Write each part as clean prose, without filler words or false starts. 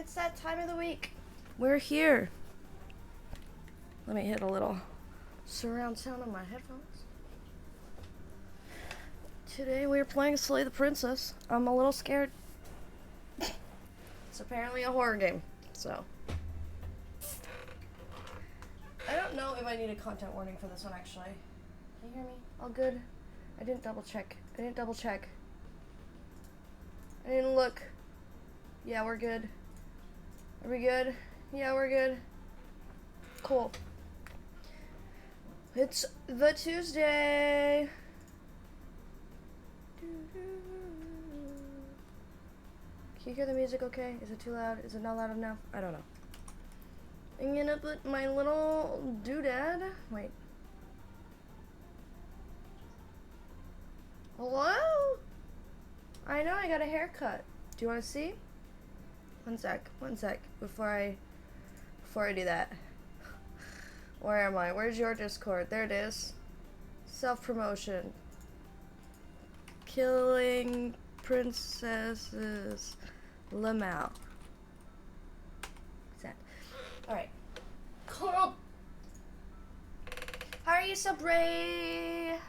It's that time of the week. We're here. Let me hit a little surround sound on my headphones. Today we're playing Slay the Princess. I'm a little scared. It's apparently a horror game, so. I don't know if I need a content warning for this one, actually. Can you hear me? All good? I didn't double check. I didn't look. Yeah, we're good. Are we good? Yeah, we're good. Cool. It's the Tuesday. Can you hear the music okay? Is it too loud? Is it not loud enough? I don't know. I'm gonna put my little doodad. Wait. Hello? I know I got a haircut. Do you want to see? One sec. Before I do that. Where am I? Where's your Discord? There it is. Self-promotion. Killing princesses. Lamau. Alright. Cool. How are you, Sabray?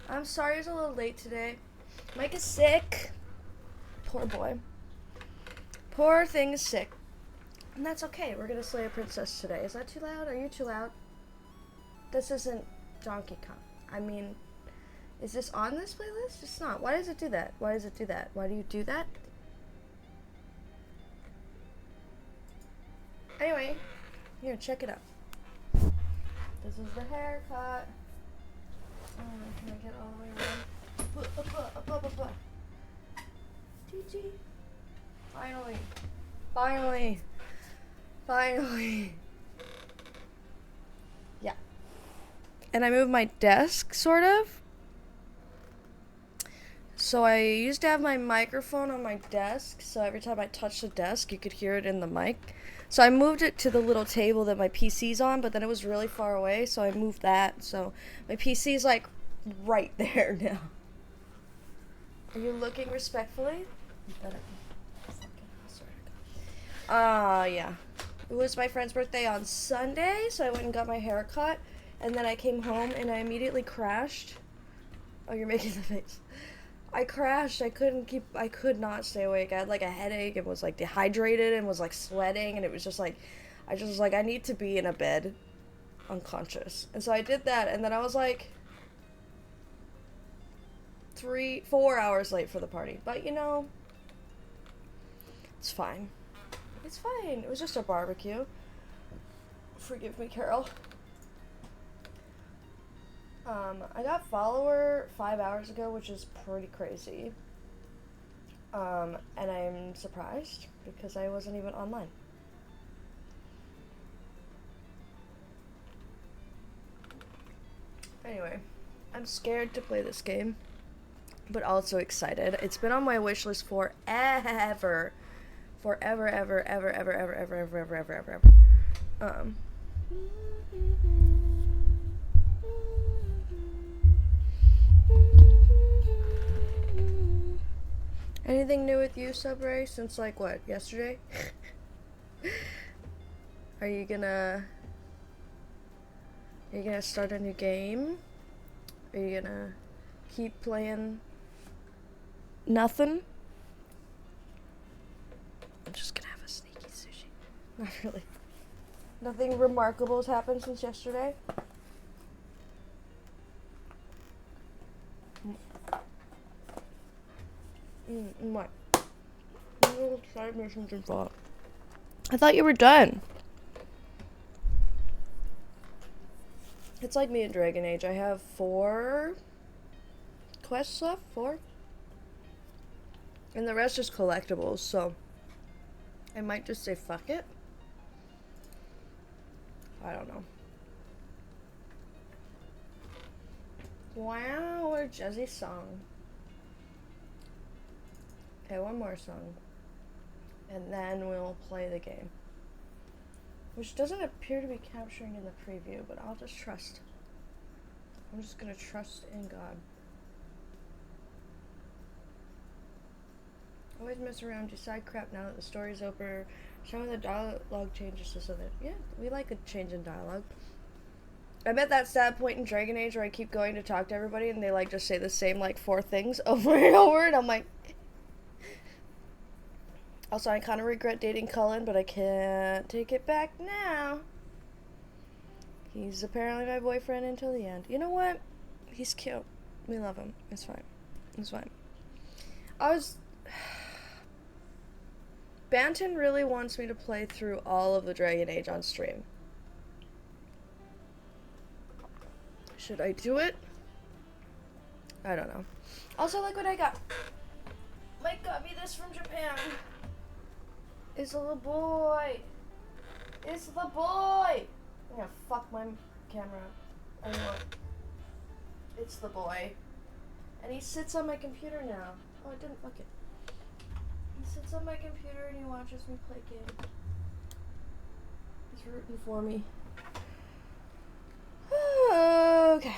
I'm sorry it's a little late today. Mike is sick. Poor boy. Poor thing is sick. And that's okay. We're gonna slay a princess today. Is that too loud? Are you too loud? This isn't Donkey Kong. I mean, is this on this playlist? It's not. Why does it do that? Why do you do that? Anyway, here, check it out. This is the haircut. Can I get all the way around? GG. Finally. Yeah. And I moved my desk, sort of. So I used to have my microphone on my desk, so every time I touched the desk, you could hear it in the mic. So I moved it to the little table that my PC's on, but then it was really far away, so I moved that. So my PC's like right there now. Are you looking respectfully? Yeah. It was my friend's birthday on Sunday, so I went and got my hair cut, and then I came home and I immediately crashed. Oh, you're making the face. I crashed. I could not stay awake. I had like a headache and was like dehydrated and was like sweating, and it was just like, I need to be in a bed unconscious. And so I did that, and then I was like 4 hours late for the party. But you know, it's fine. It's fine. It was just a barbecue. Forgive me, Carol. I got follower 5 hours ago, which is pretty crazy. And I'm surprised because I wasn't even online. Anyway, I'm scared to play this game, but also excited. It's been on my wish list forever. Anything new with you, Subray, since like what, yesterday? Are you gonna start a new game? Are you gonna keep playing nothing? I'm just gonna have a sneaky sushi. Not really. Nothing remarkable has happened since yesterday. What? Side missions involved. I thought you were done. It's like me in Dragon Age. I have 4 quests left. 4? And the rest is collectibles, so I might just say fuck it. I don't know. Wow, what a jazzy song. Okay, one more song. And then we'll play the game. Which doesn't appear to be capturing in the preview, but I'll just trust. I'm just gonna trust in God. Always mess around, decide crap now that the story's over. Some of the dialogue changes to something. Yeah, we like a change in dialogue. I'm at that sad point in Dragon Age where I keep going to talk to everybody and they like just say the same like 4 things over and over, and I'm like. Also, I kind of regret dating Cullen, but I can't take it back now. He's apparently my boyfriend until the end. You know what? He's cute. We love him. It's fine. It's fine. Banton really wants me to play through all of the Dragon Age on stream. Should I do it? I don't know. Also, look what I got. Mike got me this from Japan. It's a little boy. It's the boy. I'm gonna fuck my camera. I know. It's the boy. And he sits on my computer now. Oh, I didn't fuck it. He sits on my computer and he watches me play games. He's rooting for me. Okay.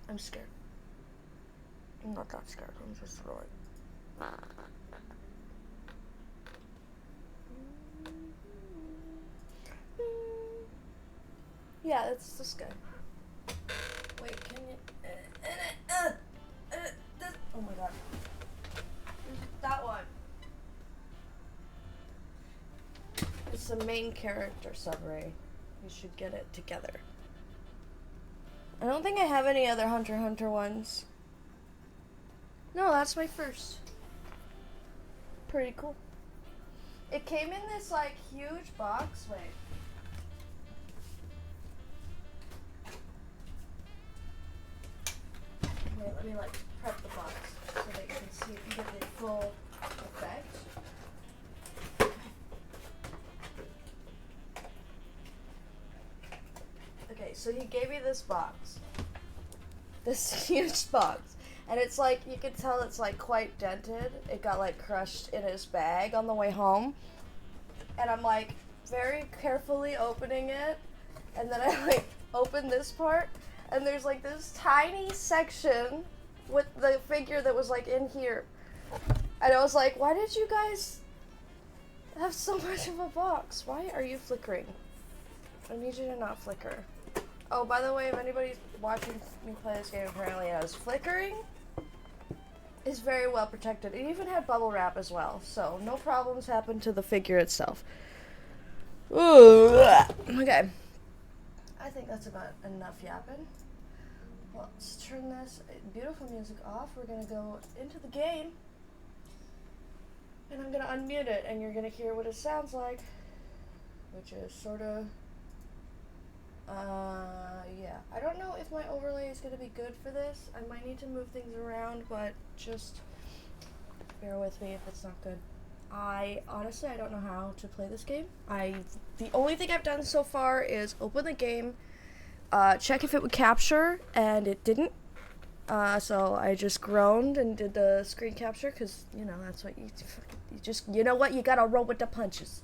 I'm scared. I'm not that scared. I'm just really. Yeah, that's this guy. Wait, can you? Oh my god. That one. It's the main character summary. You should get it together. I don't think I have any other Hunter x Hunter ones. No, that's my first. Pretty cool. It came in this like huge box. Wait. Wait, let me like prep the box so that you can see if you get the full effect. Okay, so he gave me this box. This huge box. And it's like, you can tell it's like quite dented. It got like crushed in his bag on the way home. And I'm like very carefully opening it. And then I like open this part. And there's like this tiny section with the figure that was like in here. And I was like, why did you guys have so much of a box? Why are you flickering? I need you to not flicker. Oh, by the way, if anybody's watching me play this game, apparently it has flickering. It's very well protected. It even had bubble wrap as well, so no problems happened to the figure itself. Ooh, okay. I think that's about enough yapping. Well, let's turn this beautiful music off. We're gonna go into the game. And I'm gonna unmute it, and you're gonna hear what it sounds like. Which is sorta... yeah. I don't know if my overlay is gonna be good for this. I might need to move things around, but just bear with me if it's not good. Honestly, I don't know how to play this game. The only thing I've done so far is open the game, check if it would capture, and it didn't. So I just groaned and did the screen capture, because, you know, that's what you just, you know what, you gotta roll with the punches.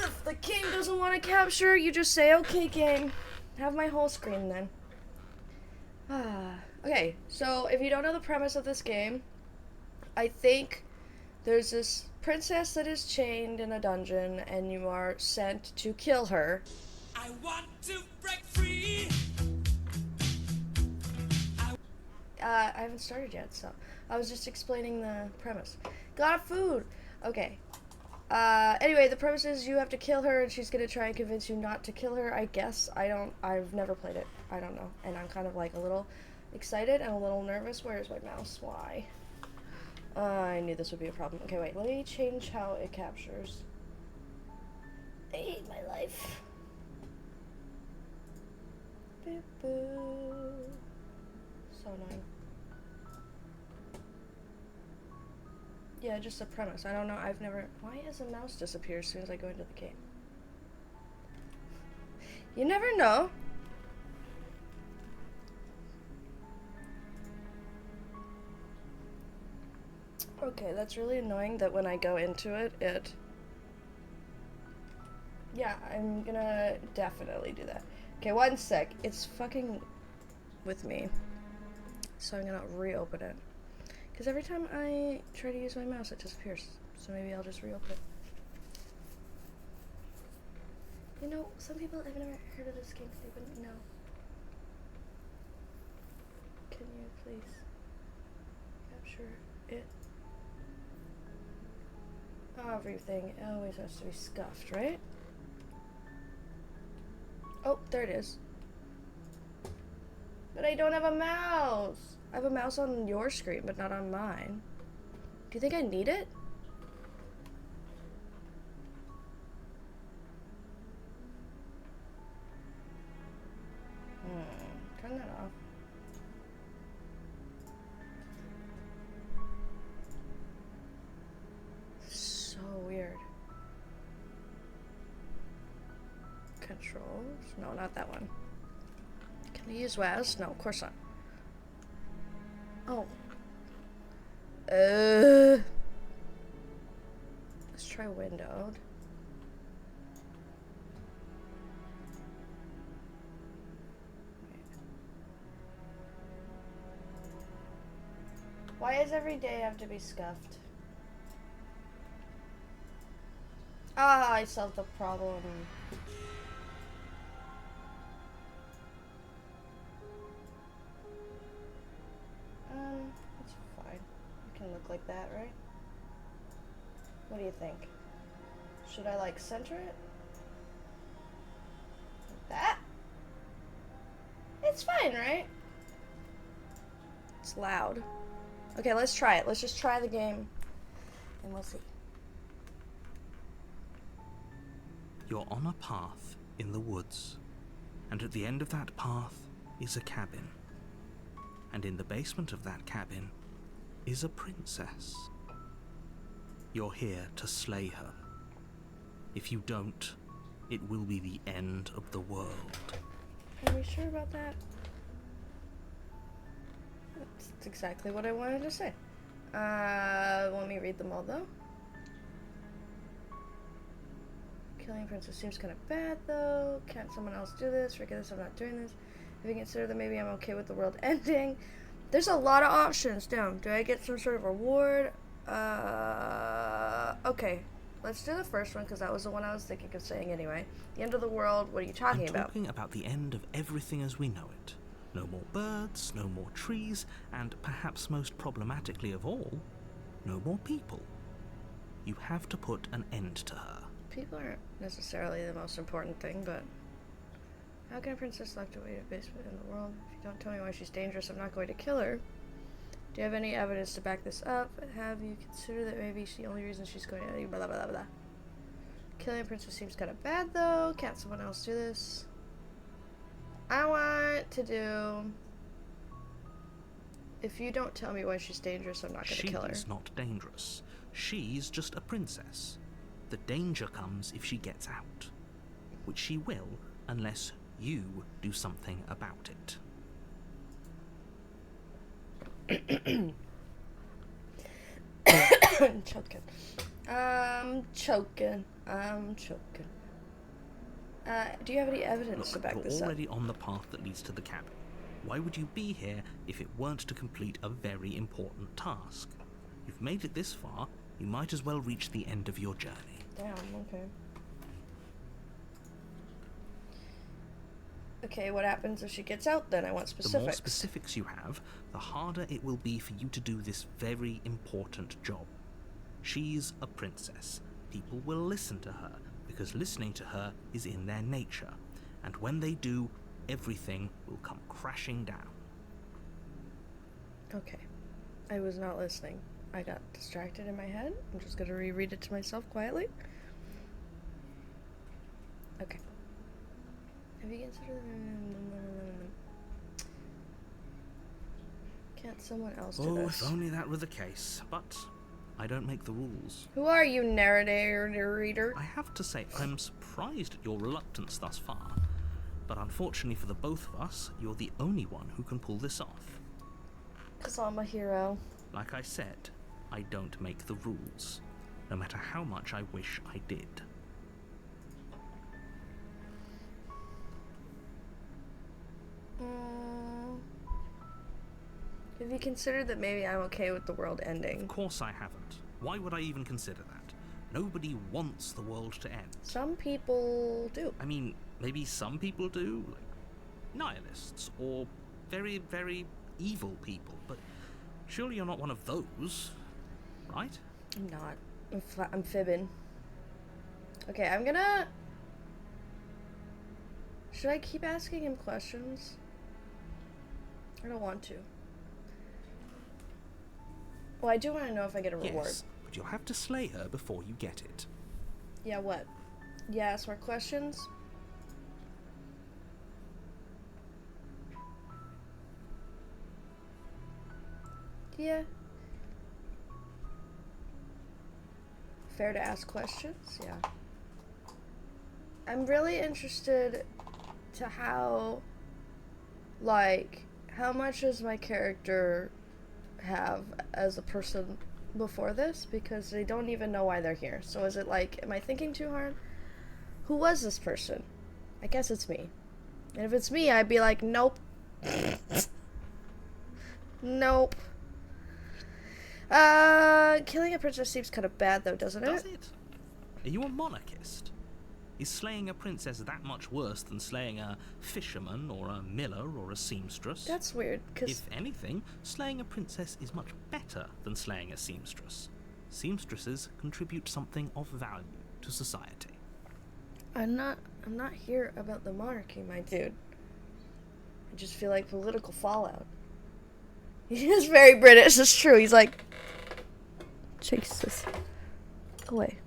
If the game doesn't want to capture, you just say, okay, game, have my whole screen then. Okay, so if you don't know the premise of this game, I think there's this princess that is chained in a dungeon, and you are sent to kill her. I want to break free. I haven't started yet, so I was just explaining the premise. Got food. Okay. Anyway, the premise is you have to kill her, and she's gonna try and convince you not to kill her, I guess. I've never played it. I don't know. And I'm kind of like a little excited and a little nervous. Where's my mouse? Why? I knew this would be a problem. Okay, wait, let me change how it captures. I hate my life. Boop, boop. So annoying. Yeah, just a premise. I don't know. I've never... Why does the mouse disappear as soon as I go into the game? You never know. Okay, that's really annoying that when I go into it, Yeah, I'm gonna definitely do that. Okay, one sec. It's fucking with me. So I'm gonna reopen it. Because every time I try to use my mouse, it disappears. So maybe I'll just reopen it. You know, some people have never heard of this game, they wouldn't know. Can you please capture it? Everything always has to be scuffed, right? Oh, there it is. But I don't have a mouse. I have a mouse on your screen, but not on mine. Do you think I need it? Turn that off. So weird. Controls? No, not that one. Can I use WAS? No, of course not. Oh. Let's try windowed. Why does every day have to be scuffed? Ah, I solved the problem. It's fine. It can look like that, right? What do you think? Should I, like, center it? Like that? It's fine, right? It's loud. Okay, let's try it. Let's just try the game, and we'll see. You're on a path in the woods, and at the end of that path is a cabin. And in the basement of that cabin is a princess. You're here to slay her. If you don't, it will be the end of the world. Are we sure about that? That's exactly what I wanted to say. Let me read them all, though. Killing a princess seems kind of bad, though. Can't someone else do this? Forget this, I'm not doing this. If you consider that maybe I'm okay with the world ending. There's a lot of options. Damn, do I get some sort of reward? Okay. Let's do the first one, because that was the one I was thinking of saying anyway. The end of the world, what are you talking about? I'm talking about the end of everything as we know it. No more birds, no more trees, and perhaps most problematically of all, no more people. You have to put an end to her. People aren't necessarily the most important thing, but how can a princess locked away in a basement in the world? If you don't tell me why she's dangerous, I'm not going to kill her. Do you have any evidence to back this up? Have you considered that maybe the only reason she's going to blah blah blah blah? Killing a princess seems kind of bad, though. Can't someone else do this? I want to do. If you don't tell me why she's dangerous, I'm not going to kill her. She's not dangerous. She's just a princess. The danger comes if she gets out, which she will unless you do something about it. I'm choking. I'm choking. Do you have any evidence to back this up? You're already on the path that leads to the cabin. Why would you be here if it weren't to complete a very important task? You've made it this far, you might as well reach the end of your journey. Damn, okay. Okay, what happens if she gets out then? I want specifics. The more specifics you have, the harder it will be for you to do this very important job. She's a princess. People will listen to her, because listening to her is in their nature. And when they do, everything will come crashing down. Okay. I was not listening. I got distracted in my head. I'm just gonna reread it to myself quietly. Okay. Have you considered... Can't someone else do this? Oh, if only that were the case. But I don't make the rules. Who are you, narrator? I have to say, I'm surprised at your reluctance thus far. But unfortunately for the both of us, you're the only one who can pull this off. 'Cause I'm a hero. Like I said, I don't make the rules, no matter how much I wish I did. If Have you considered that maybe I'm okay with the world ending? Of course I haven't. Why would I even consider that? Nobody wants the world to end. Some people do. I mean, maybe some people do, like nihilists or very, very evil people, but surely you're not one of those, right? I'm not. I'm fibbing. Okay, I'm gonna... Should I keep asking him questions? I don't want to. Well, I do want to know if I get a reward. Yes, but you'll have to slay her before you get it. Yeah, what? Yeah, ask more questions? Yeah. Fair to ask questions? Yeah. I'm really interested to how, like, how much does my character have as a person before this? Because they don't even know why they're here. So is it like, am I thinking too hard? Who was this person? I guess it's me. And if it's me, I'd be like, nope. Nope. Killing a princess seems kind of bad though, doesn't it? Does it? Are you a monarchist? Is slaying a princess that much worse than slaying a fisherman or a miller or a seamstress? That's weird, because... If anything, slaying a princess is much better than slaying a seamstress. Seamstresses contribute something of value to society. I'm not here about the monarchy, my dude. I just feel like political fallout. He is very British, it's true. He's like... Jesus. Go away.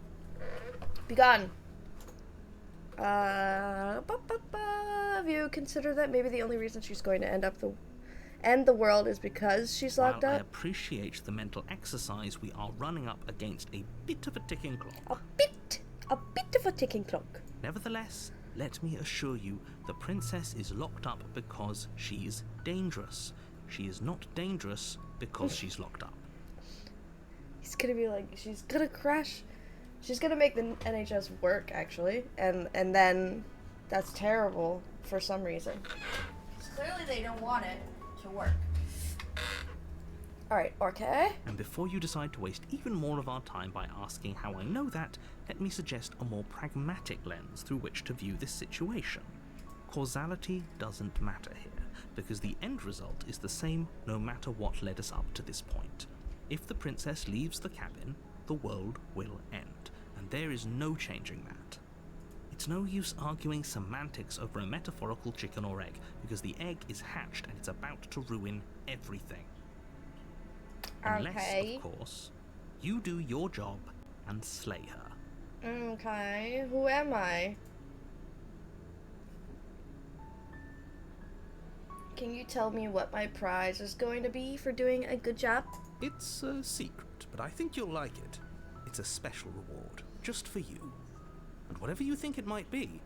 Be gone. Have you considered that maybe the only reason she's going to end the world is because she's locked While I up? appreciate the mental exercise, we are running up against a bit of a ticking clock. A bit of a ticking clock. Nevertheless, let me assure you, the princess is locked up because she's dangerous. She is not dangerous because she's locked up. He's gonna be like, she's gonna crash. She's gonna make the NHS work, actually, and then that's terrible for some reason. Clearly they don't want it to work. Alright, okay. And before you decide to waste even more of our time by asking how I know that, let me suggest a more pragmatic lens through which to view this situation. Causality doesn't matter here, because the end result is the same no matter what led us up to this point. If the princess leaves the cabin, the world will end, and there is no changing that. It's no use arguing semantics over a metaphorical chicken or egg, because the egg is hatched and it's about to ruin everything. Unless, Okay. of course, you do your job and slay her. Okay, who am I? Can you tell me what my prize is going to be for doing a good job? It's a secret, but I think you'll like it. It's a special reward, just for you. And whatever you think it might be,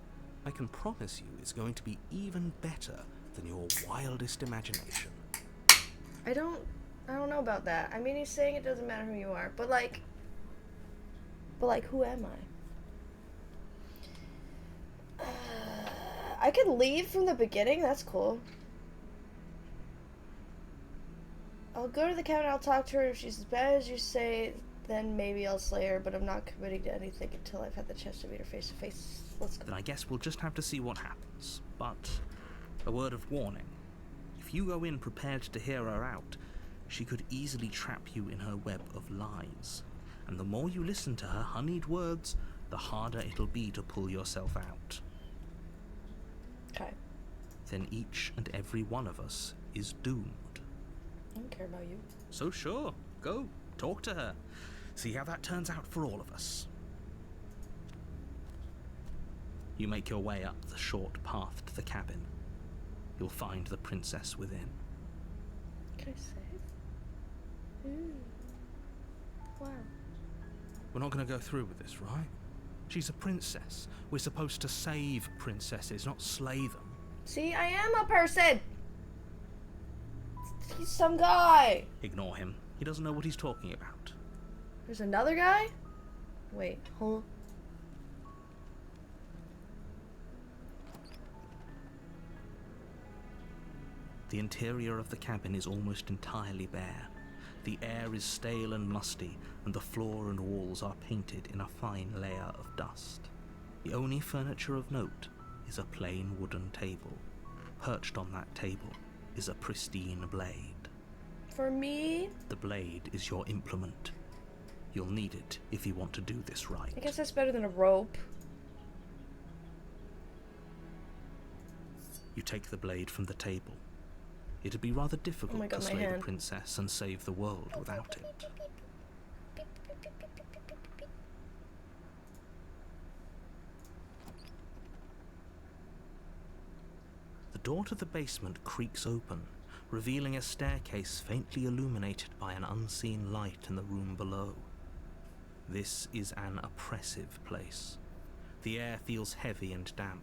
I can promise you it's going to be even better than your wildest imagination. I don't know about that. I mean, he's saying it doesn't matter who you are, but like, who am I? I could leave from the beginning. That's cool. I'll go to the cabin. I'll talk to her. If she's as bad as you say, then maybe I'll slay her. But I'm not committing to anything until I've had the chance to meet her face to face. Let's go. Then I guess we'll just have to see what happens. But a word of warning: if you go in prepared to hear her out, she could easily trap you in her web of lies. And the more you listen to her honeyed words, the harder it'll be to pull yourself out. Okay. Then each and every one of us is doomed. I don't care about you. So sure, go, talk to her. See how that turns out for all of us. You make your way up the short path to the cabin. You'll find the princess within. Can I save? Ooh. Wow. We're not going to go through with this, right? She's a princess. We're supposed to save princesses, not slay them. See, I am a person! He's some guy! Ignore him. He doesn't know what he's talking about. There's another guy? Wait, hold. The interior of the cabin is almost entirely bare. The air is stale and musty, and the floor and walls are painted in a fine layer of dust. The only furniture of note is a plain wooden table. Perched on that table is a pristine blade. For me? The blade is your implement. You'll need it if you want to do this right. I guess that's better than a rope. You take the blade from the table. It'd be rather difficult to slay the princess and save the world without it. The door to the basement creaks open, revealing a staircase faintly illuminated by an unseen light in the room below. This is an oppressive place. The air feels heavy and damp,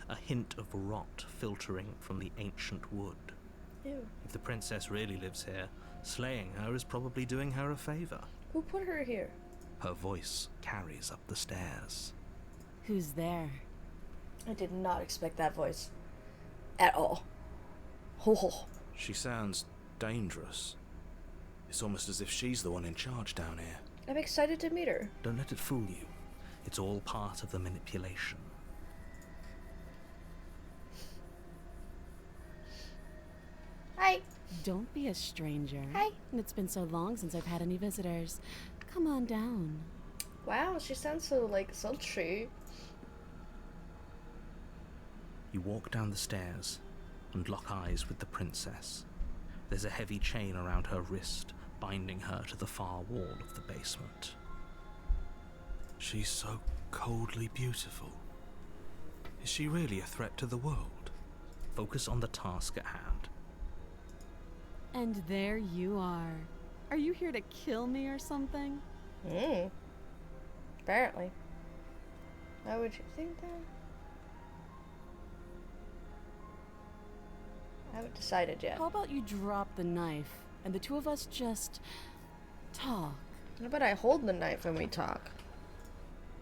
a hint of rot filtering from the ancient wood. Ew. If the princess really lives here, slaying her is probably doing her a favor. Who put her here? Her voice carries up the stairs. Who's there? I did not expect that voice. At all. Ho ho. She sounds dangerous. It's almost as if she's the one in charge down here. I'm excited to meet her. Don't let it fool you. It's all part of the manipulation. Hi. Don't be a stranger. Hi. It's been so long since I've had any visitors. Come on down. Wow, she sounds so, like, sultry. You walk down the stairs and lock eyes with the princess. There's a heavy chain around her wrist, binding her to the far wall of the basement. She's so coldly beautiful. Is she really a threat to the world? Focus on the task at hand. And there you are. Are you here to kill me or something? Apparently. Why would you think that? I haven't decided yet. How about you drop the knife and the two of us just talk? How about I hold the knife when we talk?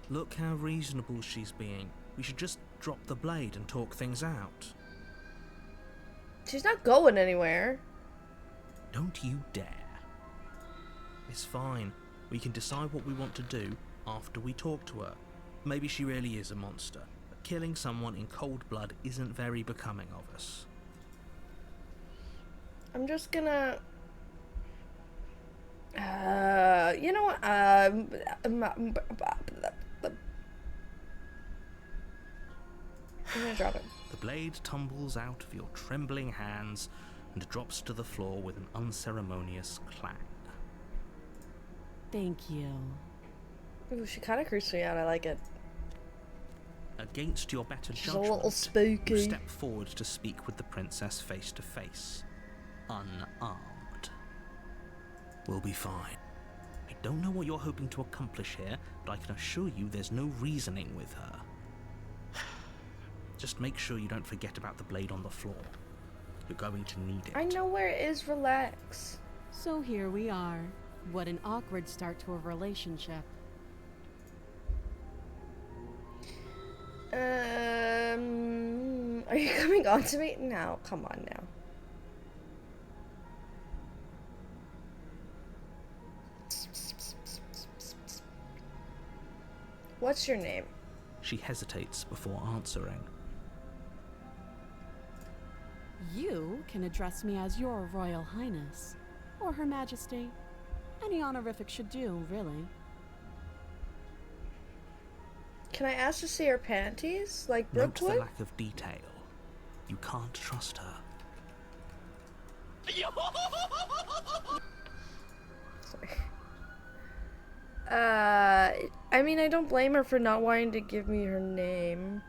Look how reasonable she's being. We should just drop the blade and talk things out. She's not going anywhere. Don't you dare. It's fine. We can decide what we want to do after we talk to her. Maybe she really is a monster, but killing someone in cold blood isn't very becoming of us. I'm just gonna... you know what? I'm gonna drop it. The blade tumbles out of your trembling hands and drops to the floor with an unceremonious clang. Thank you. Ooh, she kind of creeps me out. I like it. Against your better She's a judgment, little spooky. you step forward to speak with the princess face to face, unarmed. We'll be fine. I don't know what you're hoping to accomplish here, but I can assure you there's no reasoning with her. Just make sure you don't forget about the blade on the floor. You're going to need it. I know where it is. Relax. So here we are. What an awkward start to a relationship. Are you coming on to me? No, come on now. What's your name? She hesitates before answering. You can address me as Your Royal Highness, or Her Majesty. Any honorific should do, really. Can I ask to see her panties, like Note the Brookwood? lack of detail. You can't trust her. Sorry. I mean, I don't blame her for not wanting to give me her name.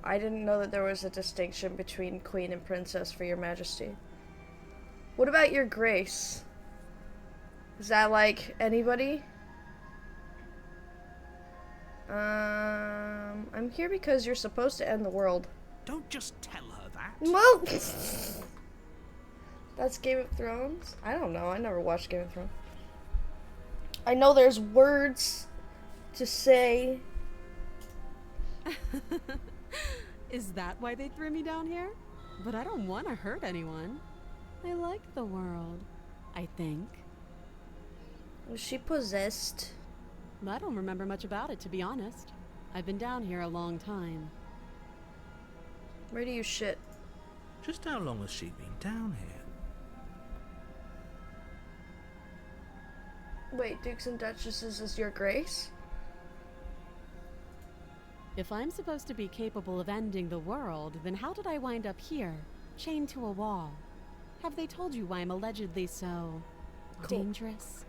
I didn't know that there was a distinction between Queen and Princess, for your Majesty. What about your Grace? Is that like anybody? I'm here because you're supposed to end the world. Don't just tell her that. Well, that's Game of Thrones? I don't know. I never watched Game of Thrones. I know there's words to say. Is that why they threw me down here? But I don't want to hurt anyone. I like the world, I think. Was she possessed? I don't remember much about it, to be honest. I've been down here a long time. Where do you shit? Just how long has she been down here? Wait, Dukes and Duchesses is your grace? If I'm supposed to be capable of ending the world, then how did I wind up here, chained to a wall? Have they told you why I'm allegedly so Cool. dangerous?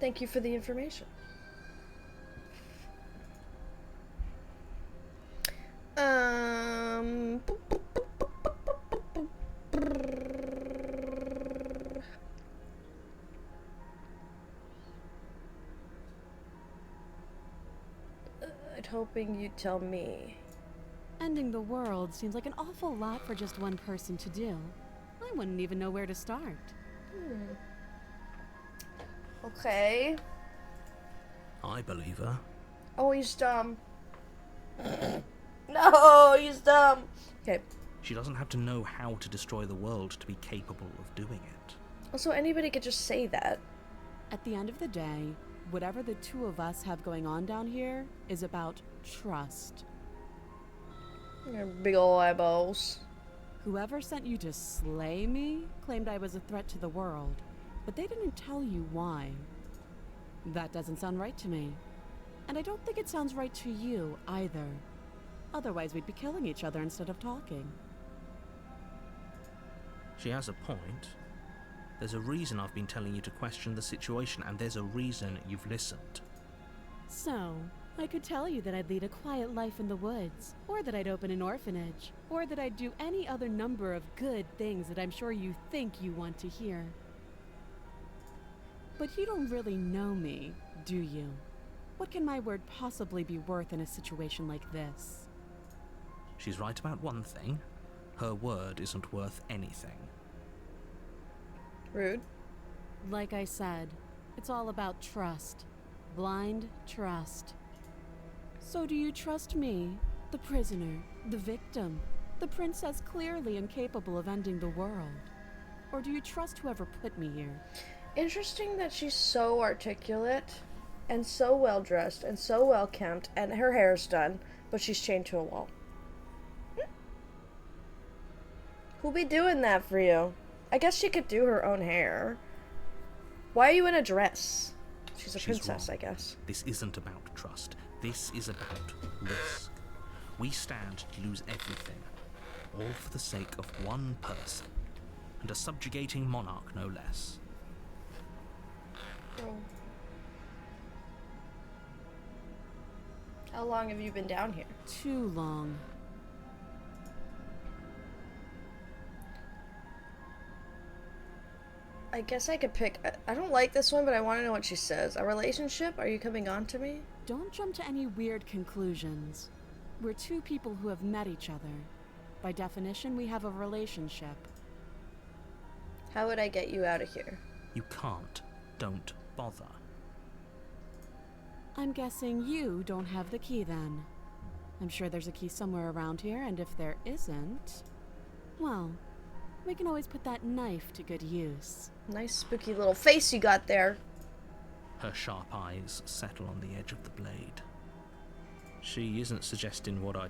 Thank you for the information. I'm hoping you'd tell me. Ending the world seems like an awful lot for just one person to do. I wouldn't even know where to start. Okay. I believe her. Oh, he's dumb. No, he's dumb. Okay. She doesn't have to know how to destroy the world to be capable of doing it. Also, anybody could just say that. At the end of the day, whatever the two of us have going on down here is about trust. Your big ol' eyeballs. Whoever sent you to slay me claimed I was a threat to the world, but they didn't tell you why. That doesn't sound right to me. And I don't think it sounds right to you either. Otherwise, we'd be killing each other instead of talking. She has a point. There's a reason I've been telling you to question the situation, and there's a reason you've listened. So, I could tell you that I'd lead a quiet life in the woods, or that I'd open an orphanage, or that I'd do any other number of good things that I'm sure you think you want to hear. But you don't really know me, do you? What can my word possibly be worth in a situation like this? She's right about one thing. Her word isn't worth anything. Rude. Like I said, it's all about trust. Blind trust. So do you trust me, the prisoner, the victim, the princess clearly incapable of ending the world? Or do you trust whoever put me here? Interesting that she's so articulate and so well dressed and so well kempt and her hair's done, but she's chained to a wall. Who'll be doing that for you? I guess she could do her own hair. Why are you in a dress? She's a princess, wrong. I guess. This isn't about trust. This is about risk. We stand to lose everything, all for the sake of one person, and a subjugating monarch no less. Oh. How long have you been down here? Too long. I guess I could pick. I don't like this one, but I want to know what she says. A relationship? Are you coming on to me? Don't jump to any weird conclusions. We're two people who have met each other. By definition, we have a relationship. How would I get you out of here? You can't. Don't bother. I'm guessing you don't have the key then. I'm sure there's a key somewhere around here, and if there isn't, well, we can always put that knife to good use. Nice spooky little face you got there. Her sharp eyes settle on the edge of the blade. She isn't suggesting what I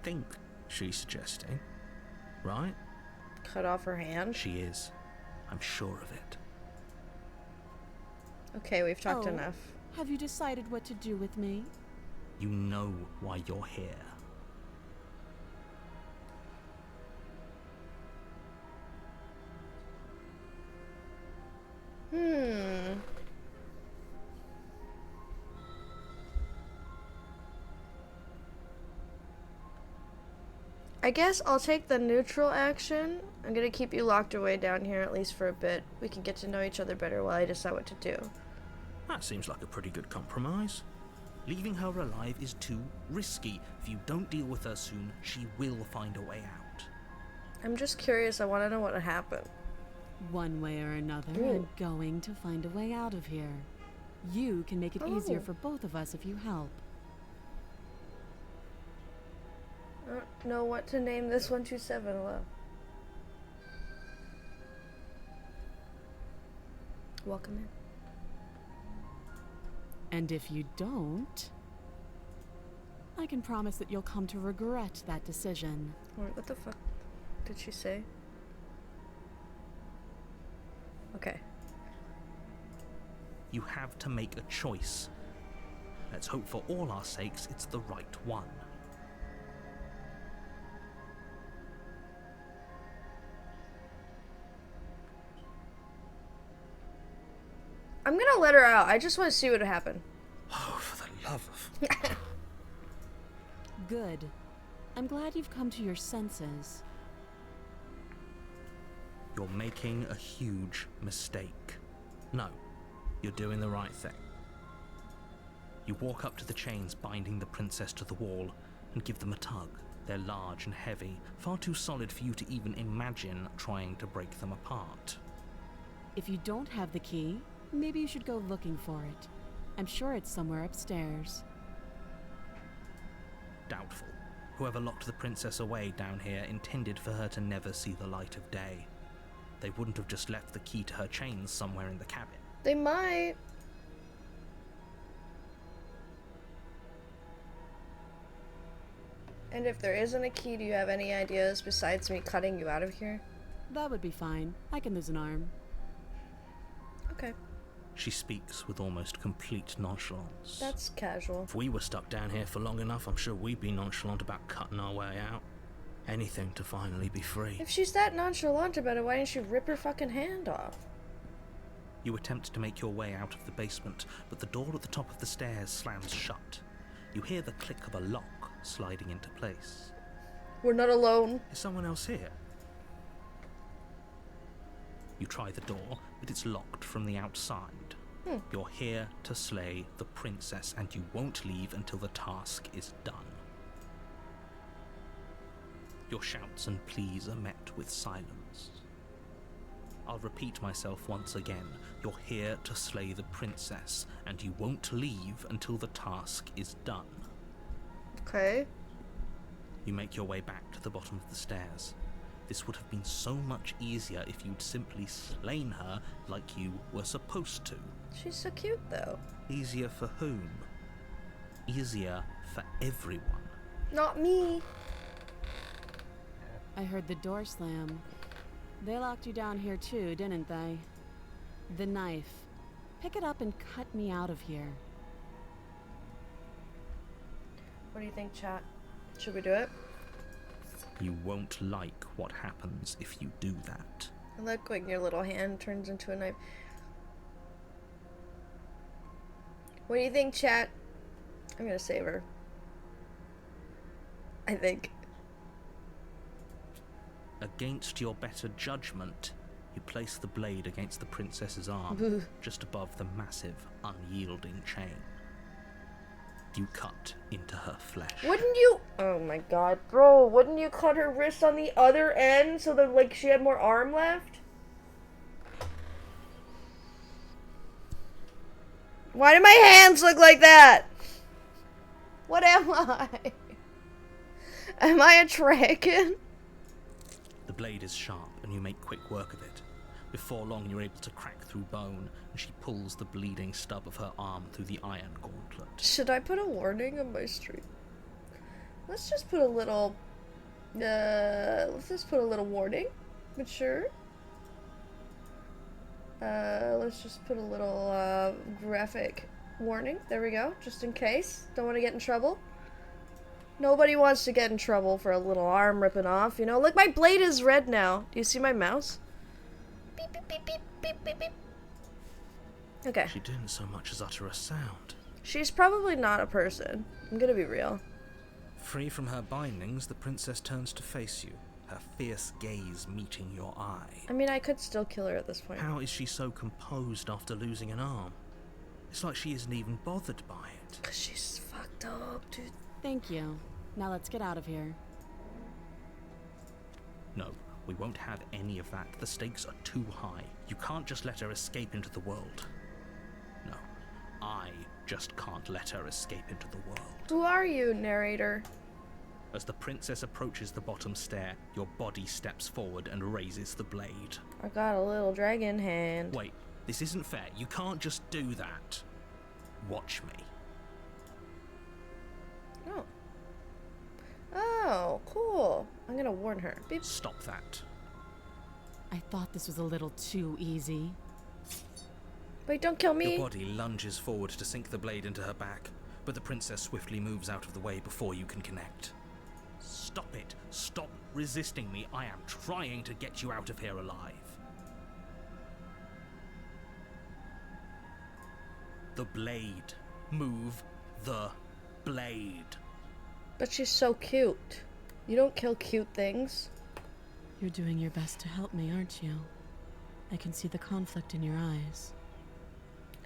think she's suggesting, right? Cut off her hand? She is. I'm sure of it. Okay, we've talked Oh. enough. Have you decided what to do with me? You know why you're here. I guess I'll take the neutral action. I'm gonna keep you locked away down here at least for a bit. We can get to know each other better while I decide what to do. That seems like a pretty good compromise. Leaving her alive is too risky. If you don't deal with her soon, she will find a way out. I'm just curious. I want to know what happened. One way or another, Ooh. I'm going to find a way out of here. You can make it easier Oh. for both of us if you help. I don't know what to name this 127. Hello. Welcome in. And if you don't, I can promise that you'll come to regret that decision. Wait, what the fuck did she say? Okay. You have to make a choice. Let's hope for all our sakes it's the right one. I'm gonna let her out. I just want to see what would happen. Oh, for the love of... Good. I'm glad you've come to your senses. You're making a huge mistake. No, you're doing the right thing. You walk up to the chains binding the princess to the wall and give them a tug. They're large and heavy, far too solid for you to even imagine trying to break them apart. If you don't have the key, maybe you should go looking for it. I'm sure it's somewhere upstairs. Doubtful. Whoever locked the princess away down here intended for her to never see the light of day. They wouldn't have just left the key to her chains somewhere in the cabin. They might. And if there isn't a key, do you have any ideas besides me cutting you out of here? That would be fine. I can lose an arm. Okay. She speaks with almost complete nonchalance. That's casual. If we were stuck down here for long enough, I'm sure we'd be nonchalant about cutting our way out. Anything to finally be free. If she's that nonchalant about it, why didn't she rip her fucking hand off? You attempt to make your way out of the basement, but the door at the top of the stairs slams shut. You hear the click of a lock sliding into place. We're not alone. Is someone else here? You try the door, but it's locked from the outside. You're here to slay the princess, and you won't leave until the task is done. Your shouts and pleas are met with silence. I'll repeat myself once again. You're here to slay the princess, and you won't leave until the task is done. Okay. You make your way back to the bottom of the stairs. This would have been so much easier if you'd simply slain her like you were supposed to. She's so cute, though. Easier for whom? Easier for everyone. Not me. I heard the door slam. They locked you down here too, didn't they? The knife. Pick it up and cut me out of here. What do you think, chat? Should we do it? You won't like what happens if you do that. I like when your little hand turns into a knife. What do you think, chat? I'm gonna save her. I think. Against your better judgment, you place the blade against the princess's arm, just above the massive, unyielding chain. You cut into her flesh. Wouldn't you? Oh my god, bro. Wouldn't you cut her wrist on the other end so that, like, she had more arm left? Why do my hands look like that? What am I? Am I a dragon? The blade is sharp, and you make quick work of it. Before long, you're able to crack through bone, and she pulls the bleeding stub of her arm through the iron gauntlet. Should I put a warning on my stream? Let's just put a little, let's just put a little warning. Mature. Let's just put a little, graphic warning. There we go, just in case. Don't want to get in trouble. Nobody wants to get in trouble for a little arm ripping off, you know? Look, my blade is red now. Do you see my mouse? Beep, beep, beep, beep, beep, beep, beep. Okay. She didn't so much as utter a sound. She's probably not a person. I'm gonna be real. Free from her bindings, the princess turns to face you, her fierce gaze meeting your eye. I mean, I could still kill her at this point. How is she so composed after losing an arm? It's like she isn't even bothered by it. 'Cause she's fucked up, dude. Thank you. Now let's get out of here. No, we won't have any of that. The stakes are too high. You can't just let her escape into the world. No, I just can't let her escape into the world. Who are you, narrator? As the princess approaches the bottom stair, your body steps forward and raises the blade. I got a little dragon hand. Wait, this isn't fair. You can't just do that. Watch me. Oh. Oh, cool. I'm gonna warn her. Beep. Stop that. I thought this was a little too easy. Wait, don't kill me. Your body lunges forward to sink the blade into her back, but the princess swiftly moves out of the way before you can connect. Stop it. Stop resisting me. I am trying to get you out of here alive. The blade. Move the blade. But she's so cute. You don't kill cute things. You're doing your best to help me, aren't you? I can see the conflict in your eyes.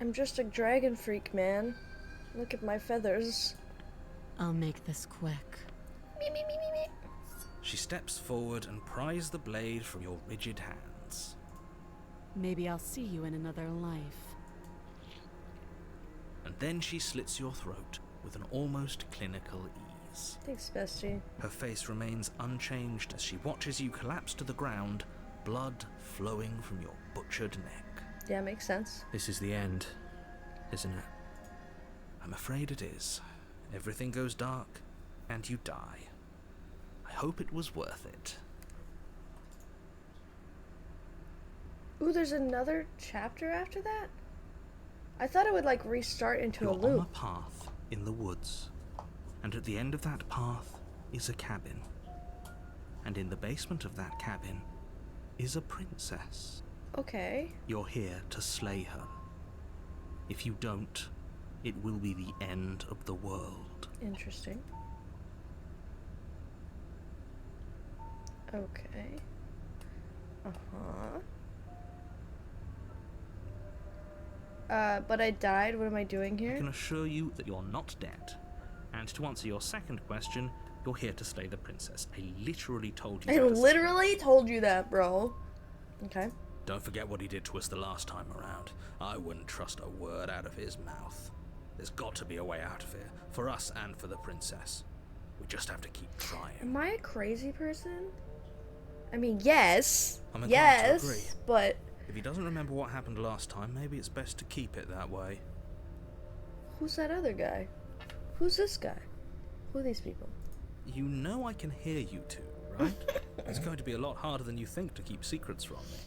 I'm just a dragon freak, man. Look at my feathers. I'll make this quick. Me, me, me, me, me. She steps forward and pries the blade from your rigid hands. Maybe I'll see you in another life. And then she slits your throat with an almost clinical ease. Thanks, bestie. Her face remains unchanged as she watches you collapse to the ground, blood flowing from your butchered neck. Yeah, makes sense. This is the end, isn't it? I'm afraid it is. Everything goes dark, and you die. I hope it was worth it. Ooh, there's another chapter after that? I thought it would, like, restart into You're a loop. on a path in the woods, and at the end of that path is a cabin. And in the basement of that cabin is a princess. Okay. You're here to slay her. If you don't, it will be the end of the world. Interesting. Okay. Uh-huh. But I died. What am I doing I here? can assure you that you're not dead. And to answer your second question, you're here to slay the princess. I literally told you I that. literally told you that, bro. Okay. Don't forget what he did to us the last time around. I wouldn't trust a word out of his mouth. There's got to be a way out of here, for us and for the princess. We just have to keep trying. Am I a crazy person? I mean, yes. I'm inclined to agree. Yes, but If he doesn't remember what happened last time, maybe it's best to keep it that way. who's that other guy? Who's this guy? Who are these people? You know I can hear you two, right? It's going to be a lot harder than you think to keep secrets from me.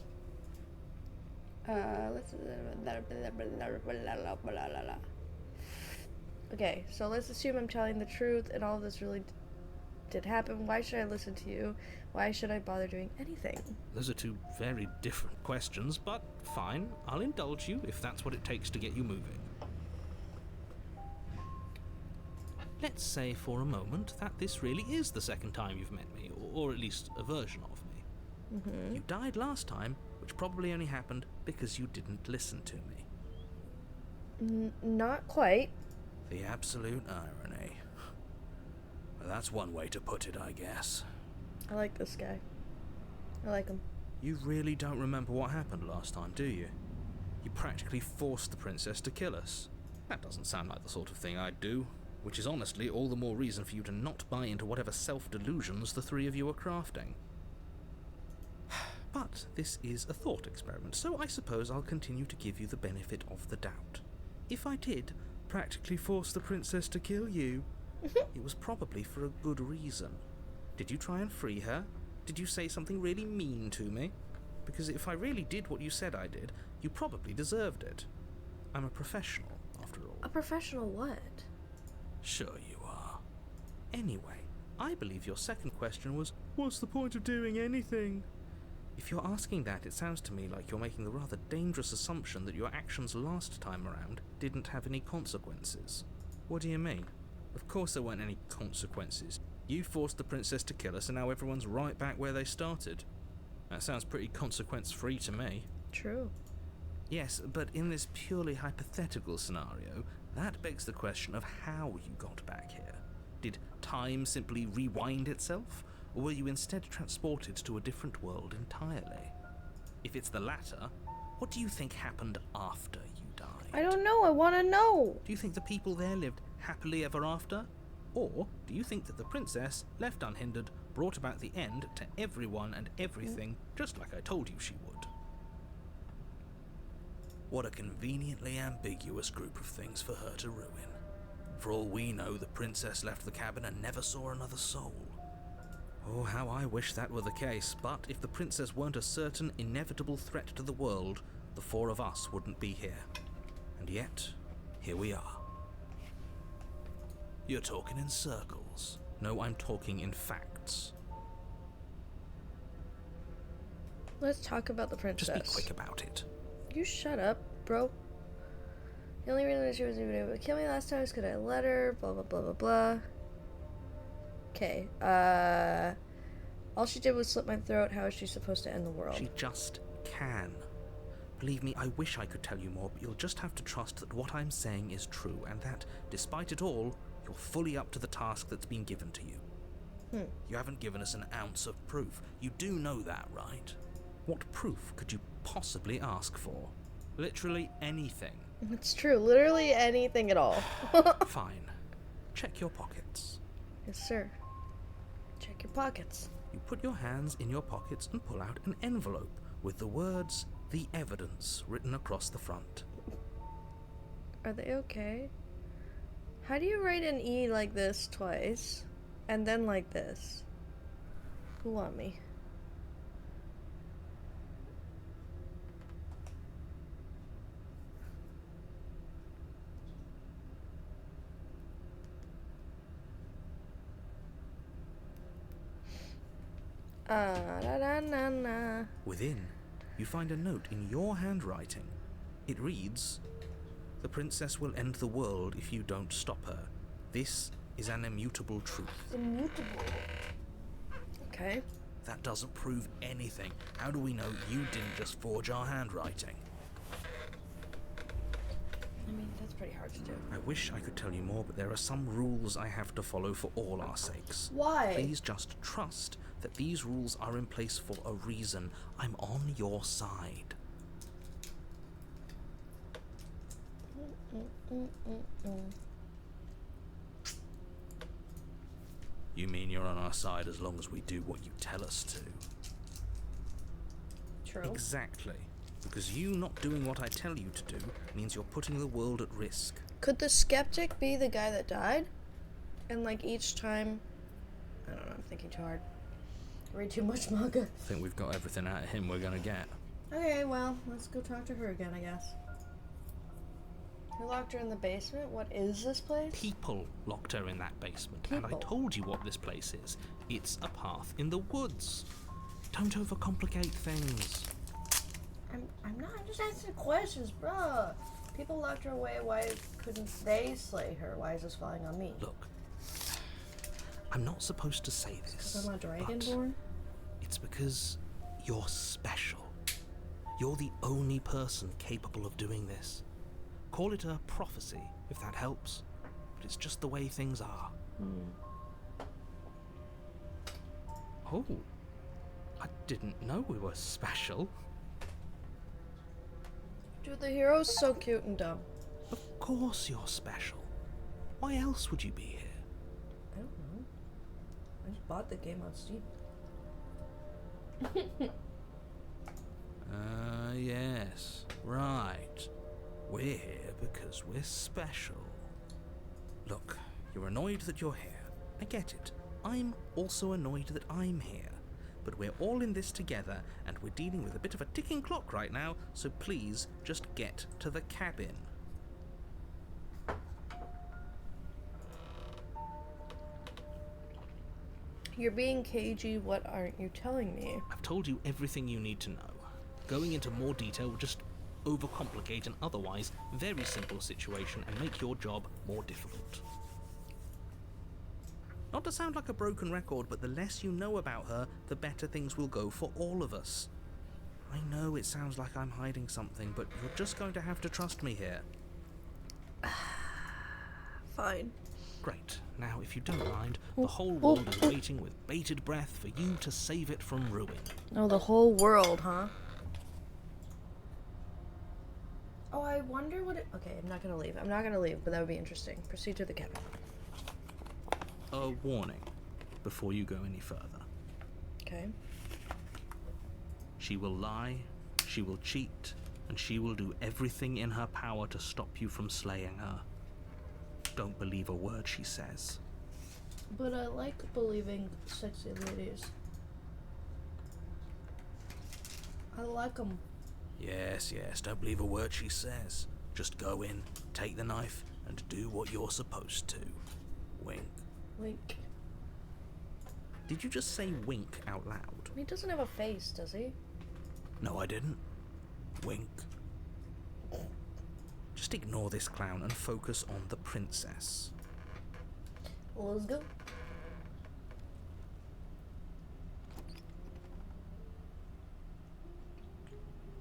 Let's. Okay, so let's assume I'm telling the truth and all of this really did happen. Why should I listen to you? Why should I bother doing anything? Those are two very different questions, but fine. I'll indulge you if that's what it takes to get you moving. Let's say for a moment that this really is the second time you've met me, or at least a version of me. Mm-hmm. You died last time, which probably only happened because you didn't listen to me. Not quite. The absolute irony. Well, that's one way to put it, I guess. I like this guy. I like him. You really don't remember what happened last time, do you? You practically forced the princess to kill us. That doesn't sound like the sort of thing I'd do, which is honestly all the more reason for you to not buy into whatever self-delusions the three of you are crafting. But this is a thought experiment, so I suppose I'll continue to give you the benefit of the doubt. If I did practically force the princess to kill you, it was probably for a good reason. Did you try and free her? Did you say something really mean to me? Because if I really did what you said I did, you probably deserved it. I'm a professional, after all. A professional what? Sure you are. Anyway, I believe your second question was, what's the point of doing anything? If you're asking that, it sounds to me like you're making the rather dangerous assumption that your actions last time around didn't have any consequences. What do you mean? Of course there weren't any consequences. You forced the princess to kill us and now everyone's right back where they started. That sounds pretty consequence-free to me. True. Yes, but in this purely hypothetical scenario, that begs the question of how you got back here. Did time simply rewind itself, or were you instead transported to a different world entirely? If it's the latter, what do you think happened after you died? I don't know. I want to know. Do you think the people there lived happily ever after? Or do you think that the princess, left unhindered, brought about the end to everyone and everything, just like I told you she would? What a conveniently ambiguous group of things for her to ruin. For all we know, the princess left the cabin and never saw another soul. Oh, how I wish that were the case, but if the princess weren't a certain, inevitable threat to the world, the four of us wouldn't be here. And yet, here we are. You're talking in circles. No, I'm talking in facts. Let's talk about the princess. Just be quick about it. You shut up, bro. The only reason that she wasn't even able to kill me last time is because I let her, blah, blah, blah, blah, blah. Okay, all she did was slit my throat. How is she supposed to end the world? She just can. Believe me, I wish I could tell you more, but you'll just have to trust that what I'm saying is true, and that, despite it all, you're fully up to the task that's been given to you. You haven't given us an ounce of proof. You do know that, right? What proof could you possibly ask for? Literally anything. It's true. Literally anything at all. Fine. Check your pockets. Yes, sir. Check your pockets. You put your hands in your pockets and pull out an envelope with the words, "The Evidence," written across the front. Are they okay? How do you write an E like this twice, and then like this? Who want me? Na. Within, you find a note in your handwriting. It reads, "The princess will end the world if you don't stop her. This is an immutable truth." Immutable. Okay. That doesn't prove anything. How do we know you didn't just forge our handwriting? I mean, that's pretty hard to do. I wish I could tell you more, but there are some rules I have to follow for all our sakes. Why? Please just trust that these rules are in place for a reason. I'm on your side. You mean you're on our side as long as we do what you tell us to? True. Exactly. Because you not doing what I tell you to do means you're putting the world at risk. Could the skeptic be the guy that died? And like each time... I don't know, I'm thinking too hard. Read too much manga. I think we've got everything out of him we're gonna get. Okay, well, let's go talk to her again, I guess. Who locked her in the basement? What is this place? People locked her in that basement. And I People? told you what this place is. It's a path in the woods. Don't overcomplicate things. I'm not, I'm just asking questions, bruh. People locked her away, why couldn't they slay her? Why is this falling on me? Look, I'm not supposed to say this, Because I'm a but dragonborn? it's because you're special. You're the only person capable of doing this. Call it a prophecy, if that helps. But it's just the way things are. Oh, I didn't know we were special. Dude, the hero's so cute and dumb. Of course you're special. Why else would you be here? I don't know. I just bought the game on Steam. Yes. Right. We're here because we're special. Look, you're annoyed that you're here. I get it. I'm also annoyed that I'm here. But we're all in this together, and we're dealing with a bit of a ticking clock right now, so please just get to the cabin. You're being cagey, what aren't you telling me? I've told you everything you need to know. Going into more detail will just overcomplicate an otherwise very simple situation and make your job more difficult. Not to sound like a broken record, but the less you know about her, the better things will go for all of us. I know it sounds like I'm hiding something, but you're just going to have to trust me here. Fine. Great. Now, if you don't mind, the whole world is waiting with bated breath for you to save it from ruin. Oh, the whole world, huh? Oh, I wonder what it... Okay, I'm not gonna leave. I'm not gonna leave, but that would be interesting. Proceed to the cabin. A warning before you go any further. Okay. She will lie, she will cheat, and she will do everything in her power to stop you from slaying her. Don't believe a word she says. But I like believing sexy ladies. I like them. Yes, don't believe a word she says. Just go in, take the knife, and do what you're supposed to. Wink. Wink. Did you just say wink out loud? He doesn't have a face, does he? No, I didn't. Wink. Just ignore this clown and focus on the princess. Well, let's go.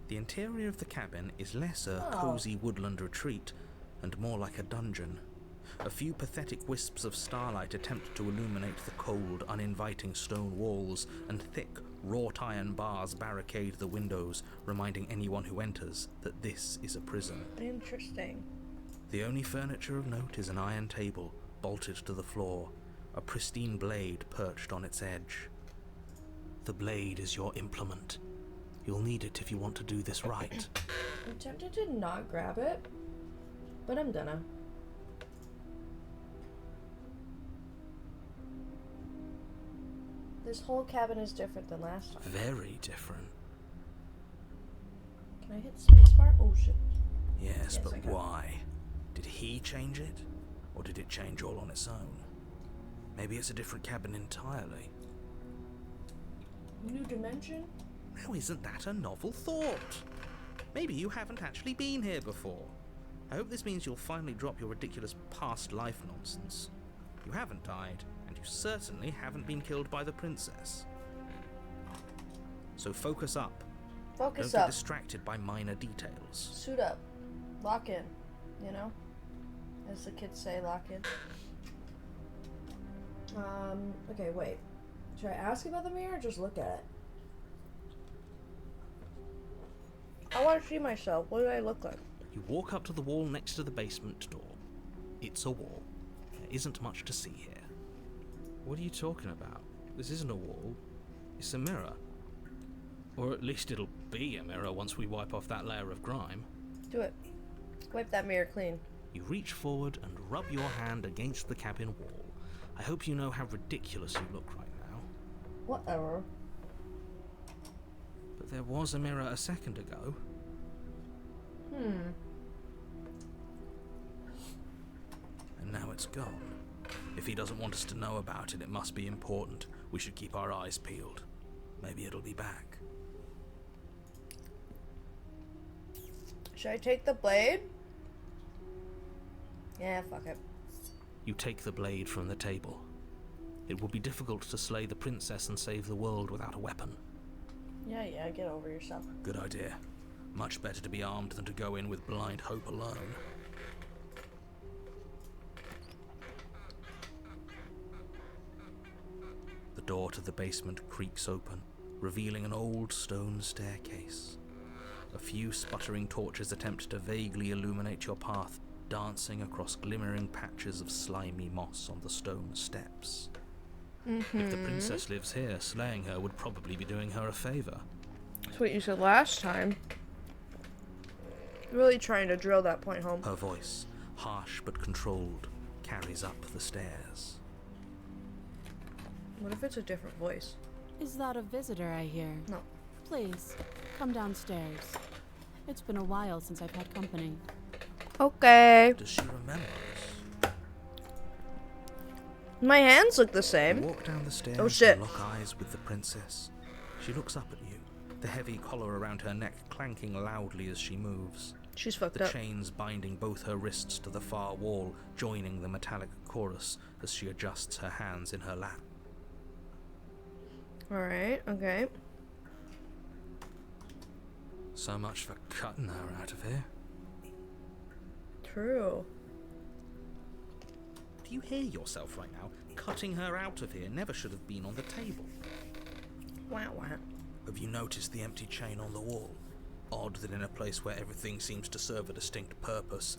The interior of the cabin is less a cozy woodland retreat and more like a dungeon. A few pathetic wisps of starlight attempt to illuminate the cold, uninviting stone walls, and thick, wrought iron bars barricade the windows, reminding anyone who enters that this is a prison. Interesting. The only furniture of note is an iron table, bolted to the floor, a pristine blade perched on its edge. The blade is your implement. You'll need it if you want to do this right. I'm tempted to not grab it, but I'm gonna. This whole cabin is different than last time. Very different. Can I hit spacebar? Oh shit. Yes, I but can. why? Did he change it? Or did it change all on its own? Maybe it's a different cabin entirely. New dimension? Now isn't that a novel thought? Maybe you haven't actually been here before. I hope this means you'll finally drop your ridiculous past life nonsense. You haven't died, and you certainly haven't been killed by the princess. So focus up. Focus Don't up. get distracted by minor details. Suit up. Lock in. You know? As the kids say, lock in. Okay, wait. Should I ask about the mirror or just look at it? I want to see myself. What do I look like? You walk up to the wall next to the basement door. It's a wall. There isn't much to see here. What are you talking about? This isn't a wall. It's a mirror. Or at least it'll be a mirror once we wipe off that layer of grime. Do it. Wipe that mirror clean. You reach forward and rub your hand against the cabin wall. I hope you know how ridiculous you look right now. Whatever. But there was a mirror a second ago. And now it's gone. If he doesn't want us to know about it, it must be important. We should keep our eyes peeled. Maybe it'll be back. Should I take the blade? Yeah, fuck it. You take the blade from the table. It will be difficult to slay the princess and save the world without a weapon. Yeah, get over yourself. Good idea. Much better to be armed than to go in with blind hope alone. The door to the basement creaks open, revealing an old stone staircase. A few sputtering torches attempt to vaguely illuminate your path, dancing across glimmering patches of slimy moss on the stone steps. If the princess lives here, slaying her would probably be doing her a favor. That's what you said last time. Really trying to drill that point home. Her voice, harsh but controlled, carries up the stairs. What if it's a different voice? Is that a visitor I hear? No. Please, come downstairs. It's been a while since I've had company. Okay. Does she remember us? My hands look the You same. walk down the stairs Oh, shit. and lock eyes with the princess. She looks up at you, the heavy collar around her neck clanking loudly as she moves. She's fucked The up. chains binding both her wrists to the far wall, joining the metallic chorus as she adjusts her hands in her lap. Alright, okay. So much for cutting her out of here. True. Do you hear yourself right now? Cutting her out of here never should have been on the table. Wow. Have you noticed the empty chain on the wall? odd that in a place where everything seems to serve a distinct purpose,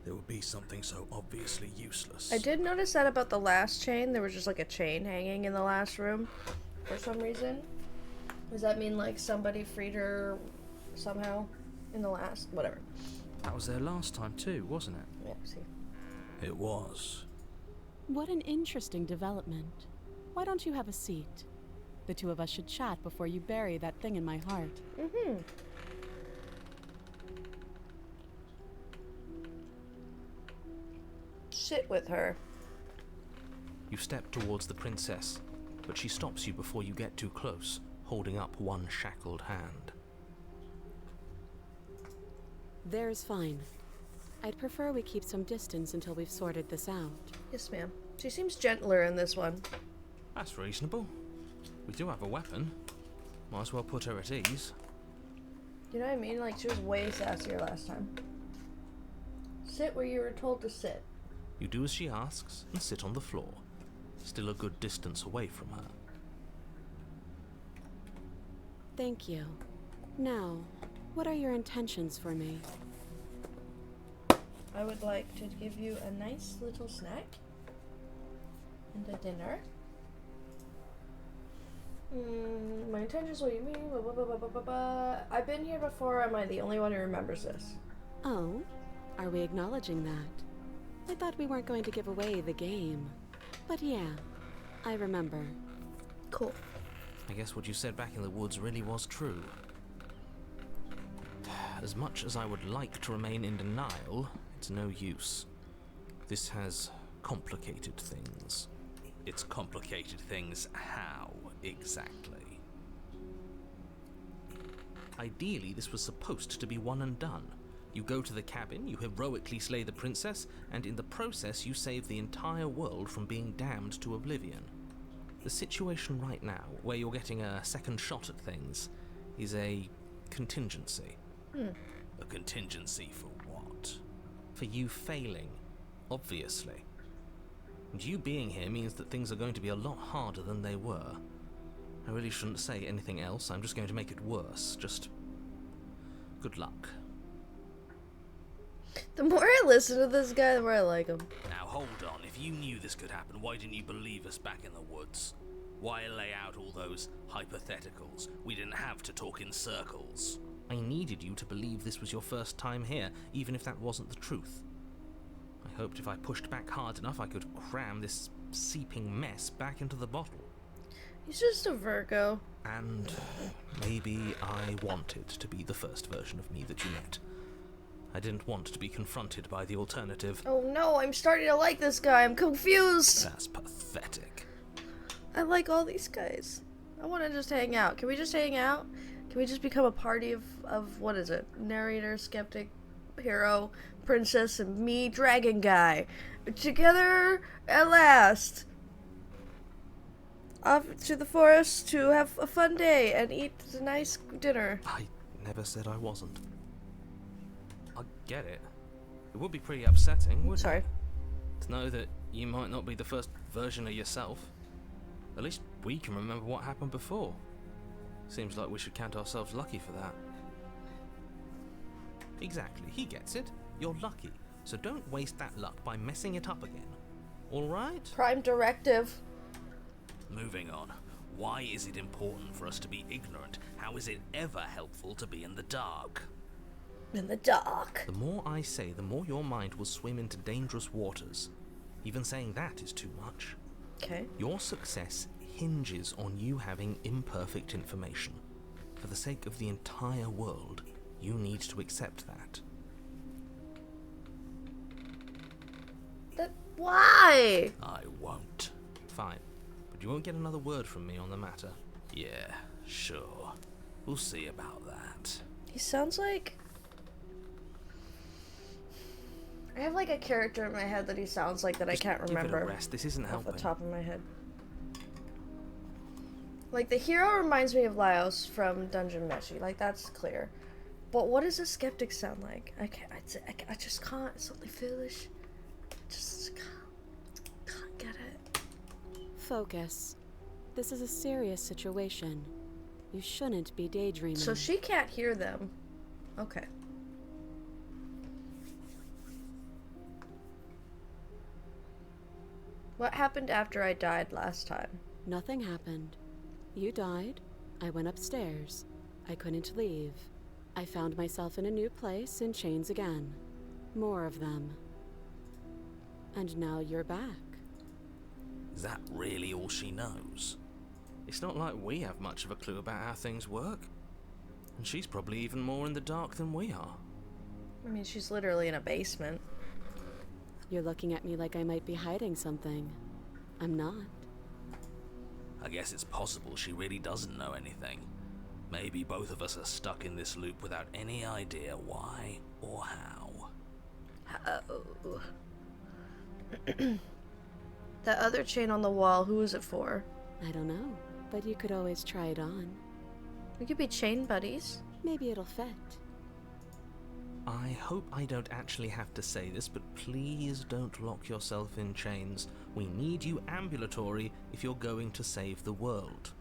there would be something so obviously useless. I did notice that about the last chain. There was just like a chain hanging in the last room for some reason. Does that mean like somebody freed her somehow in the last? Whatever. That was there last time too, wasn't it? Yeah, see. It was. What an interesting development. Why don't you have a seat? The two of us should chat before you bury that thing in my heart. Mm-hmm. Sit with her. You step towards the princess, but she stops you before you get too close, holding up one shackled hand. There's fine. I'd prefer we keep some distance until we've sorted this out. Yes, ma'am. She seems gentler in this one. That's reasonable. We do have a weapon. Might as well put her at ease. You know what I mean? Like, she was way sassier last time. Sit where you were told to sit. You do as she asks and sit on the floor, still a good distance away from her. Thank you. Now, what are your intentions for me? I would like to give you a nice little snack and a dinner. My intentions, what do you mean? Blah, blah, blah, blah, blah, blah, blah. I've been here before. Am I the only one who remembers this? Oh, are we acknowledging that? I thought we weren't going to give away the game. But yeah, I remember. Cool. I guess what you said back in the woods really was true. As much as I would like to remain in denial, it's no use. This has complicated things. It's complicated things how, exactly? Ideally, this was supposed to be one and done. You go to the cabin, you heroically slay the princess, and in the process you save the entire world from being damned to oblivion. The situation right now, where you're getting a second shot at things, is a contingency. A contingency for what? For you failing, obviously. And you being here means that things are going to be a lot harder than they were. I really shouldn't say anything else, I'm just going to make it worse. Just good luck. The more I listen to this guy, the more I like him. Now hold on, if you knew this could happen, why didn't you believe us back in the woods? Why lay out all those hypotheticals? We didn't have to talk in circles. I needed you to believe this was your first time here, even if that wasn't the truth. I hoped if I pushed back hard enough I could cram this seeping mess back into the bottle. He's just a Virgo. And maybe I wanted to be the first version of me that you met. I didn't want to be confronted by the alternative. Oh no, I'm starting to like this guy. I'm confused. That's pathetic. I like all these guys. I want to just hang out. Can we just hang out? Can we just become a party of what is it? Narrator, skeptic, hero, princess, and me, dragon guy. Together at last. Off to the forest to have a fun day and eat a nice dinner. I never said I wasn't. I get it. It would be pretty upsetting, wouldn't Sorry. it? To know that you might not be the first version of yourself. At least we can remember what happened before. Seems like we should count ourselves lucky for that. Exactly, he gets it. You're lucky. So don't waste that luck by messing it up again. Alright? Prime directive. Moving on. Why is it important for us to be ignorant? How is it ever helpful to be in the dark? In the dark. The more I say, the more your mind will swim into dangerous waters. Even saying that is too much. Okay. Your success hinges on you having imperfect information. For the sake of the entire world, you need to accept that. Why? I won't. Fine. But you won't get another word from me on the matter. Yeah, sure. We'll see about that. He sounds like... I have like a character in my head that he sounds like that Just I can't remember. Give it a rest. This isn't off helping. the top of my head. Like, the hero reminds me of Laos from Dungeon Meshi. Like, that's clear. But what does a skeptic sound like? I just can't. It's something foolish. Just can't get it. Focus. This is a serious situation. You shouldn't be daydreaming. So she can't hear them. Okay. What happened after I died last time? Nothing happened. You died. I went upstairs. I couldn't leave. I found myself in a new place in chains again. More of them. And now you're back. Is that really all she knows? It's not like we have much of a clue about how things work. And she's probably even more in the dark than we are. I mean, she's literally in a basement. You're looking at me like I might be hiding something. I'm not. I guess it's possible she really doesn't know anything. Maybe both of us are stuck in this loop without any idea why or how. Oh. That other chain on the wall, who is it for? I don't know, but you could always try it on. We could be chain buddies. Maybe it'll fit. I hope I don't actually have to say this, but please don't lock yourself in chains. We need you ambulatory if you're going to save the world.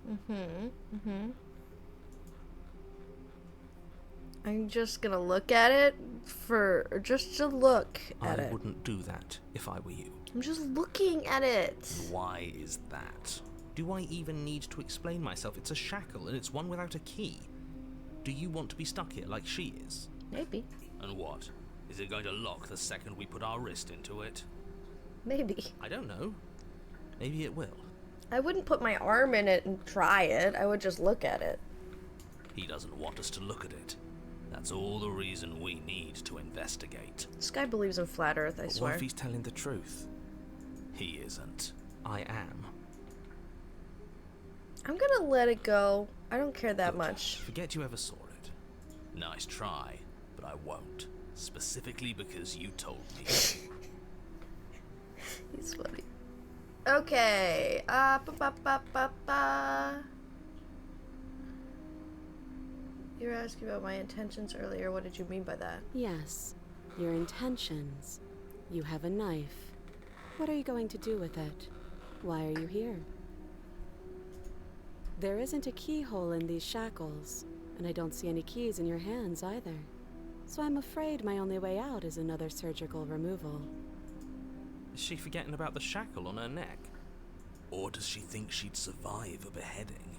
I'm just gonna look at it for just to look at it. I wouldn't do that if I were you. I'm just looking at it. Why is that? Do I even need to explain myself? It's a shackle and it's one without a key. Do you want to be stuck here like she is? Maybe. And what? Is it going to lock the second we put our wrist into it? Maybe. I don't know. Maybe it will. I wouldn't put my arm in it and try it. I would just look at it. He doesn't want us to look at it. That's all the reason we need to investigate. This guy believes in flat Earth, I But swear. what if he's telling the truth? He isn't. I am. I'm gonna let it go. I don't care that Good. much. Forget you ever saw it. Nice try, but I won't. Specifically because you told me. He's funny. Okay. You were asking about my intentions earlier. What did you mean by that? Yes, your intentions. You have a knife. What are you going to do with it? Why are you here? There isn't a keyhole in these shackles, and I don't see any keys in your hands either. So I'm afraid my only way out is another surgical removal. Is she forgetting about the shackle on her neck? Or does she think she'd survive a beheading?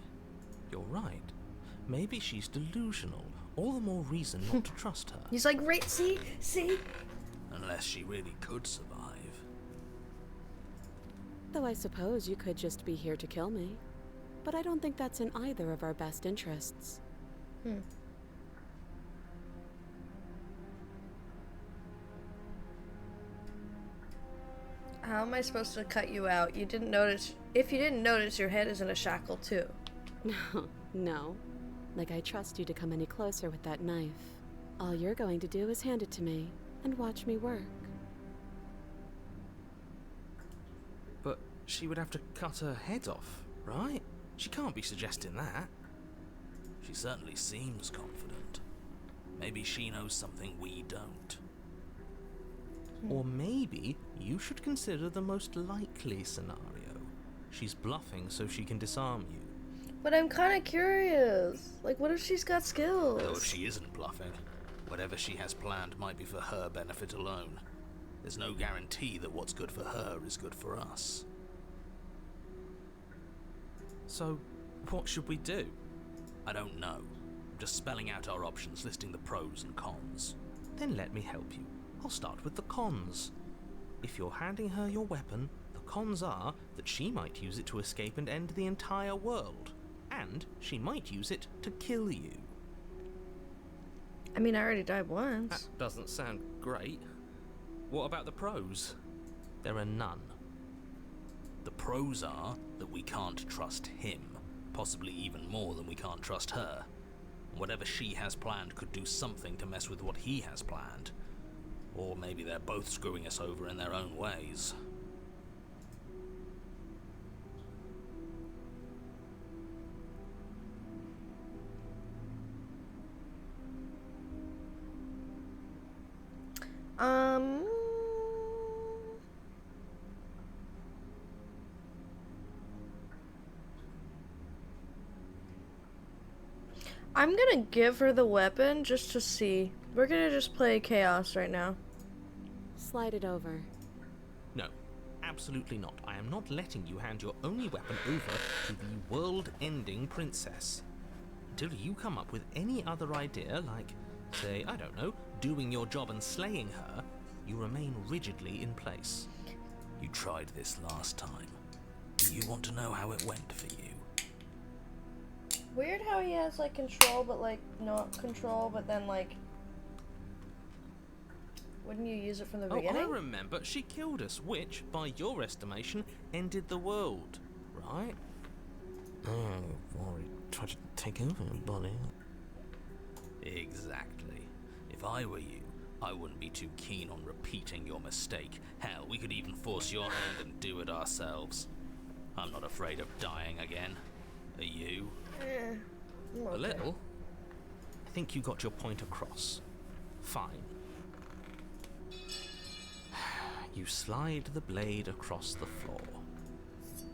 You're right. Maybe she's delusional. All the more reason not to trust her. He's like, right, see? Unless she really could survive. Though I suppose you could just be here to kill me. But I don't think that's in either of our best interests. How am I supposed to cut you out? You didn't notice. If you didn't notice, your head is in a shackle too. No. Like I trust you to come any closer with that knife. All you're going to do is hand it to me and watch me work. But she would have to cut her head off, right? She can't be suggesting that. She certainly seems confident. Maybe she knows something we don't. Or maybe you should consider the most likely scenario. She's bluffing so she can disarm you. But I'm kind of curious. Like, what if she's got skills? Though if she isn't bluffing, whatever she has planned might be for her benefit alone. There's no guarantee that what's good for her is good for us. So, what should we do? I don't know. I'm just spelling out our options, listing the pros and cons. Then let me help you. I'll start with the cons. If you're handing her your weapon, the cons are that she might use it to escape and end the entire world. And she might use it to kill you. I mean, I already died once. That doesn't sound great. What about the pros? There are none. The pros are that we can't trust him, possibly even more than we can't trust her. Whatever she has planned could do something to mess with what he has planned. Or maybe they're both screwing us over in their own ways. I'm gonna give her the weapon just to see. We're gonna just play chaos right now. Slide it over. No, absolutely not. I am not letting you hand your only weapon over to the world-ending princess. Until you come up with any other idea, like, say, I don't know, doing your job and slaying her, you remain rigidly in place. You tried this last time. Do you want to know how it went for you? Weird how he has like control, but like not control, but then like, wouldn't you use it from the beginning? I remember. She killed us, which, by your estimation, ended the world, right? Oh, or he tried to take over your body. Exactly. If I were you, I wouldn't be too keen on repeating your mistake. Hell, we could even force your hand and do it ourselves. I'm not afraid of dying again. Are you? I'm okay. A little. I think you got your point across. Fine. You slide the blade across the floor.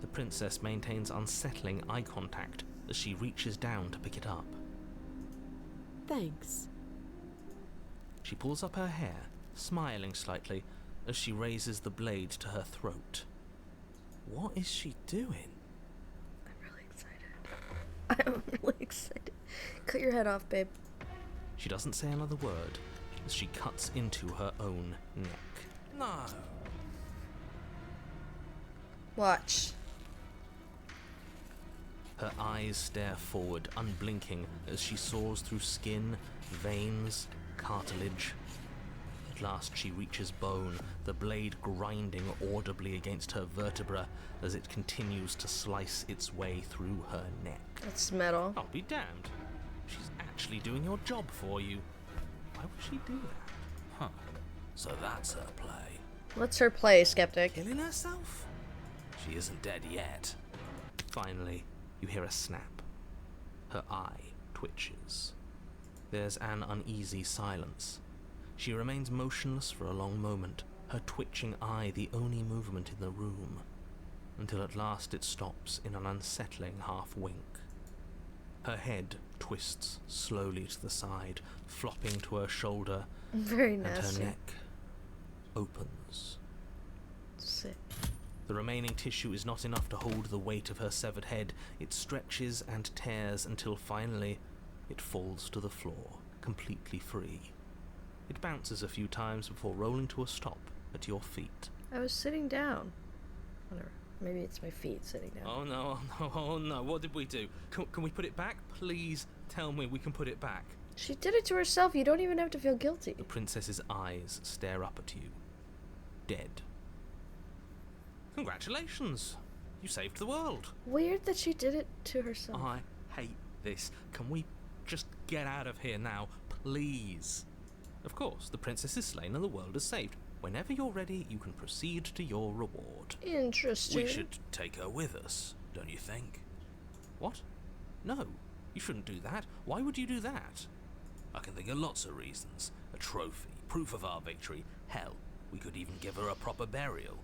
The princess maintains unsettling eye contact as she reaches down to pick it up. Thanks. She pulls up her hair, smiling slightly as she raises the blade to her throat. What is she doing? I'm really excited. I'm really excited. Cut your head off, babe. She doesn't say another word as she cuts into her own neck. No. Watch. Her eyes stare forward, unblinking, as she saws through skin, veins, cartilage. At last she reaches bone, the blade grinding audibly against her vertebra as it continues to slice its way through her neck. It's metal. I'll be damned. She's actually doing your job for you. Why would she do that? Huh. So that's her play. What's her play, skeptic? Killing herself? She isn't dead yet. Finally, you hear a snap. Her eye twitches. There's an uneasy silence. She remains motionless for a long moment, her twitching eye the only movement in the room, until at last it stops in an unsettling half-wink. Her head twists slowly to the side, flopping to her shoulder, Very and nasty. her neck opens. Sick. The remaining tissue is not enough to hold the weight of her severed head. It stretches and tears until finally it falls to the floor, completely free. It bounces a few times before rolling to a stop at your feet. I was sitting down. Whatever. Maybe it's my feet sitting down. Oh no, oh no, oh no, what did we do? Can we put it back? Please tell me we can put it back. She did it to herself. You don't even have to feel guilty. The princess's eyes stare up at you. Dead. Congratulations! You saved the world. Weird that she did it to herself. I hate this. Can we just get out of here now, please? Of course, the princess is slain and the world is saved. Whenever you're ready, you can proceed to your reward. Interesting. We should take her with us, don't you think? What? No, you shouldn't do that. Why would you do that? I can think of lots of reasons. A trophy, proof of our victory. Hell, we could even give her a proper burial.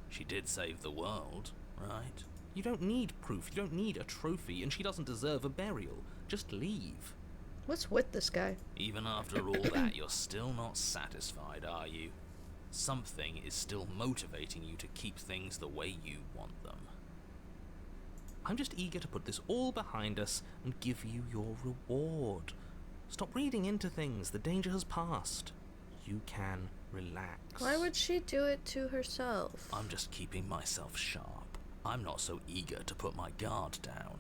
She did save the world, right? You don't need proof, you don't need a trophy, and she doesn't deserve a burial. Just leave. What's with this guy? Even after all that, you're still not satisfied, are you? Something is still motivating you to keep things the way you want them. I'm just eager to put this all behind us and give you your reward. Stop reading into things. The danger has passed. You can relax. Why would she do it to herself? I'm just keeping myself sharp. I'm not so eager to put my guard down.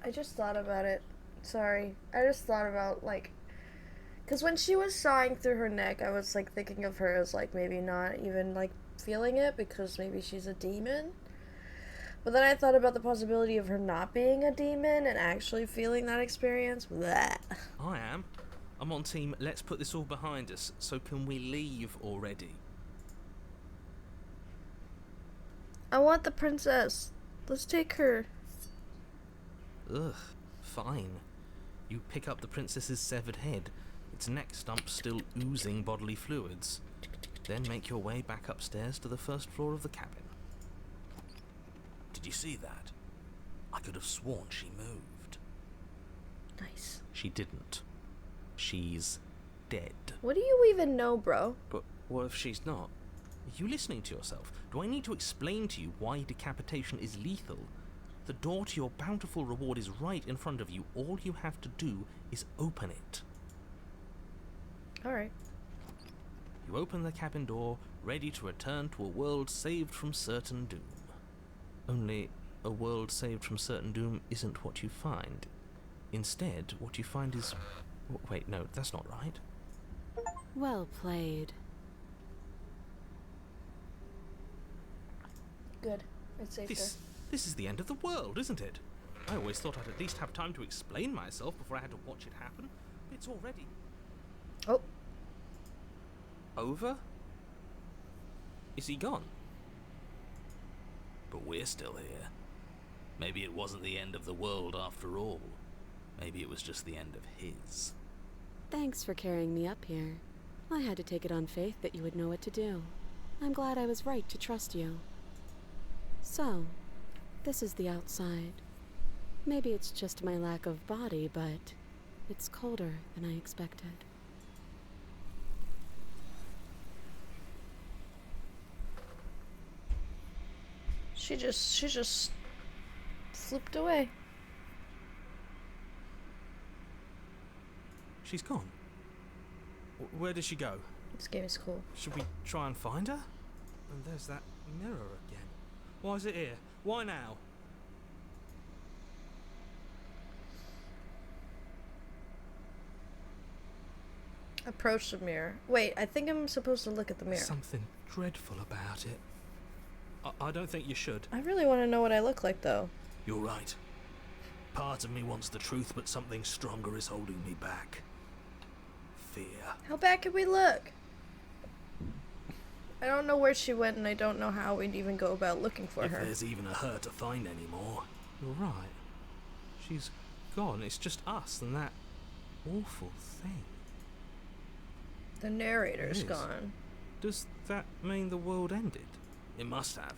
I just thought about it. Sorry. I just thought about, like... Because when she was sawing through her neck, I was, like, thinking of her as, like, maybe not even, like, feeling it because maybe she's a demon. But then I thought about the possibility of her not being a demon and actually feeling that experience. Blech. I am. I'm on team, let's put this all behind us. So can we leave already? I want the princess. Let's take her. Ugh, fine. You pick up the princess's severed head, its neck stump still oozing bodily fluids. Then make your way back upstairs to the first floor of the cabin. Did you see that? I could have sworn she moved. Nice. She didn't. She's dead. What do you even know, bro? But what if she's not? Are you listening to yourself? Do I need to explain to you why decapitation is lethal? The door to your bountiful reward is right in front of you. All you have to do is open it. Alright. You open the cabin door, ready to return to a world saved from certain doom. Only, a world saved from certain doom isn't what you find. Instead, what you find is... Wait, no, that's not right. Well played. Good. It's safe This is the end of the world, isn't it? I always thought I'd at least have time to explain myself before I had to watch it happen. It's already... Oh. Over? Is he gone? But we're still here. Maybe it wasn't the end of the world after all. Maybe it was just the end of his. Thanks for carrying me up here. I had to take it on faith that you would know what to do. I'm glad I was right to trust you. So, this is the outside. Maybe it's just my lack of body, but it's colder than I expected. She just slipped away. She's gone. Where did she go? This game is cool. Should we try and find her? And there's that mirror again. Why is it here? Why now? Approach the mirror. Wait, I think I'm supposed to look at the mirror. There's something dreadful about it. I don't think you should. I really want to know what I look like, though. You're right. Part of me wants the truth, but something stronger is holding me back. Fear. How bad could we look? I don't know where she went, and I don't know how we'd even go about looking for her. If there's even a her to find anymore. You're right. She's gone. It's just us and that awful thing. The narrator's It is. gone. Does that mean the world ended? It must have.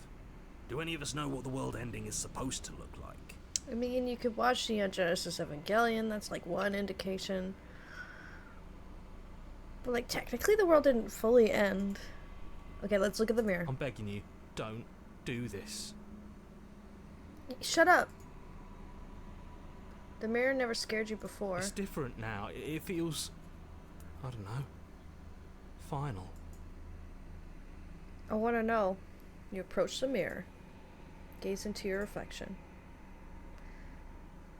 Do any of us know what the world ending is supposed to look like? I mean, you could watch Neon Genesis Evangelion. That's like one indication. But like, technically, the world didn't fully end. Okay, let's look at the mirror. I'm begging you, don't do this. Shut up. The mirror never scared you before. It's different now. It feels... I don't know. Final. I want to know. You approach the mirror. Gaze into your reflection.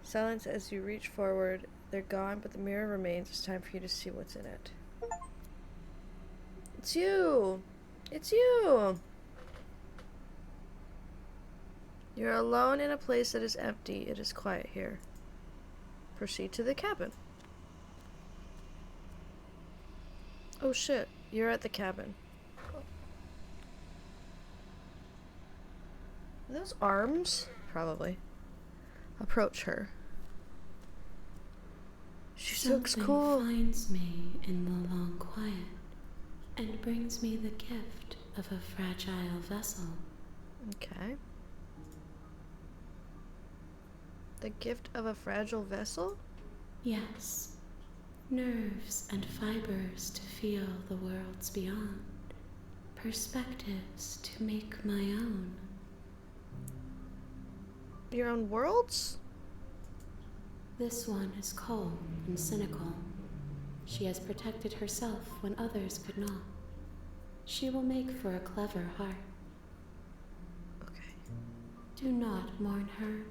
Silence as you reach forward. They're gone, but the mirror remains. It's time for you to see what's in it. It's you! It's you! You're alone in a place that is empty. It is quiet here. Proceed to the cabin. Oh shit, you're at the cabin. Are those arms? Probably. Approach her. She looks cool. Something finds me in the long quiet and brings me the gift of a fragile vessel. Okay. The gift of a fragile vessel? Yes, nerves and fibers to feel the worlds beyond, perspectives to make my own. Your own worlds? This one is cold and cynical. She has protected herself when others could not. She will make for a clever heart. Okay. Do not mourn her.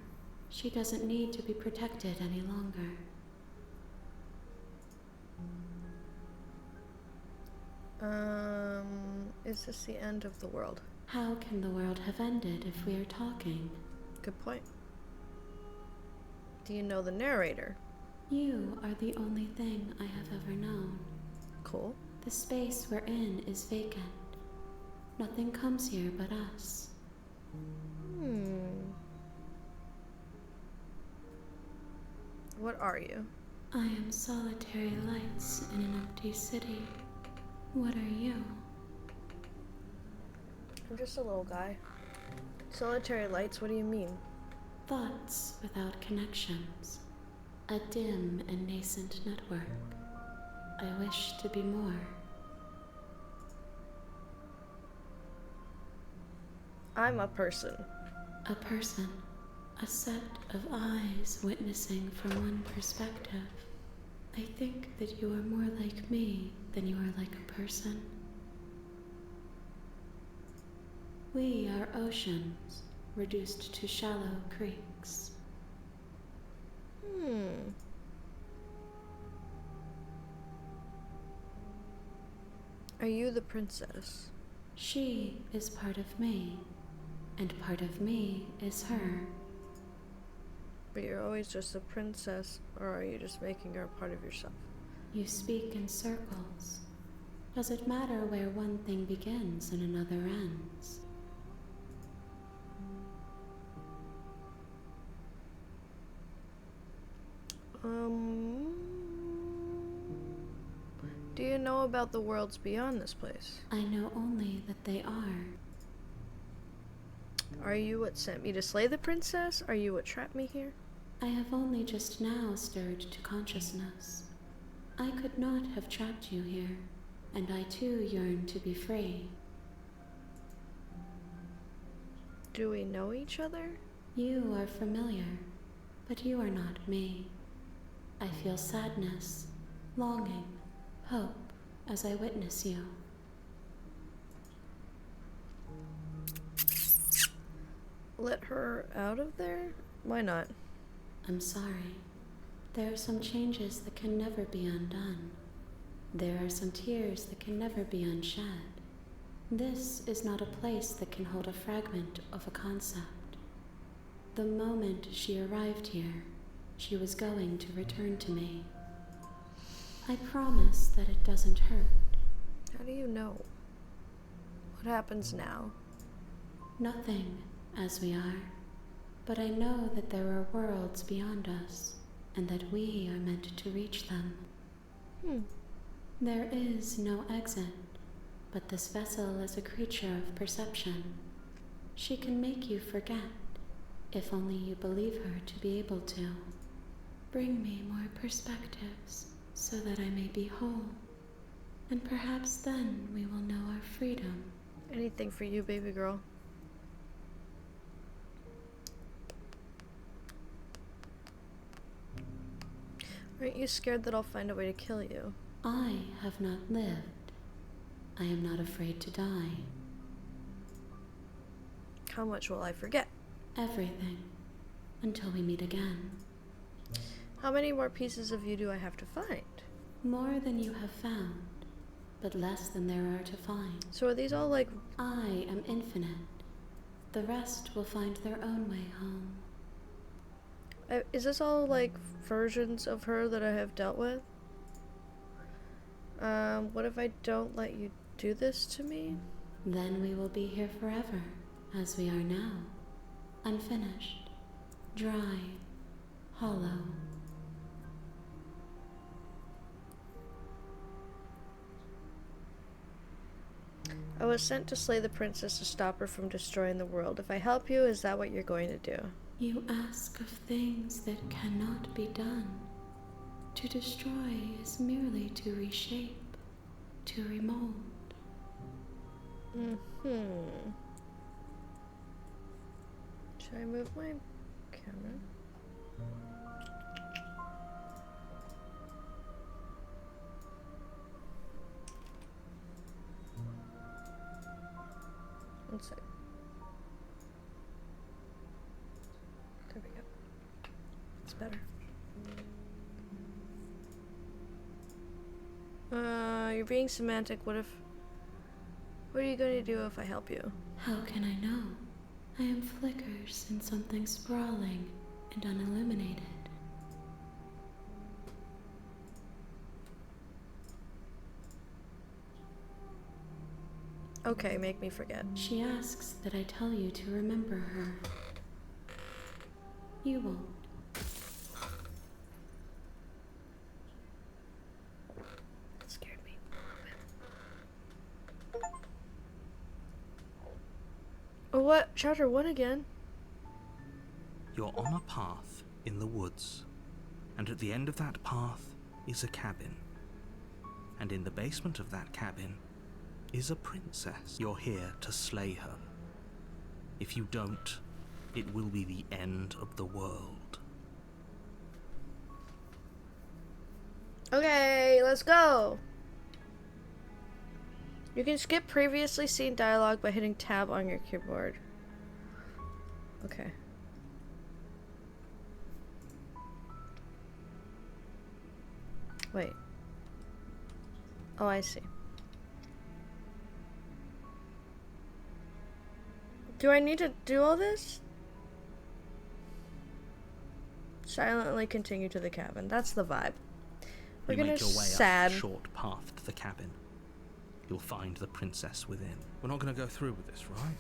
She doesn't need to be protected any longer. Is this the end of the world? How can the world have ended if we are talking? Good point. Do you know the narrator? You are the only thing I have ever known. Cool. The space we're in is vacant. Nothing comes here but us. What are you? I am solitary lights in an empty city. What are you? I'm just a little guy. Solitary lights, what do you mean? Thoughts without connections. A dim and nascent network. I wish to be more. I'm a person. A person. A set of eyes witnessing from one perspective. I think that you are more like me than you are like a person. We are oceans, reduced to shallow creeks. Are you the princess? She is part of me, and part of me is her. But you're always just a princess, or are you just making her a part of yourself? You speak in circles. Does it matter where one thing begins and another ends? Do you know about the worlds beyond this place? I know only that they are. Are you what sent me to slay the princess? Are you what trapped me here? I have only just now stirred to consciousness. I could not have trapped you here, and I too yearn to be free. Do we know each other? You are familiar, but you are not me. I feel sadness, longing, hope as I witness you. Let her out of there? Why not? I'm sorry. There are some changes that can never be undone. There are some tears that can never be unshed. This is not a place that can hold a fragment of a concept. The moment she arrived here, she was going to return to me. I promise that it doesn't hurt. How do you know? What happens now? Nothing, as we are. But I know that there are worlds beyond us, and that we are meant to reach them. There is no exit, but this vessel is a creature of perception. She can make you forget, if only you believe her to be able to. Bring me more perspectives, so that I may be whole, and perhaps then we will know our freedom. Anything for you, baby girl. Aren't you scared that I'll find a way to kill you? I have not lived. I am not afraid to die. How much will I forget? Everything. Until we meet again. How many more pieces of you do I have to find? More than you have found, but less than there are to find. So are these all like... I am infinite. The rest will find their own way home. Is this all like versions of her that I have dealt with? What if I don't let you do this to me? Then we will be here forever, as we are now. Unfinished, dry, hollow. I was sent to slay the princess to stop her from destroying the world. If I help you, is that what you're going to do? You ask of things that cannot be done. To destroy is merely to reshape, to remold. Should I move my camera? One sec. There we go. It's better. You're being semantic. What are you going to do if I help you? How can I know? I am flickers in something sprawling and unilluminated. Okay, make me forget. She asks that I tell you to remember her. You won't. That scared me. Oh, what? Chapter 1 again? You're on a path in the woods, and at the end of that path is a cabin. And in the basement of that cabin is a princess. You're here to slay her. If you don't, it will be the end of the world. Okay, let's go. You can skip previously seen dialogue by hitting tab on your keyboard. Okay. Wait. Oh, I see. Do I need to do all this? Silently continue to the cabin. That's the vibe. We're You gonna make your way sad. up the short path to the cabin. You'll find the princess within. We're not going to go through with this, right?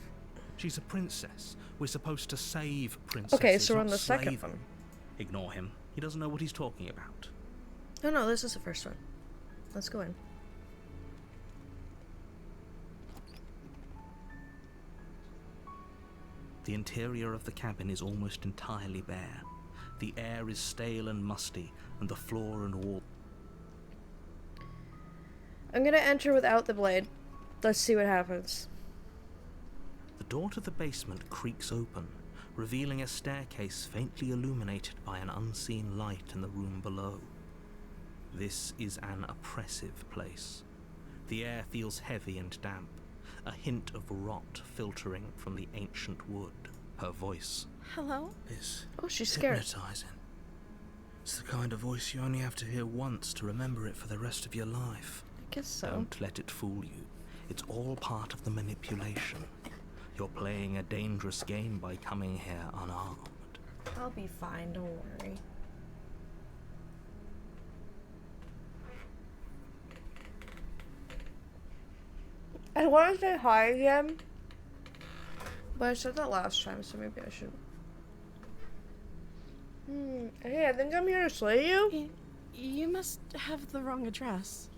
She's a princess. We're supposed to save princesses. Okay, so we're on not the second slay them. one. Ignore him. He doesn't know what he's talking about. No, this is the first one. Let's go in. The interior of the cabin is almost entirely bare. The air is stale and musty, and the floor and wall. I'm gonna enter without the blade. Let's see what happens. The door to the basement creaks open, revealing a staircase faintly illuminated by an unseen light in the room below. This is an oppressive place. The air feels heavy and damp, a hint of rot filtering from the ancient wood. Her voice Hello? is Oh, she's scared. hypnotizing. It's the kind of voice you only have to hear once to remember it for the rest of your life. I guess so. Don't let it fool you. It's all part of the manipulation. You're playing a dangerous game by coming here unarmed. I'll be fine, don't worry. I want to say hi again, but I said that last time, so maybe I should. Hey, I think I'm here to slay you. You must have the wrong address.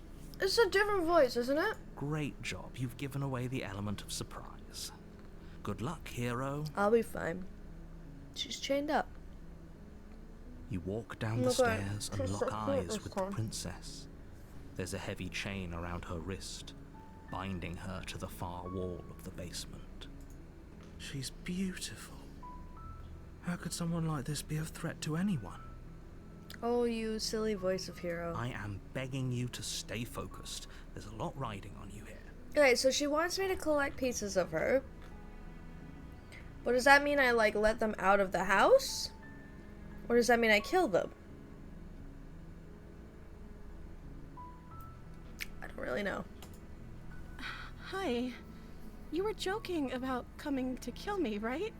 It's a different voice, isn't it? Great job. You've given away the element of surprise. Good luck, hero. I'll be fine. She's chained up. You walk down the stairs and lock eyes with the princess. There's a heavy chain around her wrist, binding her to the far wall of the basement. She's beautiful. How could someone like this be a threat to anyone? Oh, you silly voice of hero. I am begging you to stay focused. There's a lot riding on you here. Okay, so she wants me to collect pieces of her. But does that mean I, let them out of the house? Or does that mean I kill them? I don't really know. Hi. You were joking about coming to kill me, right?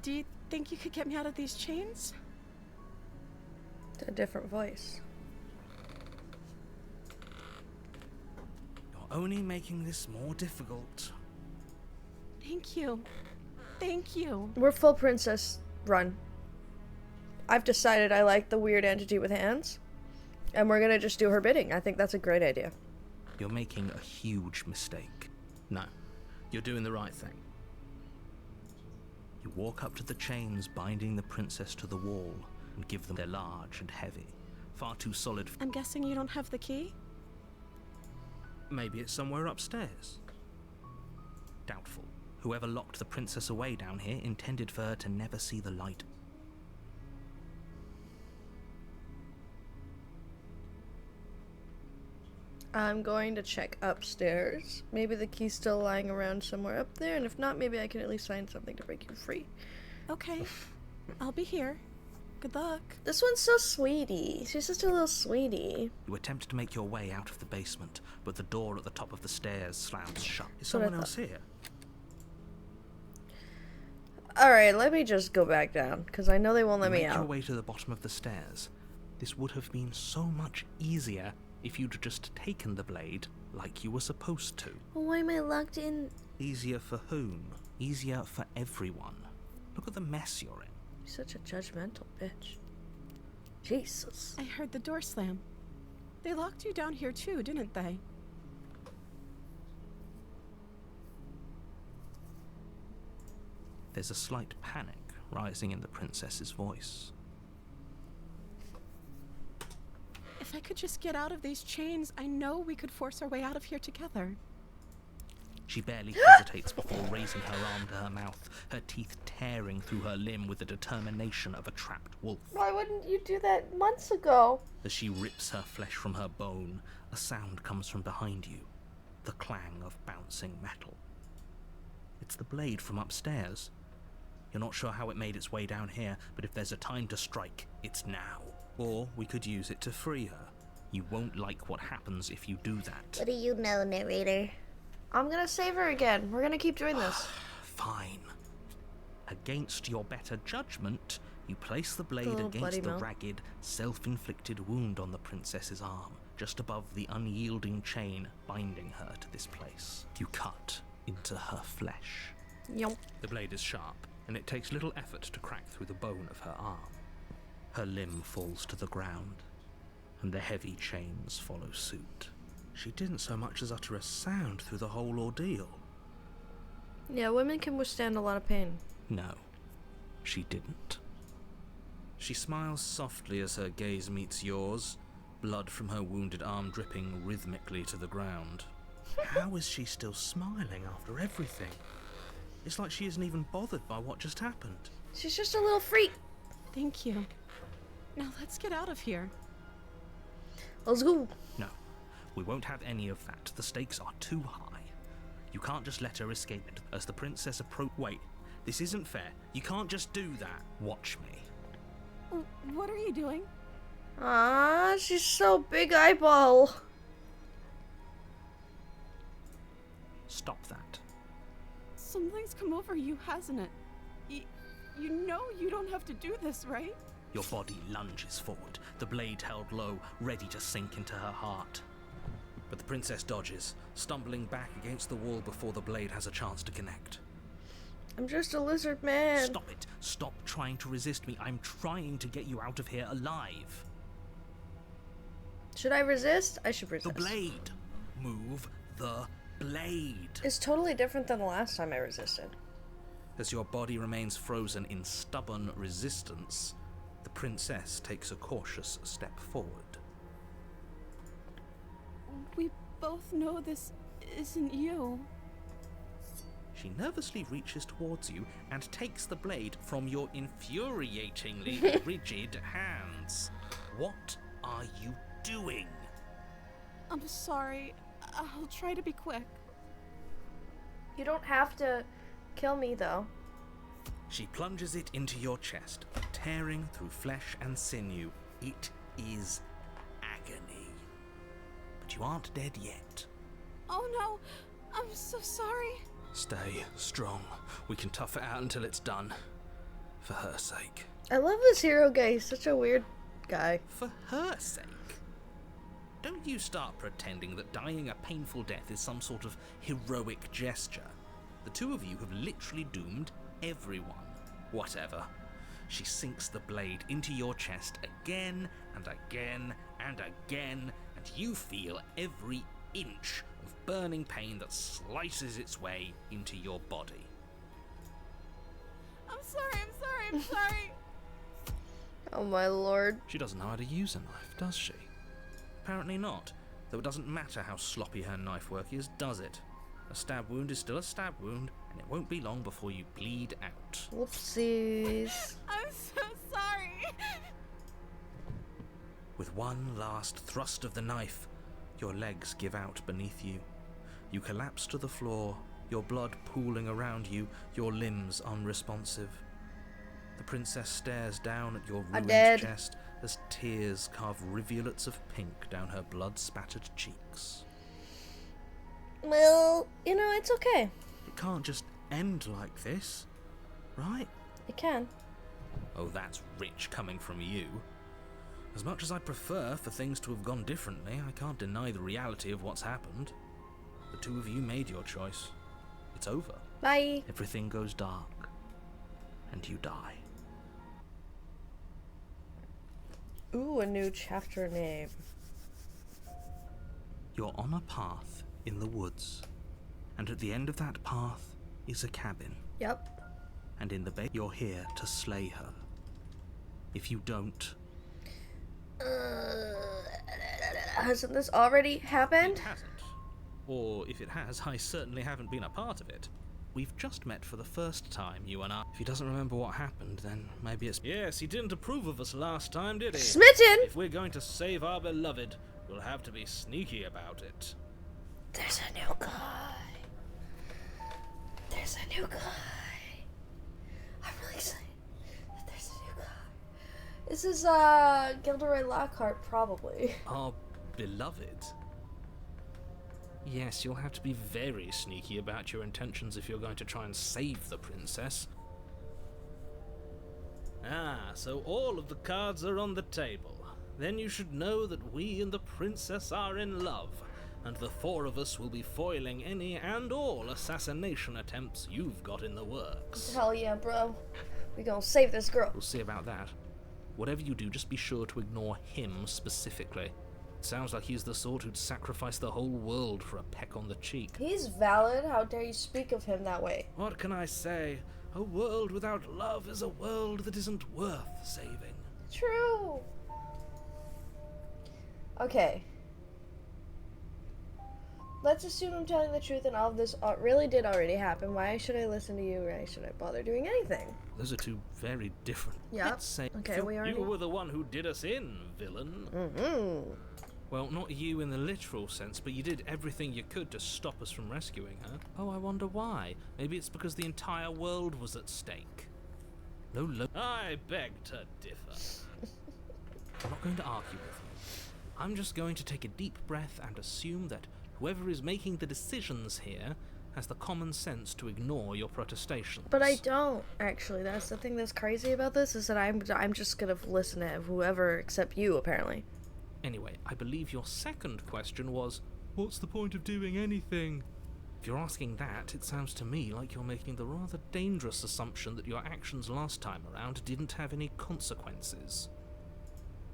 Do you think you could get me out of these chains? A different voice. You're only making this more difficult. Thank you. Thank you. We're full princess run. I've decided I like the weird entity with hands. And we're gonna just do her bidding. I think that's a great idea. You're making a huge mistake. No, you're doing the right thing. You walk up to the chains binding the princess to the wall and give them. They're large and heavy, far too solid. I'm guessing you don't have the key? Maybe it's somewhere upstairs. Doubtful. Whoever locked the princess away down here intended for her to never see the light. I'm going to check upstairs. Maybe the key's still lying around somewhere up there, and if not, maybe I can at least find something to break you free. Okay. I'll be here. Good luck. This one's so sweetie. She's just a little sweetie. You attempt to make your way out of the basement, but the door at the top of the stairs slams shut. Is what I someone else here? Alright, let me just go back down, because I know they won't let me Make your out. way to the bottom of the stairs. This would have been so much easier if you'd just taken the blade like you were supposed to. Well, why am I locked in? Easier for whom? Easier for everyone. Look at the mess you're in. You're such a judgmental bitch. Jesus. I heard the door slam. They locked you down here too, didn't they? There's a slight panic rising in the princess's voice. If I could just get out of these chains, I know we could force our way out of here together. She barely hesitates before raising her arm to her mouth, her teeth tearing through her limb with the determination of a trapped wolf. Why wouldn't you do that months ago? As she rips her flesh from her bone, a sound comes from behind you, the clang of bouncing metal. It's the blade from upstairs. You're not sure how it made its way down here, but if there's a time to strike, it's now. Or we could use it to free her. You won't like what happens if you do that. What do you know, narrator? I'm gonna save her again. We're gonna keep doing this. Fine. Against your better judgment, you place the blade little bloody against the mouth. ragged, self-inflicted wound on the princess's arm, just above the unyielding chain binding her to this place. You cut into her flesh. Yep. The blade is sharp, and it takes little effort to crack through the bone of her arm. Her limb falls to the ground, and the heavy chains follow suit. She didn't so much as utter a sound through the whole ordeal. Yeah, women can withstand a lot of pain. No, she didn't. She smiles softly as her gaze meets yours, blood from her wounded arm dripping rhythmically to the ground. How is she still smiling after everything? It's like she isn't even bothered by what just happened. She's just a little freak. Thank you. Now let's get out of here. Let's go. No, we won't have any of that. The stakes are too high. You can't just let her escape it. As the princess Wait, this isn't fair. You can't just do that. Watch me. What are you doing? Ah, she's so big eyeball. Stop that. Something's come over you, hasn't it? You know you don't have to do this, right? Your body lunges forward, the blade held low, ready to sink into her heart. But the princess dodges, stumbling back against the wall before the blade has a chance to connect. I'm just a lizard man. Stop it! Stop trying to resist me. I'm trying to get you out of here alive. Should I resist? I should resist. The blade! Move the blade! It's totally different than the last time I resisted. As your body remains frozen in stubborn resistance, the princess takes a cautious step forward. We both know this isn't you. She nervously reaches towards you and takes the blade from your infuriatingly rigid hands. What are you doing? I'm sorry. I'll try to be quick. You don't have to kill me, though. She plunges it into your chest, tearing through flesh and sinew. It is agony. But you aren't dead yet. Oh no, I'm so sorry. Stay strong. We can tough it out until it's done. For her sake. I love this hero guy. He's such a weird guy. For her sake? Don't you start pretending that dying a painful death is some sort of heroic gesture. The two of you have literally doomed everyone. Whatever. She sinks the blade into your chest again and again and again, and you feel every inch of burning pain that slices its way into your body. I'm sorry. Oh my lord. She doesn't know how to use a knife, does she? Apparently not, though it doesn't matter how sloppy her knife work is, does it? A stab wound is still a stab wound, and it won't be long before you bleed out. Whoopsies. I'm so sorry. With one last thrust of the knife, your legs give out beneath you. You collapse to the floor, your blood pooling around you, your limbs unresponsive. The princess stares down at your ruined chest as tears carve rivulets of pink down her blood-spattered cheeks. Well, you know, it's okay. It can't just end like this, right? It can. Oh, that's rich coming from you. As much as I prefer for things to have gone differently, I can't deny the reality of what's happened. The two of you made your choice. It's over. Bye. Everything goes dark, and you die. Ooh, a new chapter name. You're on a path in the woods, and at the end of that path is a cabin. Yep. And in the you're here to slay her. If you don't... Hasn't this already happened? It hasn't. Or if it has, I certainly haven't been a part of it. We've just met for the first time, you and I. If he doesn't remember what happened, then maybe it's... Yes, he didn't approve of us last time, did he? Smitten! If we're going to save our beloved, we'll have to be sneaky about it. There's a new guy. There's a new guy. I'm really excited that there's a new guy. This is, Gilderoy Lockhart, probably. Our beloved? Yes, you'll have to be very sneaky about your intentions if you're going to try and save the princess. Ah, so all of the cards are on the table. Then you should know that we and the princess are in love, and the four of us will be foiling any and all assassination attempts you've got in the works. Hell yeah, bro. We gonna save this girl. We'll see about that. Whatever you do, just be sure to ignore him specifically. Sounds like he's the sort who'd sacrifice the whole world for a peck on the cheek. He's valid. How dare you speak of him that way? What can I say? A world without love is a world that isn't worth saving. True. Okay. Let's assume I'm telling the truth and all of this really did already happen. Why should I listen to you? Why should I bother doing anything? Those are two very different. Yeah. Let's say Okay, we already... you were the one who did us in, villain. Mm-hmm. Well, not you in the literal sense, but you did everything you could to stop us from rescuing her. Oh, I wonder why. Maybe it's because the entire world was at stake. I beg to differ. I'm not going to argue with you. I'm just going to take a deep breath and assume that whoever is making the decisions here has the common sense to ignore your protestations. But I don't, actually. That's the thing that's crazy about this, is that I'm just gonna listen to whoever except you, apparently. Anyway, I believe your second question was, what's the point of doing anything? If you're asking that, it sounds to me like you're making the rather dangerous assumption that your actions last time around didn't have any consequences.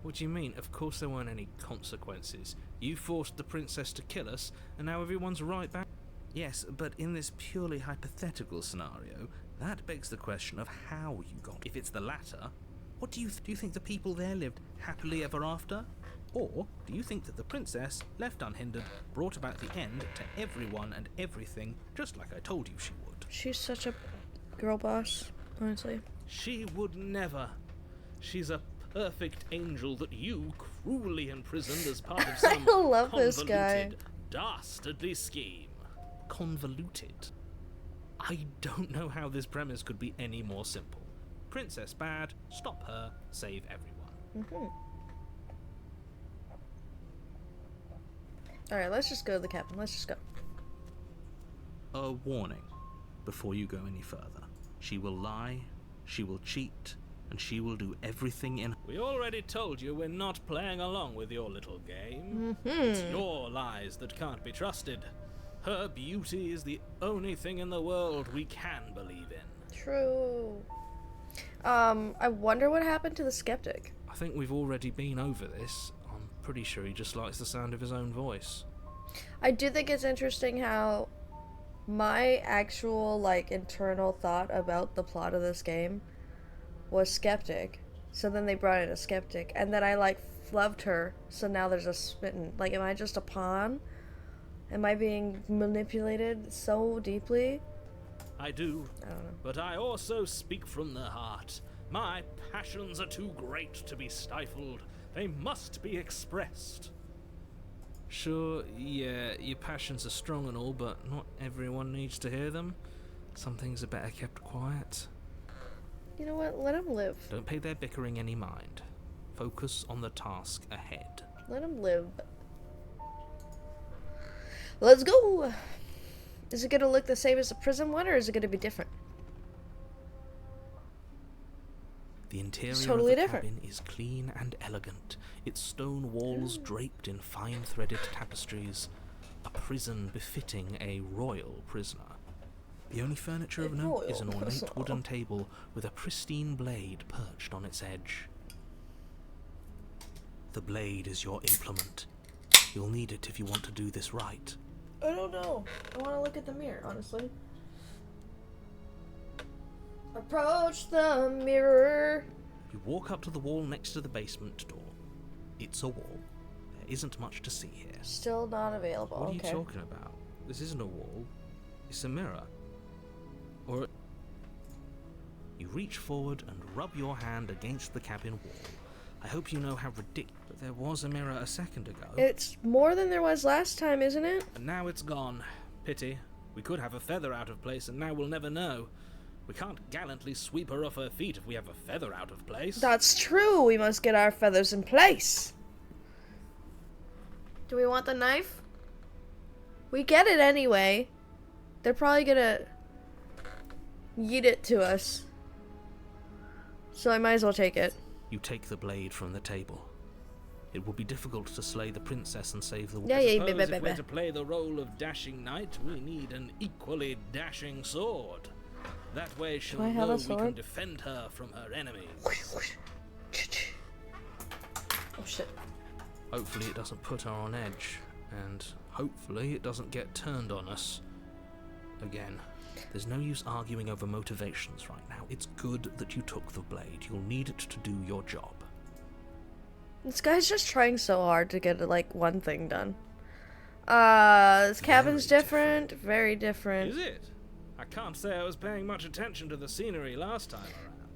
What do you mean? Of course there weren't any consequences. You forced the princess to kill us, and now everyone's right back. Yes, but in this purely hypothetical scenario, that begs the question of how you got. If it's the latter, what do you think the people there lived happily ever after? Or do you think that the princess, left unhindered, brought about the end to everyone and everything, just like I told you she would? She's such a girl boss, honestly. She would never. She's a perfect angel that you cruelly imprisoned as part of some I love this guy. convoluted, dastardly scheme. Convoluted? I don't know how this premise could be any more simple. Princess bad, stop her, save everyone. Mm-hmm. Alright, let's just go to the captain. Let's just go. A warning before you go any further. She will lie, she will cheat, and she will do everything in... We already told you we're not playing along with your little game. Mm-hmm. It's your lies that can't be trusted. Her beauty is the only thing in the world we can believe in. True. I wonder what happened to the skeptic. I think we've already been over this. I'm pretty sure he just likes the sound of his own voice. I do think it's interesting how my actual, internal thought about the plot of this game was skeptic. So then they brought in a skeptic, and then I, loved her, so now there's a smitten. Am I just a pawn? Am I being manipulated so deeply? I do. I don't know. But I also speak from the heart. My passions are too great to be stifled. They must be expressed. Sure, yeah, your passions are strong and all, but not everyone needs to hear them. Some things are better kept quiet. You know what? Let him live. Don't pay their bickering any mind. Focus on the task ahead. Let him live. Let's go! Is it gonna look the same as the prison one, or is it gonna be different? The interior Totally of the different. cabin is clean and elegant, its stone walls draped in fine threaded tapestries, a prison befitting a royal prisoner. The only furniture of note is an Royal ornate prisoner. wooden table with a pristine blade perched on its edge. The blade is your implement. You'll need it if you want to do this right. I don't know. I want to look at the mirror, honestly. Approach the mirror. You walk up to the wall next to the basement door. It's a wall. There isn't much to see here. Still not available. What are you Okay. talking about? This isn't a wall. It's a mirror. Or... You reach forward and rub your hand against the cabin wall. I hope you know how ridiculous... But there was a mirror a second ago. It's more than there was last time, isn't it? And now it's gone. Pity. We could have a feather out of place, and now we'll never know. We can't gallantly sweep her off her feet if we have a feather out of place. That's true. We must get our feathers in place. Do we want the knife? We get it anyway. They're probably gonna yeet it to us. So I might as well take it. You take the blade from the table. It will be difficult to slay the princess and save the world. Yeah, If we're to play the role of dashing knight, we need an equally dashing sword. That way she'll Do I have know a we can sword? defend her from her enemies. Oh shit. Hopefully it doesn't put her on edge, and hopefully it doesn't get turned on us. Again, there's no use arguing over motivations right now. It's good that you took the blade. You'll need it to do your job. This guy's just trying so hard to get like one thing done. This cabin's Very different. Very different. Is it? I can't say I was paying much attention to the scenery last time around.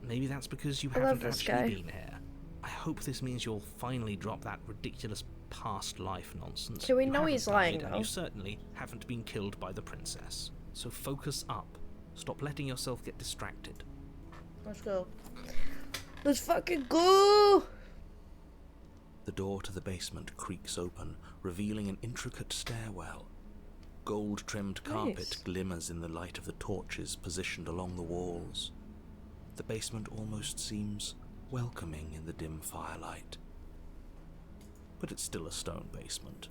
Maybe that's because you I love haven't this actually guy. been here. I hope this means you'll finally drop that ridiculous past life nonsense. Do we You know haven't he's died, lying, and though? you certainly haven't been killed by the princess. So focus up. Stop letting yourself get distracted. Let's go. Let's fucking go! The door to the basement creaks open, revealing an intricate stairwell. Gold-trimmed carpet Nice. glimmers in the light of the torches positioned along the walls. The basement almost seems welcoming in the dim firelight. But it's still a stone basement.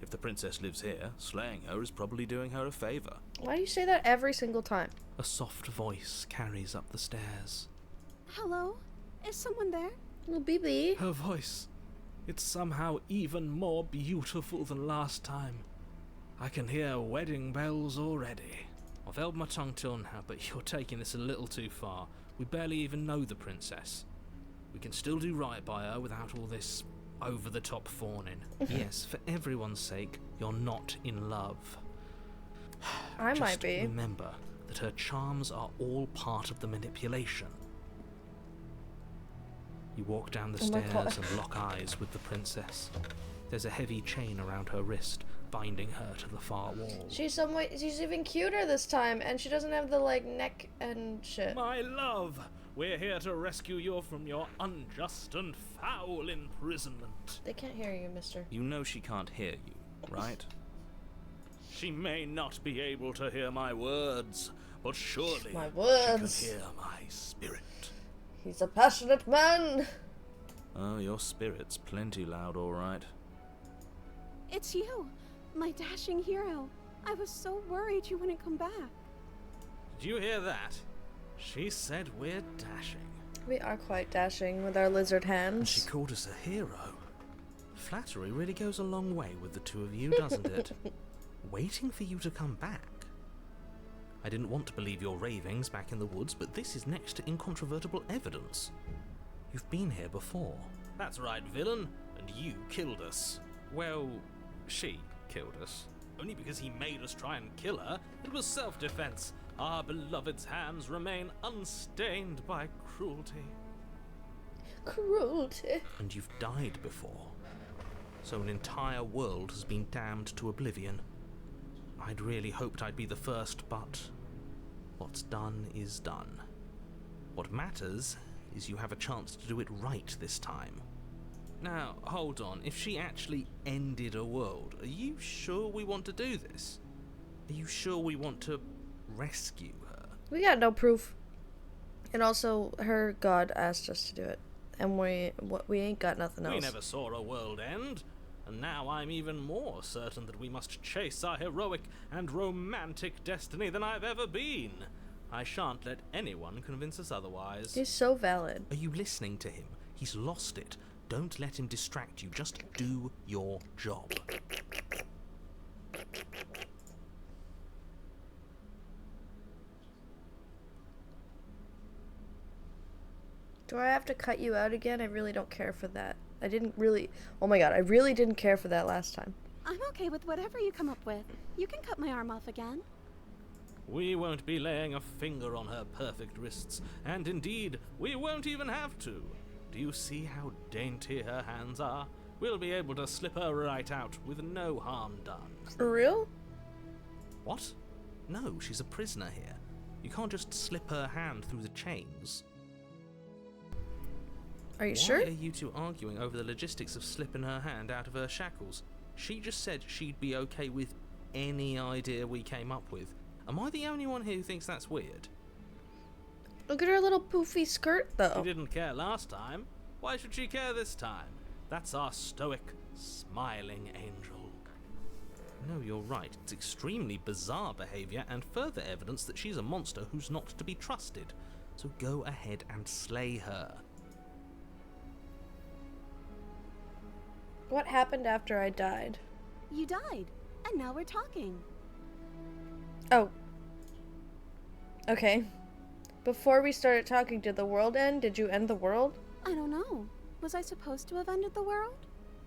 If the princess lives here, slaying her is probably doing her a favor. Why do you say that every single time? A soft voice carries up the stairs. Hello? Is someone there? Little BB. Her voice, it's somehow even more beautiful than last time. I can hear wedding bells already. I've held my tongue till now, but you're taking this a little too far. We barely even know the princess. We can still do right by her without all this over-the-top fawning. Yes, for everyone's sake, you're not in love. I Just might be. remember that her charms are all part of the manipulation. You walk down the Oh my God. stairs and lock eyes with the princess. There's a heavy chain around her wrist, binding her to the far wall. She's even cuter this time, and she doesn't have the like neck and shit. My love, we're here to rescue you from your unjust and foul imprisonment. They can't hear you, mister. You know she can't hear you, right? She may not be able to hear my words, but surely My words. she can hear my spirit. He's a passionate man. Oh, your spirit's plenty loud, all right. It's you, my dashing hero. I was so worried you wouldn't come back. Did you hear that? She said we're dashing. We are quite dashing with our lizard And she hands. called us a hero. Flattery really goes a long way with the two of you, doesn't it? Waiting for you to come back. I didn't want to believe your ravings back in the woods, but this is next to incontrovertible evidence. You've been here before. That's right, villain. And you killed us. Well, she killed us. Only because he made us try and kill her. It was self-defense. Our beloved's hands remain unstained by cruelty. Cruelty. And you've died before. So an entire world has been damned to oblivion. I'd really hoped I'd be the first, but what's done is done. What matters is you have a chance to do it right this time. Now, hold on. If she actually ended a world, are you sure we want to do this? Are you sure we want to rescue her? We got no proof. And also, her god asked us to do it, and we ain't got nothing else. We never saw a world end, and now I'm even more certain that we must chase our heroic and romantic destiny than I've ever been. I shan't let anyone convince us otherwise. He's so valid. Are you listening to him? He's lost it. Don't let him distract you. Just do your job. Do I have to cut you out again? I really don't care for that. I didn't really... Oh my god, I really didn't care for that last time. I'm okay with whatever you come up with. You can cut my arm off again. We won't be laying a finger on her perfect wrists, and indeed, we won't even have to. Do you see how dainty her hands are? We'll be able to slip her right out with no harm done. For real? What? No, she's a prisoner here. You can't just slip her hand through the chains. Are you Why sure? are you two arguing over the logistics of slipping her hand out of her shackles? She just said she'd be okay with any idea we came up with. Am I the only one here who thinks that's weird? Look at her little poofy skirt, though. She didn't care last time. Why should she care this time? That's our stoic, smiling angel. No, you're right. It's extremely bizarre behavior and further evidence that she's a monster who's not to be trusted. So go ahead and slay her. What happened after I died? You died, and now we're talking. Oh. Okay. Before we started talking, did the world end? Did you end the world? I don't know. Was I supposed to have ended the world?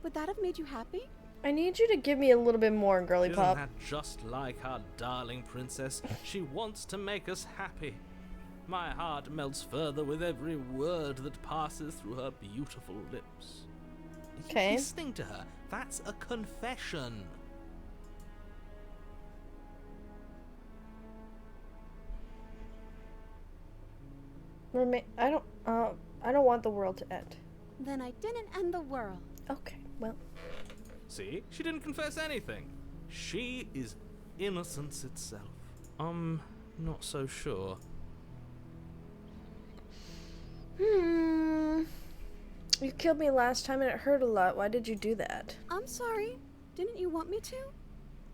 Would that have made you happy? I need you to give me a little bit more, girly Isn't pop. that just like our darling princess? She wants to make us happy. My heart melts further with every word that passes through her beautiful lips. Are Okay. you listening to her? That's a confession. I don't want the world to end. Then I didn't end the world. Okay, well. See? She didn't confess anything. She is innocence itself. I'm not so sure. You killed me last time and it hurt a lot. Why did you do that? I'm sorry. Didn't you want me to?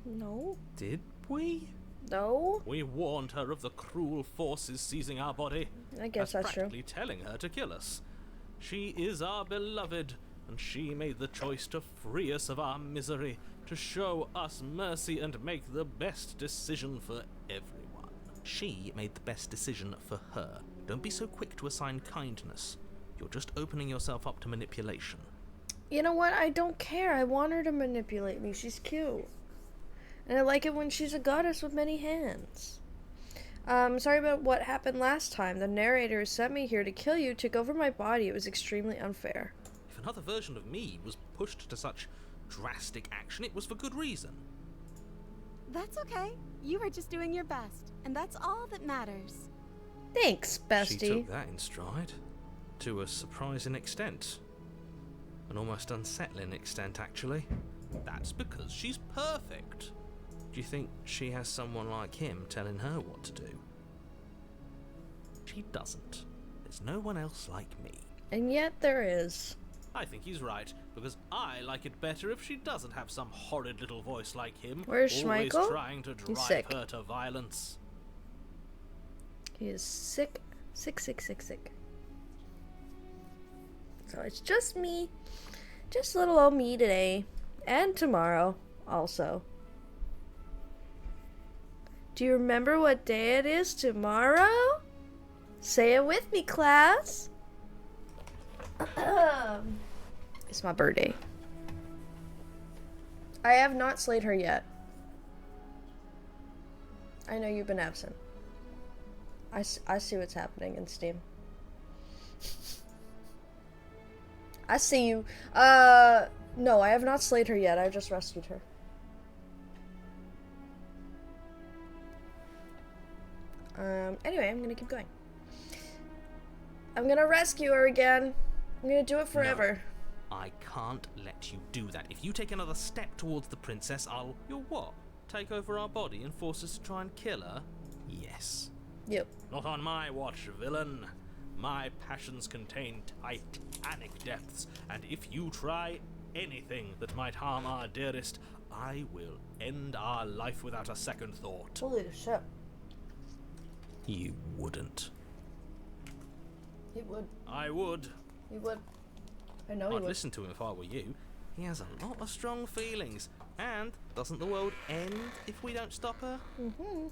No. Did we? No? We warned her of the cruel forces seizing our body. I guess that's true. Practically telling her to kill us. She is our beloved, and she made the choice to free us of our misery, to show us mercy and make the best decision for everyone. She made the best decision for her. Don't be so quick to assign kindness. You're just opening yourself up to manipulation. You know what? I don't care. I want her to manipulate me. She's cute. And I like it when she's a goddess with many hands. Sorry about what happened last time. The narrator who sent me here to kill you took over my body. It was extremely unfair. If another version of me was pushed to such drastic action, it was for good reason. That's okay. You were just doing your best, and that's all that matters. Thanks, bestie. She took that in stride. To a surprising extent. An almost unsettling extent, actually. That's because she's perfect. Do you think she has someone like him telling her what to do? She doesn't. There's no one else like me. And yet there is. I think he's right, because I like it better if she doesn't have some horrid little voice like him, Where's always Schmeichel? trying to He's drive sick. her to violence. He is sick. Sick. So it's just me. Just little old me today. And tomorrow, also. Do you remember what day it is tomorrow? Say it with me, class. It's my birthday. I have not slayed her yet. I know you've been absent. I see what's happening in Steam. I see you. No, I have not slayed her yet. I just rescued her. Anyway, I'm gonna keep going. I'm gonna rescue her again. I'm gonna do it forever. No, I can't let you do that. If you take another step towards the princess, You'll what? Take over our body and force us to try and kill her? Yes. Yep. Not on my watch, villain. My passions contain titanic depths, and if you try anything that might harm our dearest, I will end our life without a second thought. Holy shit. You wouldn't. He would. I would. He would. I know he I'd would. listen to him if I were you. He has a lot of strong feelings. And doesn't the world end if we don't stop her? Mm-hmm.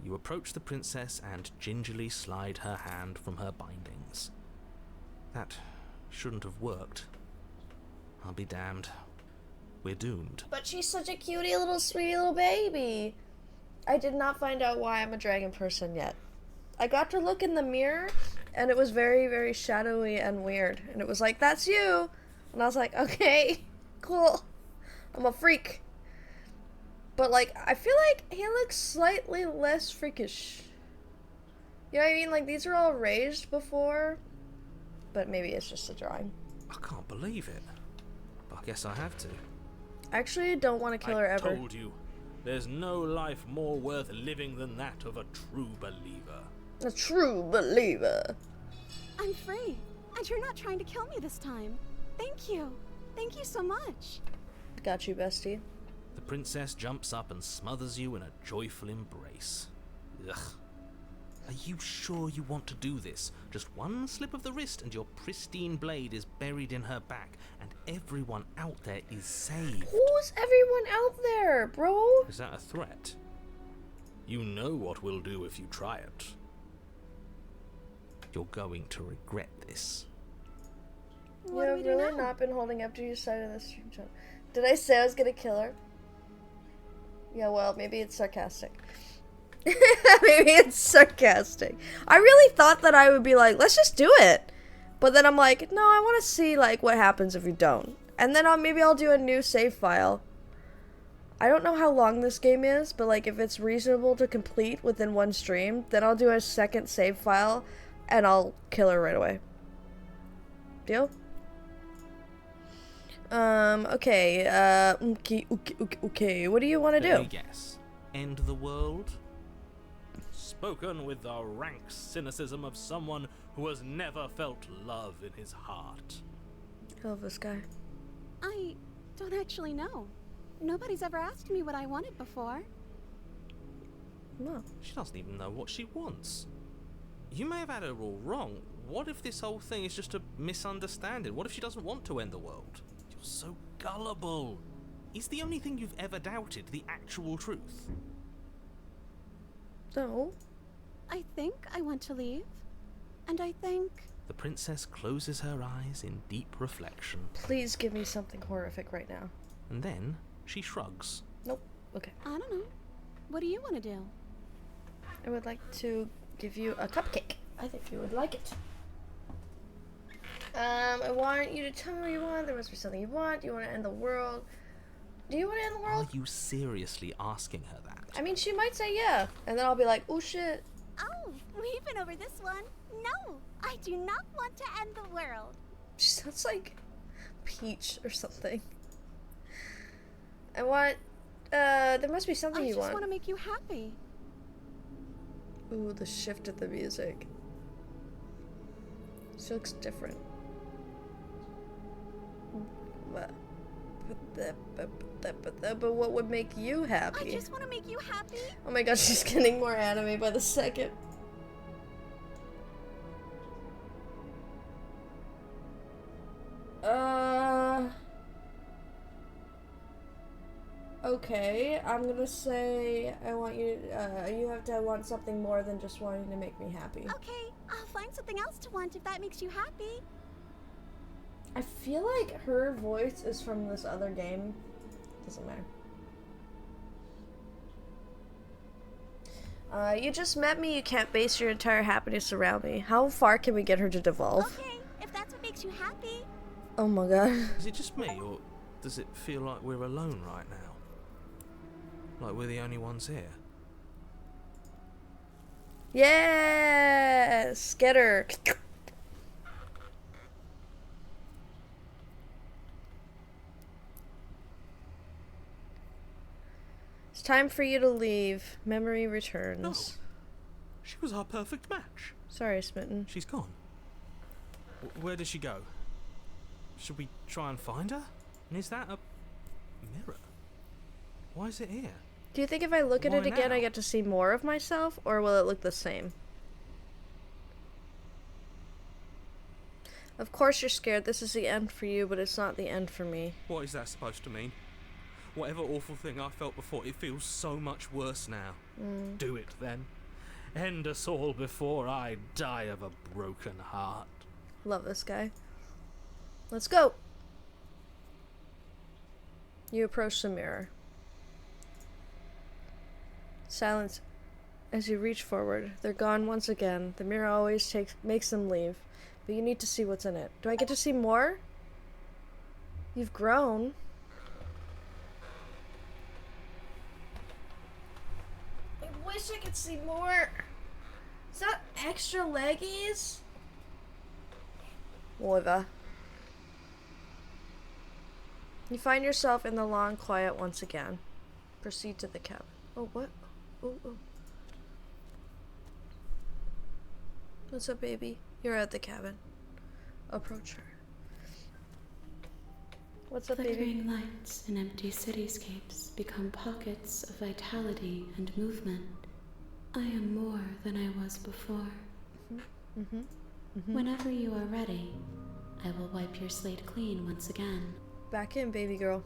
You approach the princess and gingerly slide her hand from her bindings. That shouldn't have worked. I'll be damned. We're doomed. But she's such a cutie little sweetie little baby. I did not find out why I'm a dragon person yet. I got to look in the mirror, and it was very, very shadowy and weird. And it was like, that's you. And I was like, okay, cool. I'm a freak. But, like, I feel like he looks slightly less freakish. You know what I mean? Like, these are all raised before. But maybe it's just a drawing. I can't believe it. But I guess I have to. I actually don't want to kill her ever. I told you. There's no life more worth living than that of a true believer. A true believer. I'm free, and you're not trying to kill me this time. Thank you. Thank you so much. Got you, bestie. The princess jumps up and smothers you in a joyful embrace. Ugh. Are you sure you want to do this? Just one slip of the wrist and your pristine blade is buried in her back, and everyone out there is saved. Who's everyone out there, bro? Is that a threat? You know what we'll do if you try it. You're going to regret this. You have really not been holding up to your side of the stream, John. Did I say I was gonna kill her? Yeah, well, maybe it's sarcastic. Maybe it's sarcastic. I really thought that I would be like, let's just do it. But then I'm like, no, I want to see like what happens if you don't. And then maybe I'll do a new save file. I don't know how long this game is, but like if it's reasonable to complete within one stream, then I'll do a second save file and I'll kill her right away. Deal? Okay, okay, what do you want to do? Let me guess. End the world? Spoken with the rank cynicism of someone who has never felt love in his heart. I love this guy. I don't actually know. Nobody's ever asked me what I wanted before. No. She doesn't even know what she wants. You may have had her all wrong. What if this whole thing is just a misunderstanding? What if she doesn't want to end the world? You're so gullible. Is the only thing you've ever doubted the actual truth? No. I think I want to leave. And I think... The princess closes her eyes in deep reflection. Please give me something horrific right now. And then she shrugs. Nope. Okay. I don't know. What do you want to do? I would like to give you a cupcake. I think you would like it. I want you to tell me what you want. There must be something you want. Do you want to end the world? Do you want to end the world? Are you seriously asking her that? I mean, she might say yeah. And then I'll be like, oh shit. Oh, we've been over this one. No, I do not want to end the world. She sounds like Peach or something. I want, there must be something you I just want. want to make you happy. Ooh, the shift of the music. She looks different. But what would make you happy? I just want to make you happy. Oh my god, she's getting more anime by the second. Okay, I'm gonna say I want you, you have to want something more than just wanting to make me happy. Okay, I'll find something else to want if that makes you happy. I feel like her voice is from this other game. Doesn't matter. You just met me, you can't base your entire happiness around me. How far can we get her to devolve? Okay, if that's what makes you happy. Oh my god. Is it just me, or does it feel like we're alone right now? Like we're the only ones here? Yes! Get her. It's time for you to leave. Memory returns. No. She was our perfect match. Sorry, Smitten. She's gone. Where did she go? Should we try and find her? And is that a mirror? Why is it here? Do you think if I look at Why it again, now? I get to see more of myself, or will it look the same? Of course you're scared. This is the end for you, but it's not the end for me. What is that supposed to mean? Whatever awful thing I felt before, it feels so much worse now. Do it then. End us all before I die of a broken heart. Love this guy. Let's go. You approach the mirror. Silence as you reach forward. They're gone once again. The mirror always makes them leave, but you need to see what's in it. Do I get to see more? You've grown. I wish I could see more. Is that extra leggies? Whatever. You find yourself in the long quiet once again. Proceed to the cabin. Oh, what? Oh. What's up, baby? You're at the cabin. Approach her. What's up, baby? Flickering lights in empty cityscapes become pockets of vitality and movement. I am more than I was before. Whenever you are ready, I will wipe your slate clean once again. Back in, baby girl.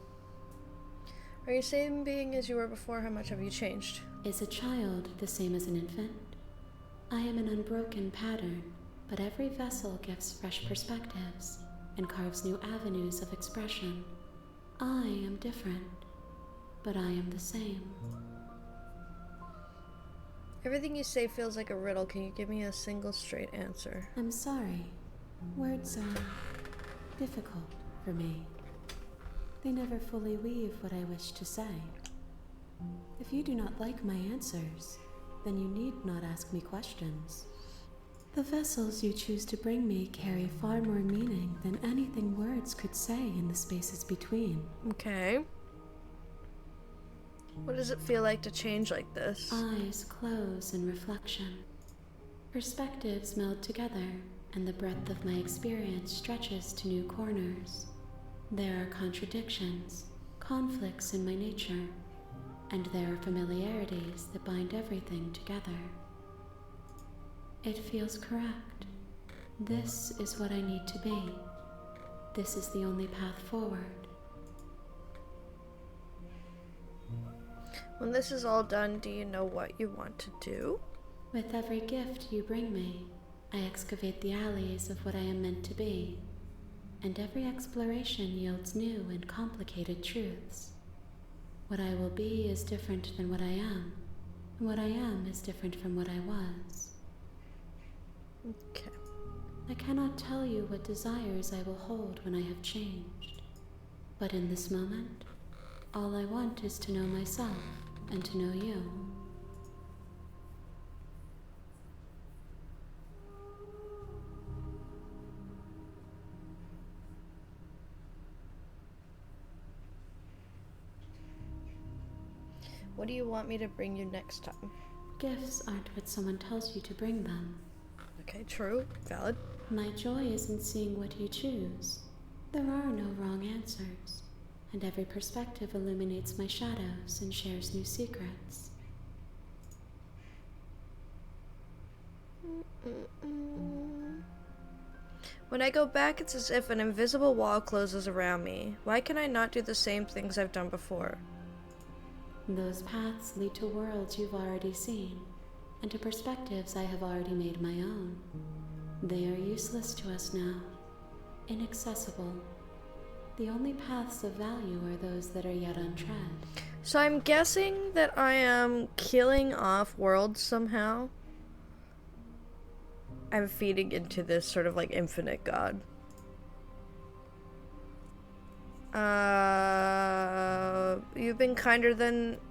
Are you the same being as you were before? How much have you changed? Is a child the same as an infant? I am an unbroken pattern, but every vessel gives fresh perspectives and carves new avenues of expression. I am different, but I am the same. Everything you say feels like a riddle. Can you give me a single straight answer? I'm sorry. Words are difficult for me. They never fully weave what I wish to say. If you do not like my answers, then you need not ask me questions. The vessels you choose to bring me carry far more meaning than anything words could say in the spaces between. Okay. What does it feel like to change like this? Eyes close in reflection. Perspectives meld together, and the breadth of my experience stretches to new corners. There are contradictions, conflicts in my nature, and there are familiarities that bind everything together. It feels correct. This is what I need to be. This is the only path forward. When this is all done, do you know what you want to do? With every gift you bring me, I excavate the alleys of what I am meant to be, and every exploration yields new and complicated truths. What I will be is different than what I am, and what I am is different from what I was. Okay. I cannot tell you what desires I will hold when I have changed, but in this moment, all I want is to know myself and to know you. What do you want me to bring you next time? Gifts aren't what someone tells you to bring them. Okay, true. Valid. My joy is in seeing what you choose. There are no wrong answers, and every perspective illuminates my shadows and shares new secrets. When I go back, it's as if an invisible wall closes around me. Why can I not do the same things I've done before? Those paths lead to worlds you've already seen, and to perspectives I have already made my own. They are useless to us now, inaccessible. The only paths of value are those that are yet untread. So I'm guessing that I am killing off worlds somehow. I'm feeding into this sort of like infinite god. You've been kinder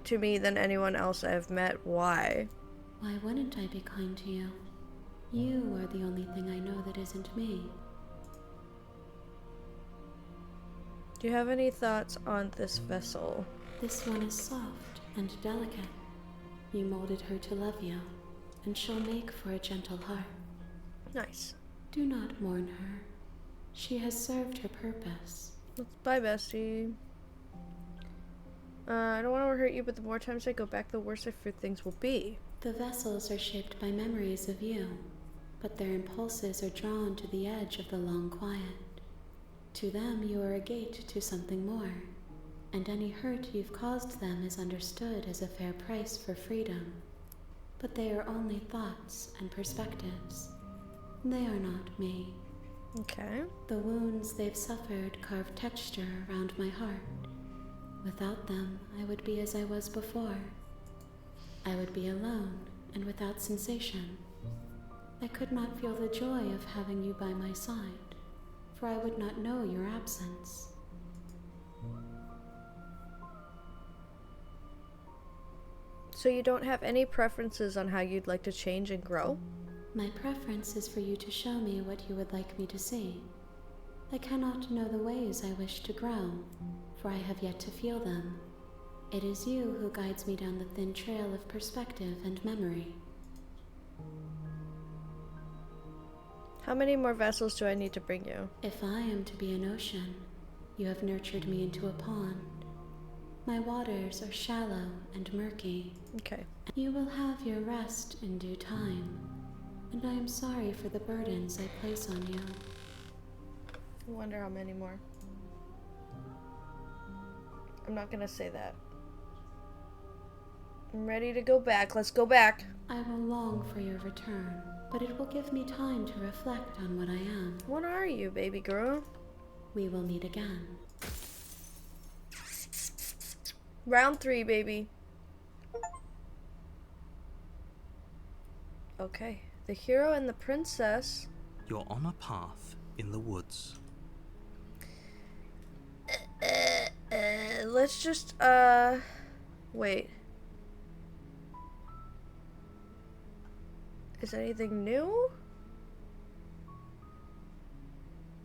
to me than anyone else I have met. Why? Why wouldn't I be kind to you? You are the only thing I know that isn't me. Do you have any thoughts on this vessel? This one is soft and delicate. You molded her to love you, and she'll make for a gentle heart. Nice. Do not mourn her. She has served her purpose. Bye, bestie. I don't want to hurt you, but the more times I go back, the worse I fear things will be. The vessels are shaped by memories of you, but their impulses are drawn to the edge of the long quiet. To them, you are a gate to something more. and any hurt you've caused them is understood as a fair price for freedom. But they are only thoughts and perspectives. They are not me. Okay. The wounds they've suffered carve texture around my heart. Without them, I would be as I was before. I would be alone and without sensation. I could not feel the joy of having you by my side, for I would not know your absence. So you don't have any preferences on how you'd like to change and grow? My preference is for you to show me what you would like me to see. I cannot know the ways I wish to grow, for I have yet to feel them. It is you who guides me down the thin trail of perspective and memory. How many more vessels do I need to bring you? If I am to be an ocean, you have nurtured me into a pond. My waters are shallow and murky. Okay. You will have your rest in due time, and I am sorry for the burdens I place on you. I wonder how many more. I'm not gonna say that. I'm ready to go back. Let's go back. I will long for your return, but it will give me time to reflect on what I am. What are you, baby girl? We will meet again. Round 3, baby. Okay. The hero and the princess. You're on a path in the woods. Let's just, wait. Is anything new?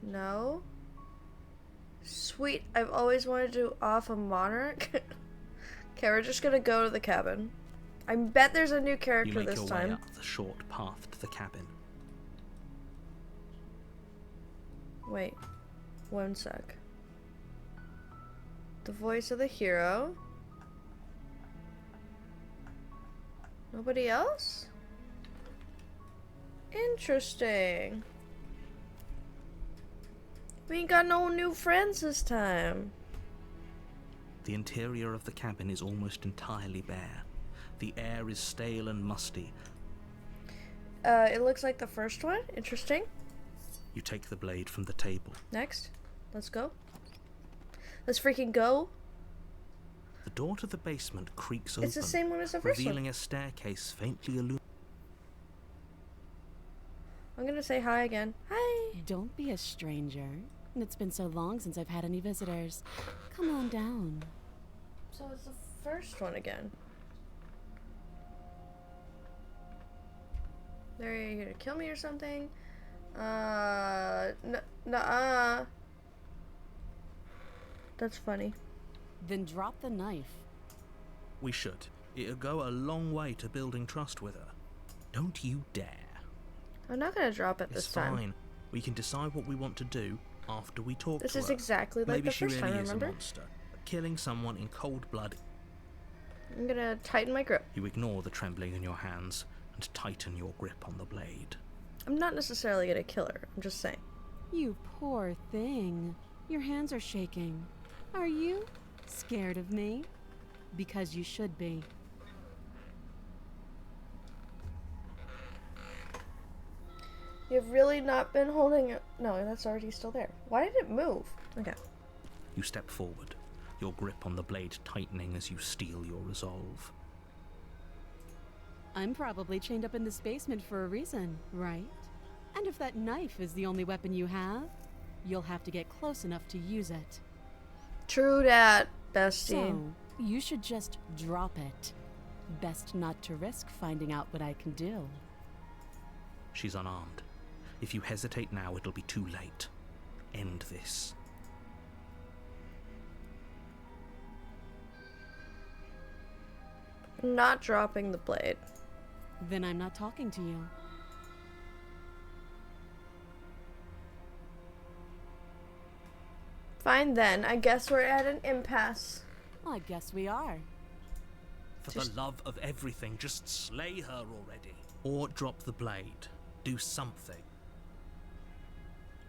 No. Sweet, I've always wanted to off a monarch. Okay, we're just gonna go to the cabin. I bet there's a new You character make this your way time. up the short path to the cabin. Wait, one sec. The voice of the hero. Nobody else? Interesting. We ain't got no new friends this time. The interior of the cabin is almost entirely bare. The air is stale and musty. It looks like the first one. Interesting. You take the blade from the table. Next. Let's go. Let's freaking go. The door to the basement creaks open, It's the same one as the first revealing one. a staircase faintly illuminated. I'm gonna say hi again. Hi. Don't be a stranger. It's been so long since I've had any visitors. Come on down. So it's the first one again. They're you gonna kill me or something? Nuh-uh. That's funny. Then drop the knife. We should. It'll go a long way to building trust with her. Don't you dare. I'm not gonna drop it It's this time. fine. We can decide what we want to do after we talk This to is her. exactly like Maybe the she first really time, is remember? a monster. But killing someone in cold blood, I'm gonna tighten my grip. you ignore the trembling in your hands and tighten your grip on the blade. I'm not necessarily gonna kill her. I'm just saying. You poor thing. Your hands are shaking. Are you scared of me? Because you should be. You've really not been holding it. No, that's already still there. Why did it move? Okay. You step forward, your grip on the blade tightening as you steel your resolve. I'm probably chained up in this basement for a reason, right? And if that knife is the only weapon you have, you'll have to get close enough to use it. True that, bestie. So, you should just drop it. Best not to risk finding out what I can do. She's unarmed. If you hesitate now, it'll be too late. End this. I'm not dropping the blade. Then I'm not talking to you. Fine then. I guess we're at an impasse. Well, I guess we are. For Just- the love of everything, just slay her already. Or drop the blade. Do something.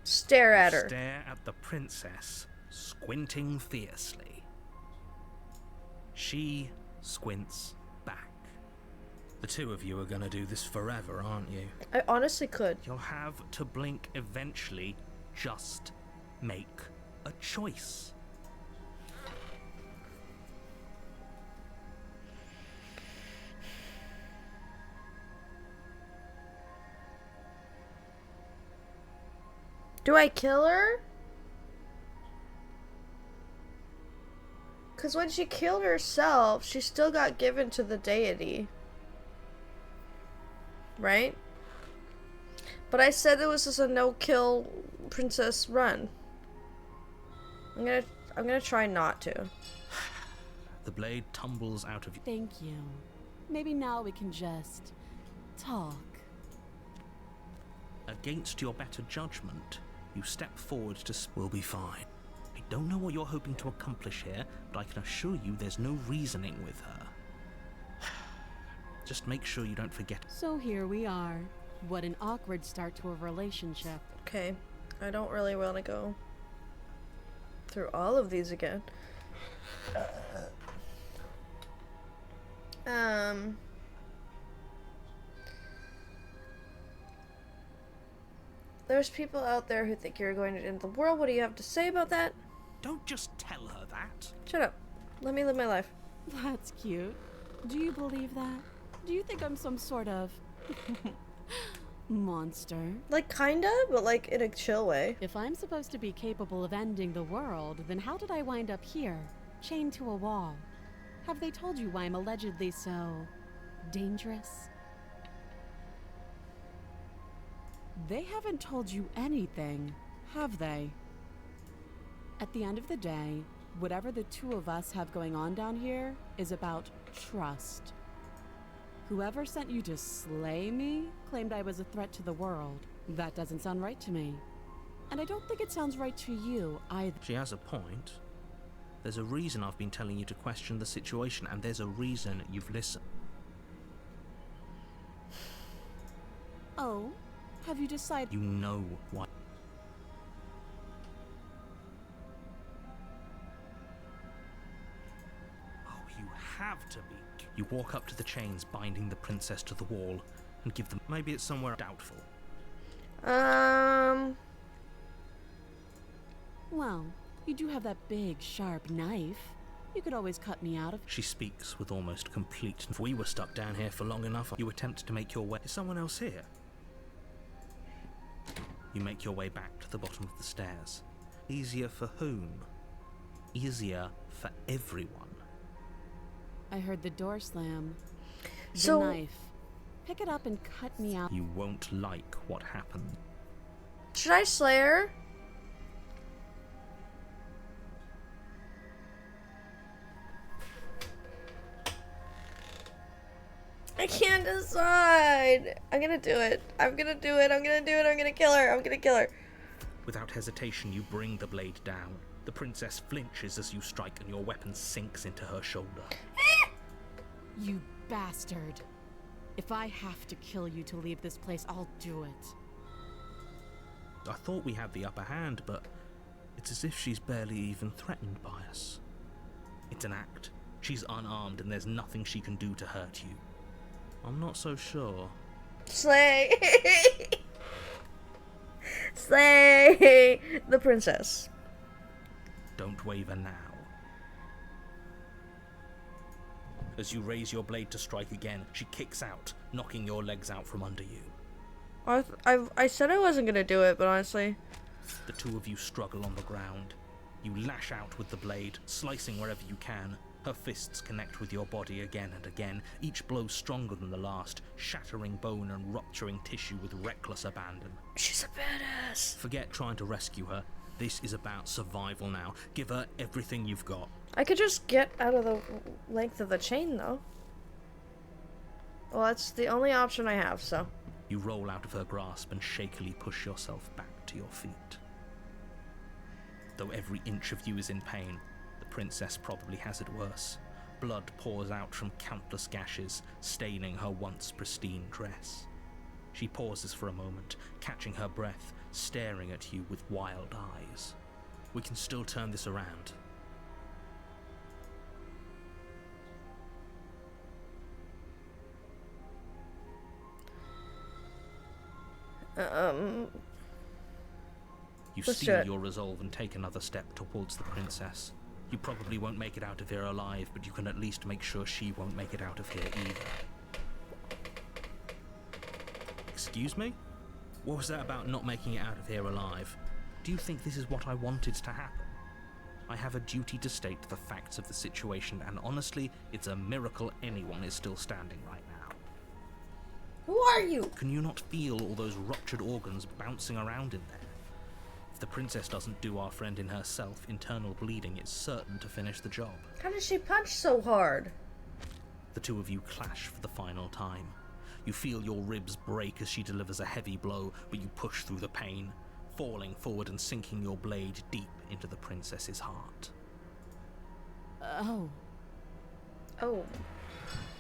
Stare at her. Stare at the princess, squinting fiercely. She squints back. The two of you are gonna do this forever, aren't you? I honestly could. You'll have to blink eventually. Just make a choice. Do I kill her? Because when she killed herself, she still got given to the deity. Right? But I said it was just a no-kill princess run. I'm gonna try not to. The blade tumbles out of you. Thank you. Maybe now we can just talk. Against your better judgment, you step forward to We'll be fine. I don't know what you're hoping to accomplish here, but I can assure you there's no reasoning with her. Just make sure you don't forget. So here we are. What an awkward start to a relationship. Okay. I don't really want to go through all of these again. There's people out there who think you're going to end the world. What do you have to say about that? Don't just tell her that. Shut up. Let me live my life. That's cute. Do you believe that? Do you think I'm some sort of monster? Like, kinda, but like in a chill way. If I'm supposed to be capable of ending the world, then how did I wind up here, chained to a wall? Have they told you why I'm allegedly so dangerous? They haven't told you anything, have they? At the end of the day, whatever the two of us have going on down here is about trust. Whoever sent you to slay me claimed I was a threat to the world. That doesn't sound right to me. And I don't think it sounds right to you either. She has a point. There's a reason I've been telling you to question the situation, and there's a reason you've listened. Oh, have you decided? You know why. Oh, you have to be. You walk up to the chains binding the princess to the wall and give them. Maybe it's somewhere doubtful. Well, you do have that big, sharp knife. You could always cut me out of. She speaks with almost complete. If we were stuck down here for long enough, you attempt to make your way. Is someone else here? You make your way back to the bottom of the stairs. Easier for whom? Easier for everyone. I heard the door slam. So- The knife. Pick it up and cut me out. You won't like what happened. Should I slay her? I can't decide. I'm gonna do it. I'm gonna do it. I'm gonna do it. I'm gonna kill her. I'm gonna kill her. Without hesitation, you bring the blade down. The princess flinches as you strike, and your weapon sinks into her shoulder. You bastard. If I have to kill you to leave this place, I'll do it. I thought we had the upper hand, but it's as if she's barely even threatened by us. It's an act. She's unarmed, and there's nothing she can do to hurt you. I'm not so sure. Slay. Slay the princess. Don't waver now. As you raise your blade to strike again, she kicks out, knocking your legs out from under you. I said I wasn't gonna do it, but honestly. The two of you struggle on the ground. You lash out with the blade, slicing wherever you can. Her fists connect with your body again and again, each blow stronger than the last, shattering bone and rupturing tissue with reckless abandon. She's a badass. Forget trying to rescue her. This is about survival now. Give her everything you've got. I could just get out of the length of the chain, though. Well, that's the only option I have, so. You roll out of her grasp and shakily push yourself back to your feet. Though every inch of you is in pain, the princess probably has it worse. Blood pours out from countless gashes, staining her once pristine dress. She pauses for a moment, catching her breath, staring at you with wild eyes. We can still turn this around. You Let's do steel it. your resolve and take another step towards the princess. You probably won't make it out of here alive, but you can at least make sure she won't make it out of here either. Excuse me? What was that about not making it out of here alive? Do you think this is what I wanted to happen? I have a duty to state the facts of the situation, and honestly, it's a miracle anyone is still standing right now. Who are you? Can you not feel all those ruptured organs bouncing around in there? If the princess doesn't do our friend in herself, internal bleeding is certain to finish the job. How does she punch so hard? The two of you clash for the final time. You feel your ribs break as she delivers a heavy blow, but you push through the pain, falling forward and sinking your blade deep into the princess's heart. Oh. Oh.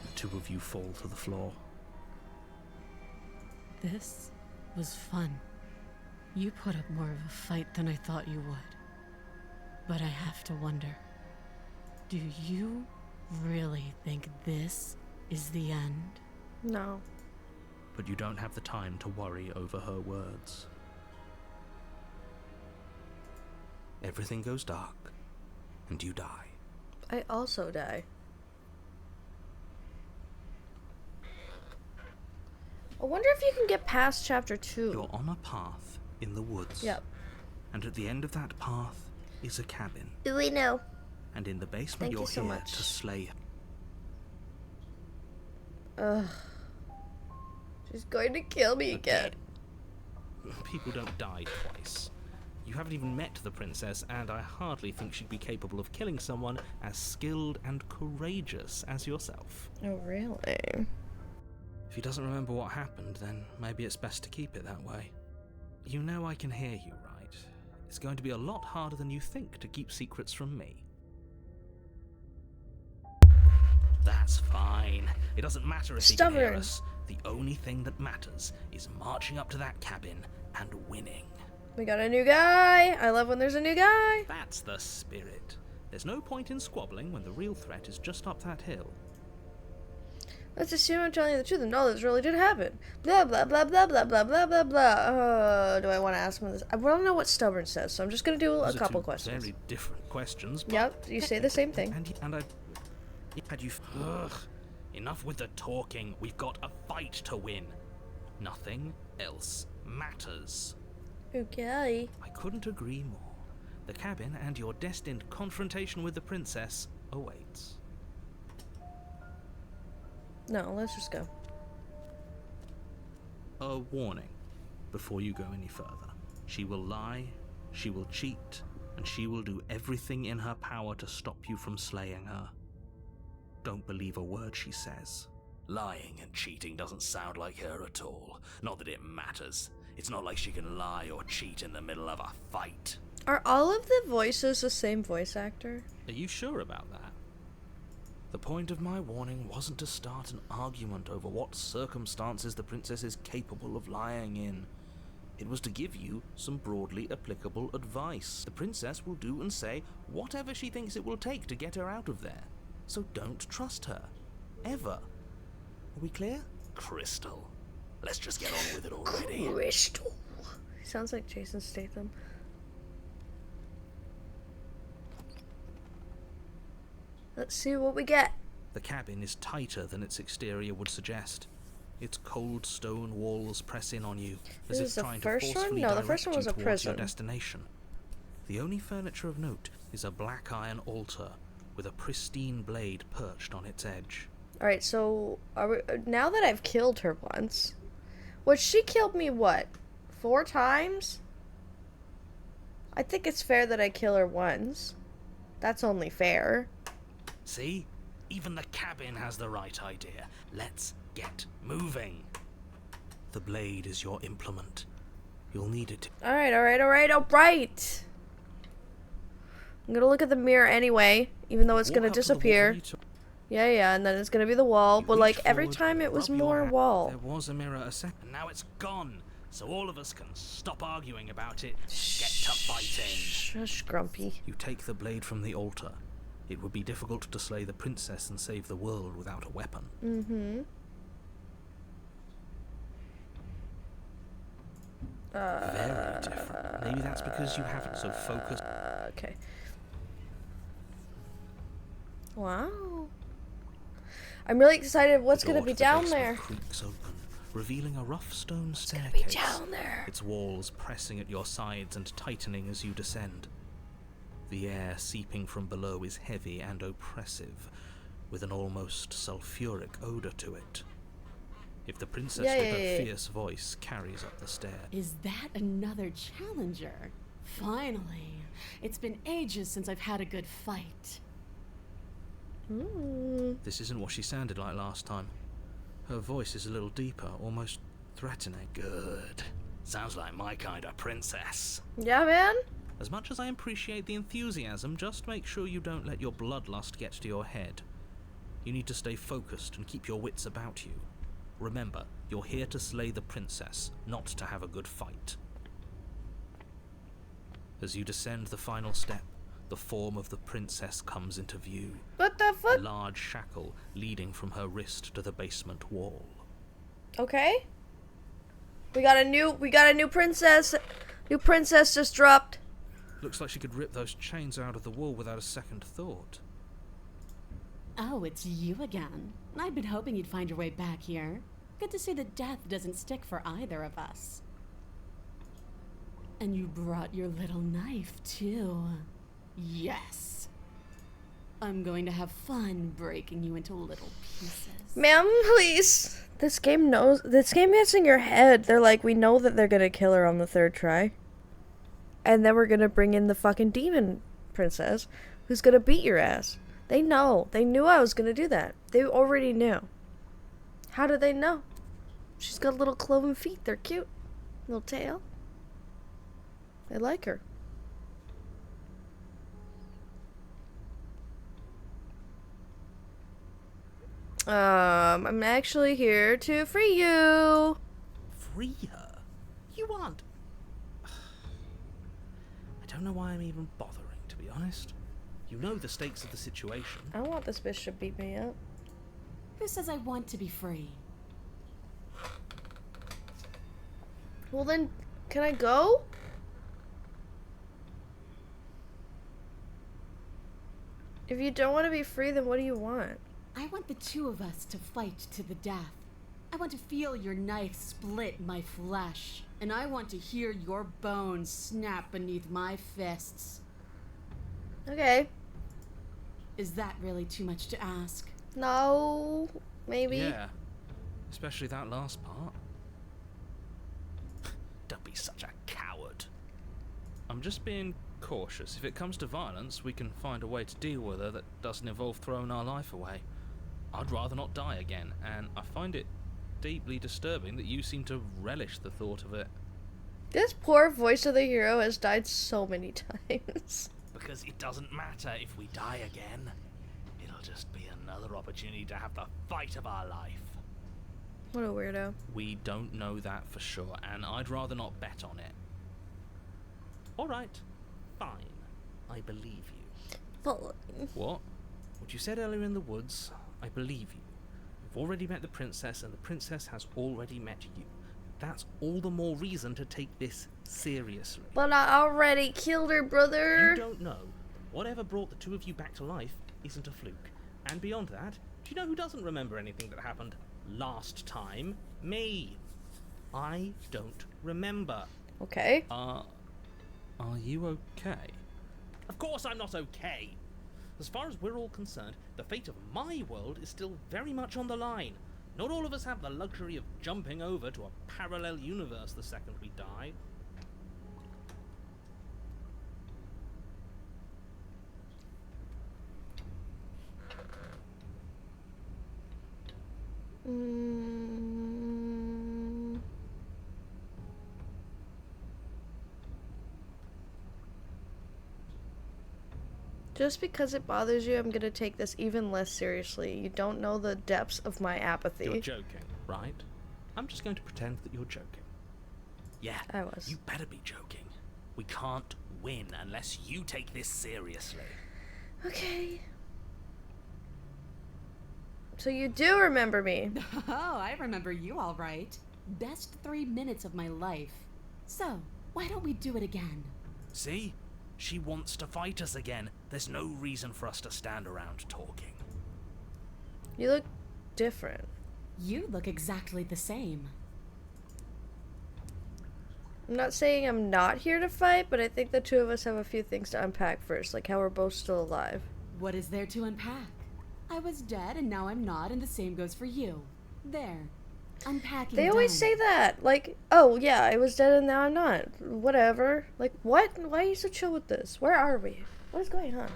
The two of you fall to the floor. This was fun. You put up more of a fight than I thought you would. But I have to wonder, do you really think this is the end? No. But you don't have the time to worry over her words. Everything goes dark, and you die. I also die. I wonder if you can get past chapter 2. You're on a path in the woods. Yep. And at the end of that path is a cabin. We know. And in the basement Thank you're you so here much. to slay Ugh. She's going to kill me again. People don't die twice. You haven't even met the princess, and I hardly think she'd be capable of killing someone as skilled and courageous as yourself. Oh, really? If he doesn't remember what happened, then maybe it's best to keep it that way. You know I can hear you, right? It's going to be a lot harder than you think to keep secrets from me. That's fine. It doesn't matter if he can hear Stubborn. us. The only thing that matters is marching up to that cabin and winning. We got a new guy. I love when there's a new guy. That's the spirit. There's no point in squabbling when the real threat is just up that hill. Let's assume I'm telling you the truth and all this really did happen. Blah, blah, blah, blah, blah, blah, blah, blah, blah. Do I want to ask him this? I want to know what stubborn says, so I'm just going to do a Those are couple two questions. Very different questions. But Yep, you say the same thing. And I had you. Ugh. Enough with the talking. We've got a fight to win. Nothing else matters. Okay. I couldn't agree more. The cabin and your destined confrontation with the princess awaits. No, let's just go. A warning before you go any further. She will lie, she will cheat, and she will do everything in her power to stop you from slaying her. Don't believe a word she says. Lying and cheating doesn't sound like her at all. Not that it matters. It's not like she can lie or cheat in the middle of a fight. Are all of the voices the same voice actor? Are you sure about that? The point of my warning wasn't to start an argument over what circumstances the princess is capable of lying in. It was to give you some broadly applicable advice. The princess will do and say whatever she thinks it will take to get her out of there. So don't trust her. Ever. Are we clear? Crystal. Let's just get on with it already. Crystal. Sounds like Jason Statham. Let's see what we get. The cabin is tighter than its exterior would suggest. Its cold stone walls press in on you, as This if is the trying to first one? forcefully No, the direct first one you was a towards your prison. destination. The only furniture of note is a black iron altar with a pristine blade perched on its edge. Alright, so now that I've killed her once, she killed me what? 4 times? I think it's fair that I kill her once. That's only fair. See? Even the cabin has the right idea. Let's get moving. The blade is your implement. You'll need it. Alright. I'm gonna look at the mirror anyway, even though it's Walk gonna out to the wall disappear. you took- Yeah, and then it's gonna be the wall, You but reach every forward, time it was rub your more hand. wall. There was a mirror a second. And now it's gone. So all of us can stop arguing about it and get to fighting. Shush, Grumpy. You take the blade from the altar. It would be difficult to slay the princess and save the world without a weapon. Mm-hmm. Very different. Maybe that's because you haven't so focused. Okay. Wow. I'm really excited. What's The door gonna be to the down basement there? creaks open, revealing a rough stone Be staircase. down there. Its walls pressing at your sides and tightening as you descend. The air seeping from below is heavy and oppressive, with an almost sulphuric odor to it. If the princess with her fierce voice carries up the stair. Is that another challenger? Finally. It's been ages since I've had a good fight. This isn't what she sounded like last time. Her voice is a little deeper, almost threatening. Good. Sounds like my kind of princess. Yeah, man. As much as I appreciate the enthusiasm, just make sure you don't let your bloodlust get to your head. You need to stay focused and keep your wits about you. Remember, you're here to slay the princess, not to have a good fight. As you descend the final step, the form of the princess comes into view. What the A fuck? large shackle leading from her wrist to the basement wall. Okay. We got a new princess. New princess just dropped. Looks like she could rip those chains out of the wall without a second thought. Oh, it's you again. I've been hoping you'd find your way back here. Good to see that death doesn't stick for either of us. And you brought your little knife, too. Yes. I'm going to have fun breaking you into little pieces. Ma'am, please. This game gets in your head. They're like, we know that they're gonna kill her on the third try. And then we're gonna bring in the fucking demon princess who's gonna beat your ass. They know. They knew I was gonna do that. They already knew. How did they know? She's got little cloven feet. They're cute. Little tail. I like her. I'm actually here to free you. Free her? You aren't. I don't know why I'm even bothering, to be honest. You know the stakes of the situation. I don't want this bitch to beat me up. Who says I want to be free? Well then, can I go? If you don't want to be free, then what do you want? I want the two of us to fight to the death. I want to feel your knife split my flesh, and I want to hear your bones snap beneath my fists. Okay. Is that really too much to ask? No, maybe. Yeah. Especially that last part. Don't be such a coward. I'm just being cautious. If it comes to violence, we can find a way to deal with her that doesn't involve throwing our life away. I'd rather not die again, and I find it deeply disturbing that you seem to relish the thought of it. This poor voice of the hero has died so many times. Because it doesn't matter if we die again. It'll just be another opportunity to have the fight of our life. What a weirdo. We don't know that for sure, and I'd rather not bet on it. Alright, fine. I believe you. Fine. What? What you said earlier in the woods, I believe you. You've already met the princess, and the princess has already met you. That's all the more reason to take this seriously. But I already killed her, brother. You don't know. Whatever brought the two of you back to life isn't a fluke. And beyond that, do you know who doesn't remember anything that happened last time? Me. I don't remember. Okay. Are you okay? Of course I'm not okay. As far as we're all concerned, the fate of my world is still very much on the line. Not all of us have the luxury of jumping over to a parallel universe the second we die. Just because it bothers you, I'm gonna take this even less seriously. You don't know the depths of my apathy. You're joking, right? I'm just going to pretend that you're joking. Yeah, I was. You better be joking. We can't win unless you take this seriously. Okay. So you do remember me. Oh, I remember you all right. Best 3 minutes of my life. So, why don't we do it again? See? She wants to fight us again. There's no reason for us to stand around talking. You look different. You look exactly the same. I'm not saying I'm not here to fight, but I think the two of us have a few things to unpack first, like how we're both still alive. What is there to unpack? I was dead and now I'm not, and the same goes for you. There. Unpacking. They always done. say that. Like, oh yeah, I was dead and now I'm not. Whatever. Like, what? Why are you so chill with this? Where are we? What is going on?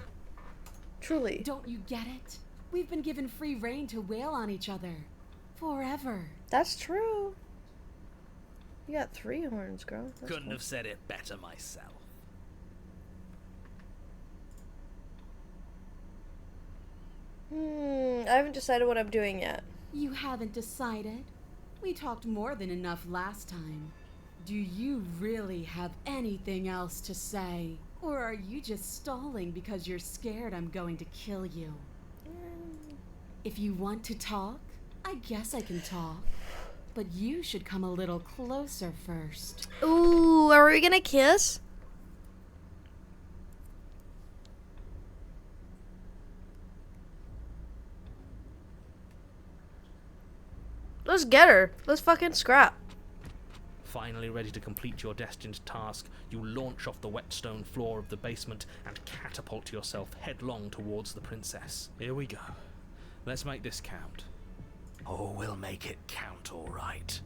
Truly. Don't you get it? We've been given free rein to wail on each other. Forever. That's true. You got 3 horns, girl. That's Couldn't cool. have said it better myself. I haven't decided what I'm doing yet. You haven't decided? We talked more than enough last time. Do you really have anything else to say? Or are you just stalling because you're scared I'm going to kill you? If you want to talk, I guess I can talk. But you should come a little closer first. Ooh, are we gonna kiss? Let's get her. Let's fucking scrap. Finally ready to complete your destined task, you launch off the wet stone floor of the basement and catapult yourself headlong towards the princess. Here we go. Let's make this count. Oh, we'll make it count, all right.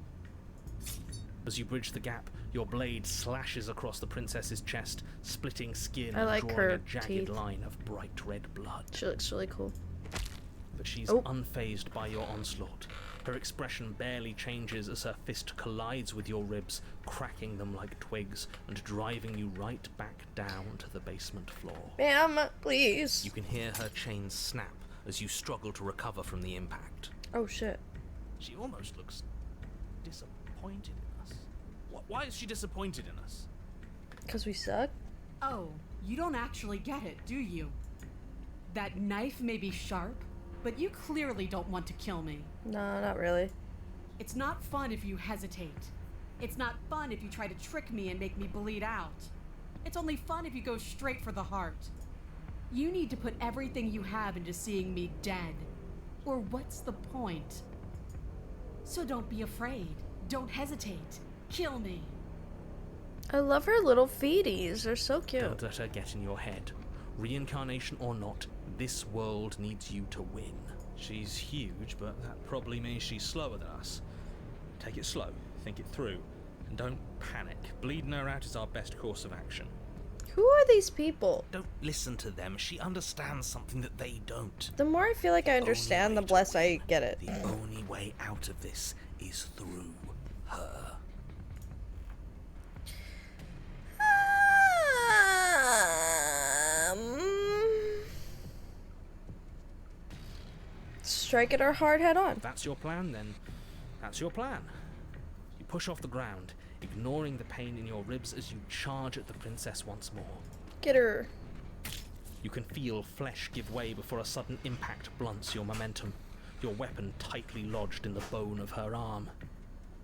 As you bridge the gap, your blade slashes across the princess's chest, splitting skin I and like drawing her a jagged teeth. line of bright red blood. She looks really cool. But she's Oh. unfazed by your onslaught. Her expression barely changes as her fist collides with your ribs, cracking them like twigs and driving you right back down to the basement floor. Ma'am, please. You can hear her chains snap as you struggle to recover from the impact. Oh shit. She almost looks disappointed in us. Why is she disappointed in us? Because we suck? Oh, you don't actually get it, do you? That knife may be sharp, but you clearly don't want to kill me. No, not really. It's not fun if you hesitate. It's not fun if you try to trick me and make me bleed out. It's only fun if you go straight for the heart. You need to put everything you have into seeing me dead. Or what's the point? So don't be afraid. Don't hesitate. Kill me. I love her little feeties. They're so cute. Don't let her get in your head. Reincarnation or not, this world needs you to win. She's huge, but that probably means she's slower than us. Take it slow, think it through, and don't panic. Bleeding her out is our best course of action. Who are these people? Don't listen to them. She understands something that they don't. The more I feel like I understand, the Only way to less I win. get it. The only way out of this is through her. Strike at her hard head on. If that's your plan, then that's your plan. You push off the ground, ignoring the pain in your ribs as you charge at the princess once more. Get her. You can feel flesh give way before a sudden impact blunts your momentum, your weapon tightly lodged in the bone of her arm.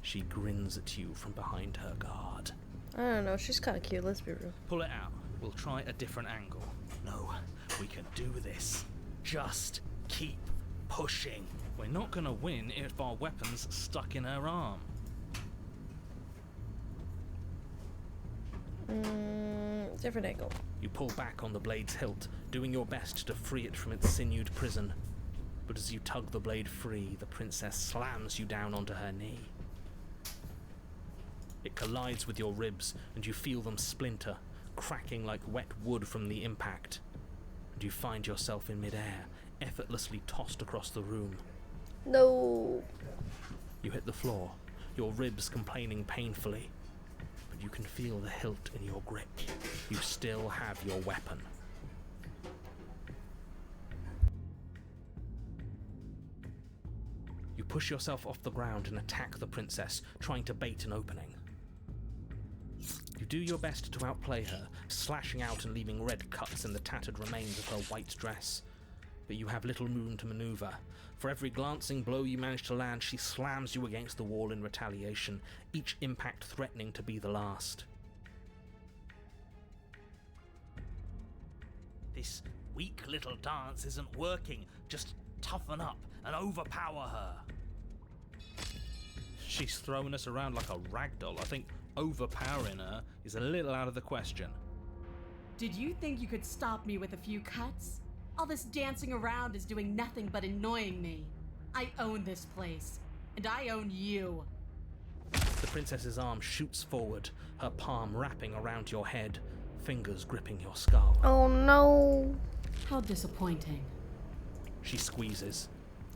She grins at you from behind her guard. I don't know, she's kind of cute, let's be real. Pull it out. We'll try a different angle. No, we can do this. Just keep pushing. We're not gonna win if our weapon's stuck in her arm. Different angle. You pull back on the blade's hilt, doing your best to free it from its sinewed prison. But as you tug the blade free, the princess slams you down onto her knee. It collides with your ribs, and you feel them splinter, cracking like wet wood from the impact. And you find yourself in midair, effortlessly tossed across the room. No. You hit the floor, your ribs complaining painfully. But you can feel the hilt in your grip. You still have your weapon. You push yourself off the ground and attack the princess, trying to bait an opening. You do your best to outplay her, slashing out and leaving red cuts in the tattered remains of her white dress. but you have little room to maneuver. For every glancing blow you manage to land, she slams you against the wall in retaliation, each impact threatening to be the last. This weak little dance isn't working. Just toughen up and overpower her. She's throwing us around like a ragdoll. I think overpowering her is a little out of the question. Did you think you could stop me with a few cuts? All this dancing around is doing nothing but annoying me. I own this place, and I own you. The princess's arm shoots forward, her palm wrapping around your head, fingers gripping your skull. Oh no. How disappointing. She squeezes.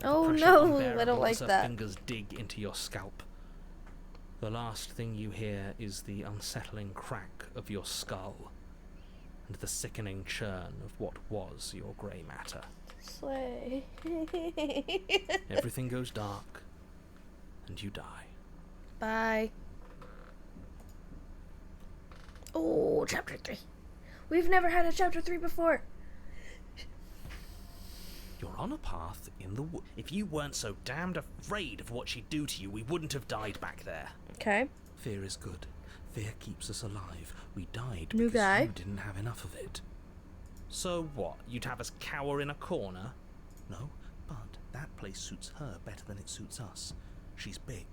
Oh Pressure no, unbearable I don't like as her that. fingers dig into your scalp. The last thing you hear is the unsettling crack of your skull and the sickening churn of what was your grey matter. Slay. Everything goes dark, and you die. Bye. Oh, chapter 3. We've never had a chapter 3 before. You're on a path in the wood. If you weren't so damned afraid of what she'd do to you, we wouldn't have died back there. Okay. Fear is good. Fear keeps us alive. We died New because guy. you didn't have enough of it. So what? You'd have us cower in a corner? No, but that place suits her better than it suits us. She's big.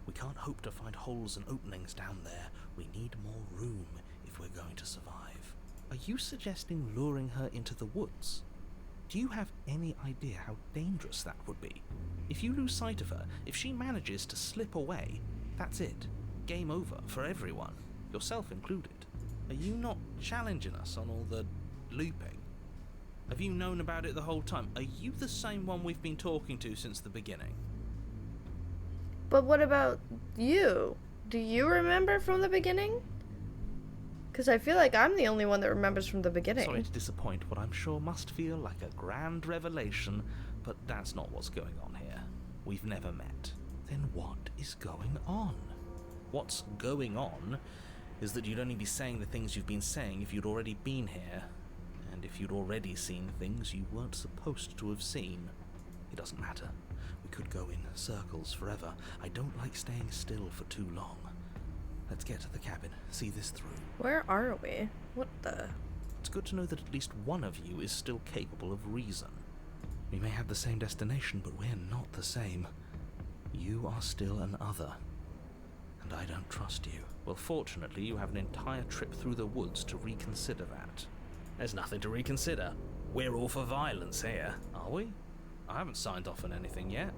We can't hope to find holes and openings down there. We need more room if we're going to survive. Are you suggesting luring her into the woods? Do you have any idea how dangerous that would be? If you lose sight of her, if she manages to slip away, that's it. Game over for everyone, yourself included. Are you not challenging us on all the looping? Have you known about it the whole time? Are you the same one we've been talking to since the beginning? But what about you? Do you remember from the beginning? Because I feel like I'm the only one that remembers from the beginning. Sorry to disappoint what I'm sure must feel like a grand revelation, but that's not what's going on here. We've never met. Then what is going on? What's going on is that you'd only be saying the things you've been saying if you'd already been here, and if you'd already seen things you weren't supposed to have seen. It doesn't matter. We could go in circles forever. I don't like staying still for too long. Let's get to the cabin, see this through. Where are we? What the? It's good to know that at least one of you is still capable of reason. We may have the same destination, but we're not the same. You are still an other, and I don't trust you. Well, fortunately, you have an entire trip through the woods to reconsider that. There's nothing to reconsider. We're all for violence here, are we? I haven't signed off on anything yet.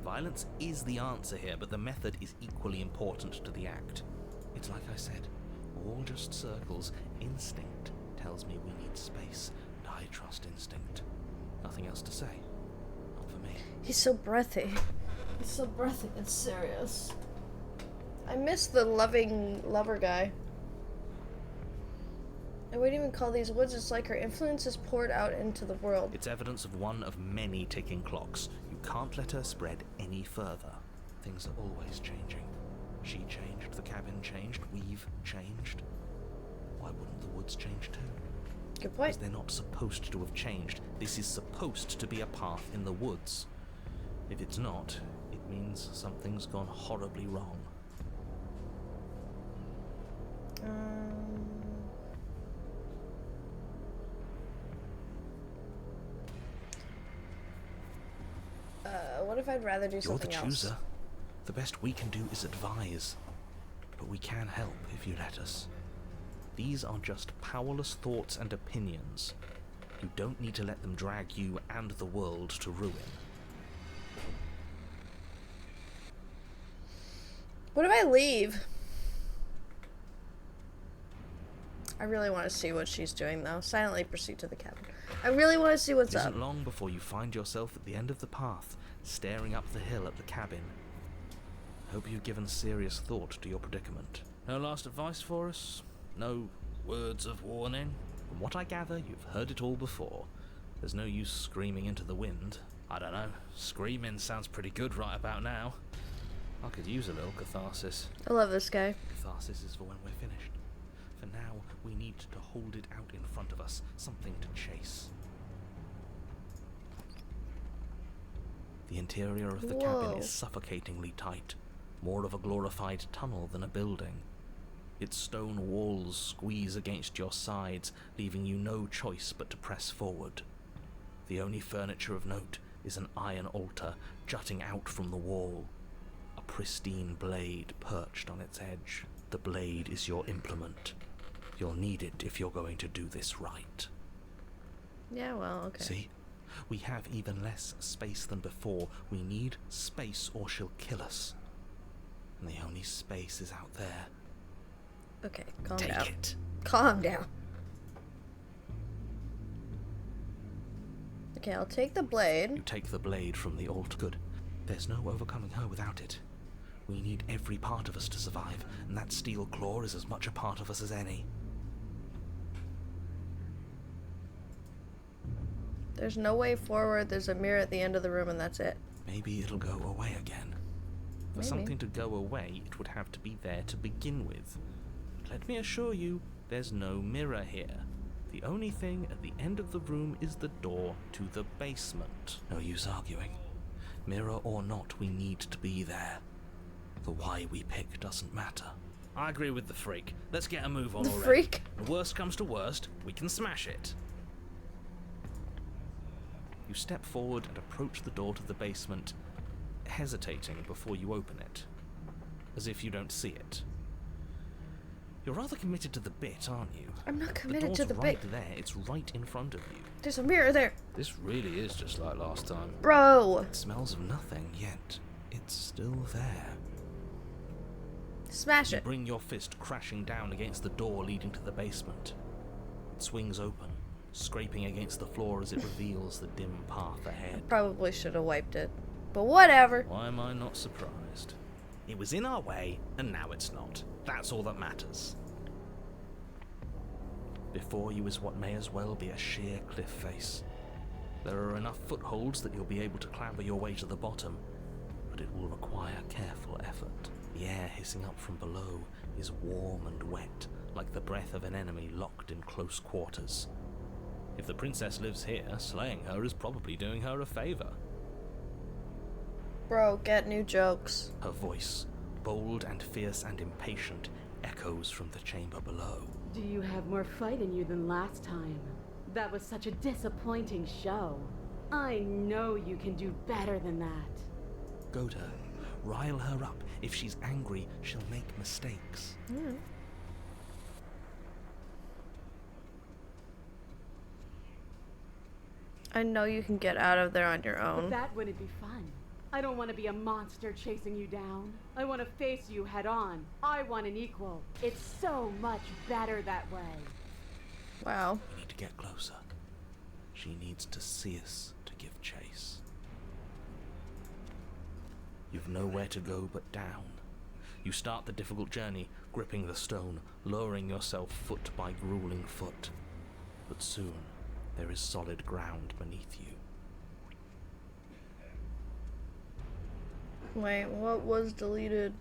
Violence is the answer here, but the method is equally important to the act. It's like I said, all just circles. Instinct tells me we need space, and I trust instinct. Nothing else to say. Not for me. He's so breathy. He's so breathy and serious. I miss the loving lover guy. I wouldn't even call these woods. It's like her influence is poured out into the world. It's evidence of one of many ticking clocks. You can't let her spread any further. Things are always changing. She changed, the cabin changed, we've changed. Why wouldn't the woods change too? Good point. Because they're not supposed to have changed. This is supposed to be a path in the woods. If it's not, it means something's gone horribly wrong. What if I'd rather do You're something the else? chooser. The best we can do is advise. But we can help if you let us. These are just powerless thoughts and opinions. You don't need to let them drag you and the world to ruin. What if I leave? I really want to see what she's doing, though. Silently proceed to the cabin. I really want to see what's It up. isn't long before you find yourself at the end of the path, staring up the hill at the cabin. Hope you've given serious thought to your predicament. No last advice for us? No words of warning? From what I gather, you've heard it all before. There's no use screaming into the wind. I don't know. Screaming sounds pretty good right about now. I could use a little catharsis. I love this guy. Catharsis is for when we're finished. For now, we need to hold it out in front of us, something to chase. The interior of the cabin is suffocatingly tight, more of a glorified tunnel than a building. Its stone walls squeeze against your sides, leaving you no choice but to press forward. The only furniture of note is an iron altar jutting out from the wall, a pristine blade perched on its edge. The blade is your implement. You'll need it if you're going to do this right. Yeah, well, okay. See? We have even less space than before. We need space or she'll kill us. And the only space is out there. Okay, calm Take down. it. Calm down. Okay, I'll take the blade. You take the blade from the altar. Good. There's no overcoming her without it. We need every part of us to survive, and that steel claw is as much a part of us as any. There's no way forward. There's a mirror at the end of the room, and that's it. Maybe it'll go away again. For Maybe. something to go away, it would have to be there to begin with. Let me assure you, there's no mirror here. The only thing at the end of the room is the door to the basement. No use arguing. Mirror or not, we need to be there. The why we pick doesn't matter. I agree with the freak. Let's get a move on The already. freak? When worst comes to worst, we can smash it. You step forward and approach the door to the basement, hesitating before you open it, as if you don't see it. You're rather committed to the bit, aren't you? I'm not committed to the right bit. there. It's right in front of you. There's a mirror there. This really is just like last time. Bro. It smells of nothing, yet it's still there. Smash You it. bring your fist crashing down against the door leading to the basement. It swings open, scraping against the floor as it reveals the dim path ahead. Probably should have wiped it. But whatever. Why am I not surprised? It was in our way, and now it's not. That's all that matters. Before you is what may as well be a sheer cliff face. There are enough footholds that you'll be able to clamber your way to the bottom, but it will require careful effort. The air hissing up from below is warm and wet, like the breath of an enemy locked in close quarters. If the princess lives here, slaying her is probably doing her a favor. Bro, get new jokes. Her voice, bold and fierce and impatient, echoes from the chamber below. Do you have more fight in you than last time? That was such a disappointing show. I know you can do better than that. Goad her, rile her up. If she's angry, she'll make mistakes. I know you can get out of there on your But own. that wouldn't be fun. I don't want to be a monster chasing you down. I want to face you head on. I want an equal. It's so much better that way. Wow. We need to get closer. She needs to see us to give chase. You've nowhere to go but down. You start the difficult journey, gripping the stone, lowering yourself foot by grueling foot. But soon, there is solid ground beneath you. Wait, what was deleted?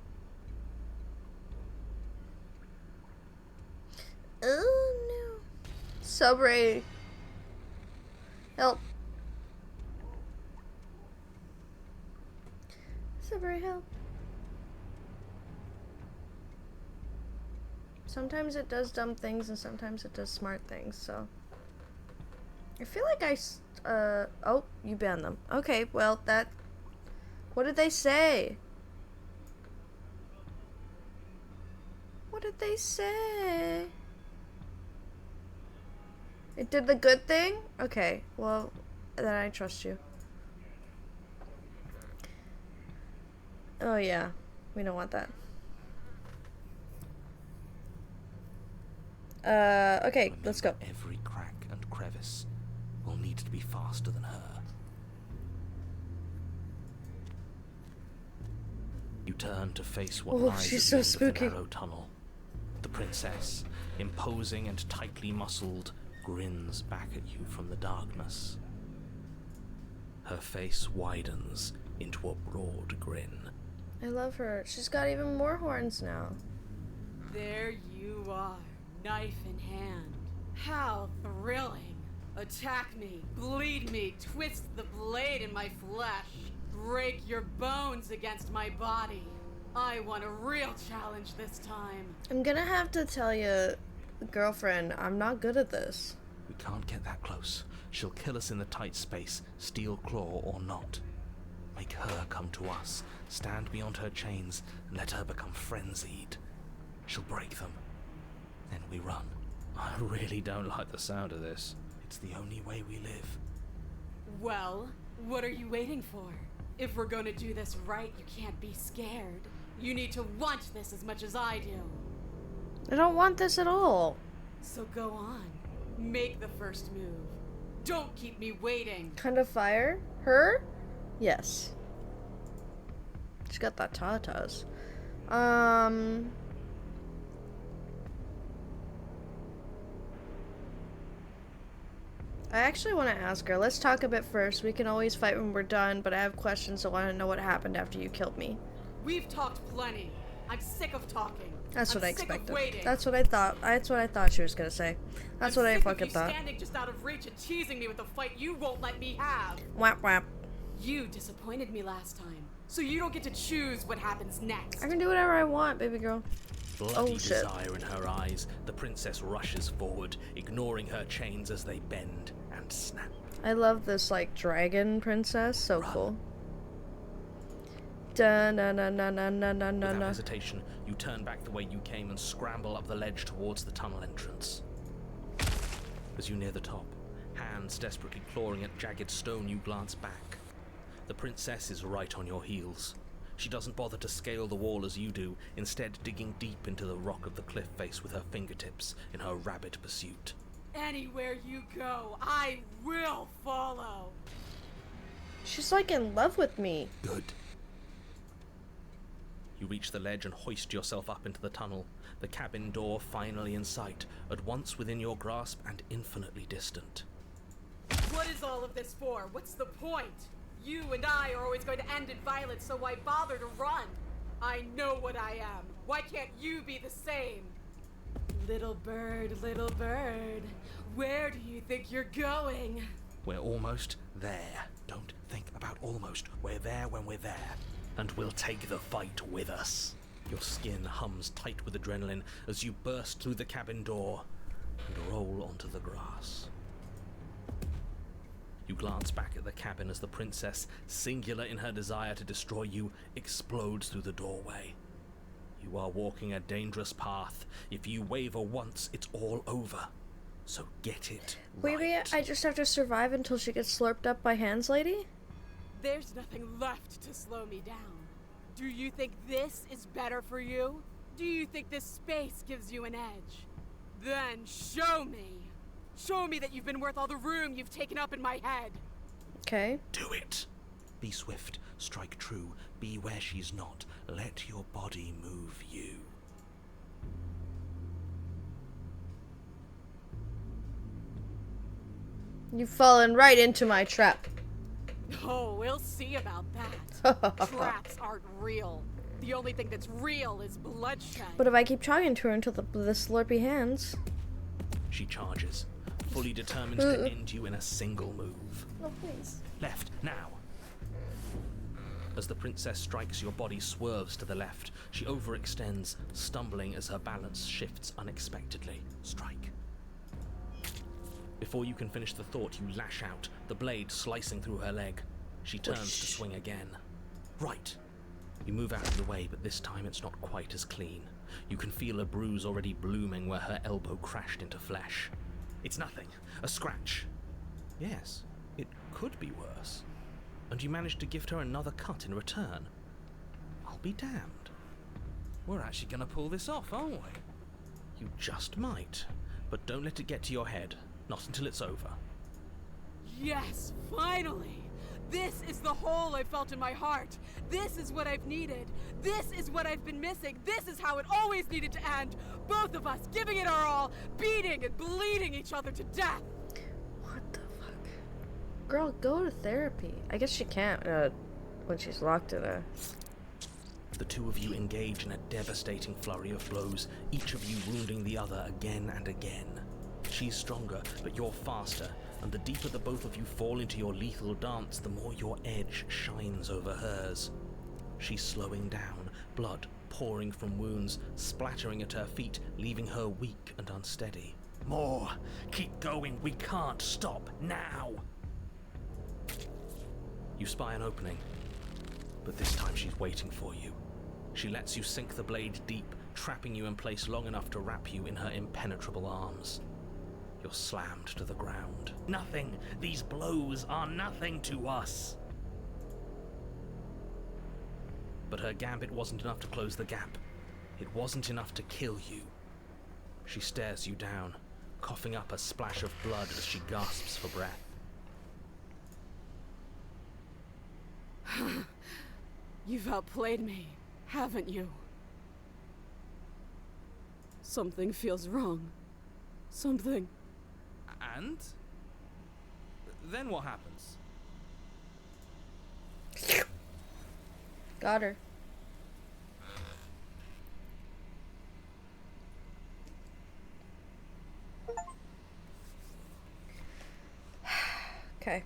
Oh no. Subray. Help. Subray, help. Sometimes it does dumb things and sometimes it does smart things, so. I feel like oh, you banned them. Okay, well, that. What did they say? What did they say? It did the good thing? Okay, well, then I trust you. Oh yeah, we don't want that. Okay, let's go. Every crack and crevice will need to be faster than her. You turn to face what Oh, lies she's at the so end of the spooky. narrow tunnel. The princess, imposing and tightly muscled, grins back at you from the darkness. Her face widens into a broad grin. I love her. She's got even more horns now. There you are, knife in hand. How thrilling. Attack me, bleed me, twist the blade in my flesh. break your bones against my body. I want a real challenge this time. I'm gonna have to tell you, girlfriend, I'm not good at this. We can't get that close. She'll kill us in the tight space, steel claw or not. Make her come to us, stand beyond her chains, and let her become frenzied. She'll break them. Then we run. I really don't like the sound of this. It's the only way we live. Well, what are you waiting for? If we're gonna do this right, you can't be scared. You need to want this as much as I do. I don't want this at all. So go on. Make the first move. Don't keep me waiting. Kind of fire? Her? Yes. She's got that tatas. I actually want to ask her. Let's talk a bit first. We can always fight when we're done, but I have questions. I want to know what happened after you killed me. We've talked plenty. I'm sick of talking. That's what I I'm sick of expected. waiting. That's what I thought. That's what I thought she was gonna say. That's what I fucking thought. I'm sick of you standing just out of reach and teasing me with a fight you won't let me have. Whap whap. You disappointed me last time, so you don't get to choose what happens next. I can do whatever I want, baby girl. Bloody shit. desire in her eyes, the princess rushes forward, ignoring her chains as they bend and snap. I love this like dragon princess. So Run. cool. Da na na na na na na na Without na. hesitation, you turn back the way you came and scramble up the ledge towards the tunnel entrance. As you near the top, hands desperately clawing at jagged stone, you glance back. The princess is right on your heels. She doesn't bother to scale the wall as you do, instead digging deep into the rock of the cliff face with her fingertips in her rabid pursuit. Anywhere you go, I will follow. She's like in love with me. Good. You reach the ledge and hoist yourself up into the tunnel, the cabin door finally in sight, at once within your grasp and infinitely distant. What is all of this for? What's the point? You and I are always going to end in violence, so why bother to run? I know what I am. Why can't you be the same? Little bird, where do you think you're going? We're almost there. Don't think about almost. We're there when we're there. And we'll take the fight with us. Your skin hums tight with adrenaline as you burst through the cabin door and roll onto the grass. You glance back at the cabin as the princess, singular in her desire to destroy you, explodes through the doorway. You are walking a dangerous path. If you waver once, it's all over. So get it right. Wait, I just have to survive until she gets slurped up by hands, lady? There's nothing left to slow me down. Do you think this is better for you? Do you think this space gives you an edge? Then show me. Show me that you've been worth all the room you've taken up in my head. Okay. Do it. Be swift, strike true, be where she's not. Let your body move you. You've fallen right into my trap. Oh, we'll see about that. Traps aren't real. The only thing that's real is bloodshed. But if I keep talking to her until the slurpy hands. She charges, fully determined to end you in a single move. Oh, please. Left, now. As the princess strikes, your body swerves to the left. She overextends, stumbling as her balance shifts unexpectedly. Strike. Before you can finish the thought, you lash out, the blade slicing through her leg. She turns to swing again. Right. You move out of the way, but this time it's not quite as clean. You can feel a bruise already blooming where her elbow crashed into flesh. It's nothing. A scratch. Yes, it could be worse. And you managed to gift her another cut in return. I'll be damned. We're actually going to pull this off, aren't we? You just might. But don't let it get to your head. Not until it's over. Yes, finally! This is the hole I felt in my heart. This is what I've needed. This is what I've been missing. This is how it always needed to end. Both of us giving it our all, beating and bleeding each other to death. What the fuck? Girl, go to therapy. I guess she can't when she's locked in a... The two of you engage in a devastating flurry of blows, each of you wounding the other again and again. She's stronger, but you're faster, and the deeper the both of you fall into your lethal dance, the more your edge shines over hers. She's slowing down, blood pouring from wounds, splattering at her feet, leaving her weak and unsteady. More! Keep going! We can't stop now! You spy an opening, but this time she's waiting for you. She lets you sink the blade deep, trapping you in place long enough to wrap you in her impenetrable arms. You're slammed to the ground. Nothing! These blows are nothing to us! But her gambit wasn't enough to close the gap. It wasn't enough to kill you. She stares you down, coughing up a splash of blood as she gasps for breath. You've outplayed me, haven't you? Something feels wrong. Something. And? Then what happens? Got her. Okay.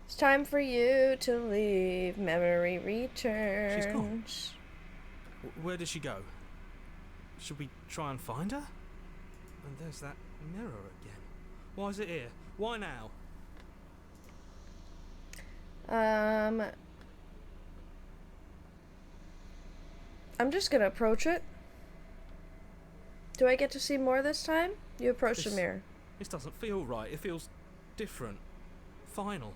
It's time for you to leave. Memory returns. She's gone. Where did she go? Should we try and find her? And there's that mirror again. Why is it here? Why now? I'm just gonna approach it. Do I get to see more this time? You approach the mirror. This doesn't feel right. It feels different. Final.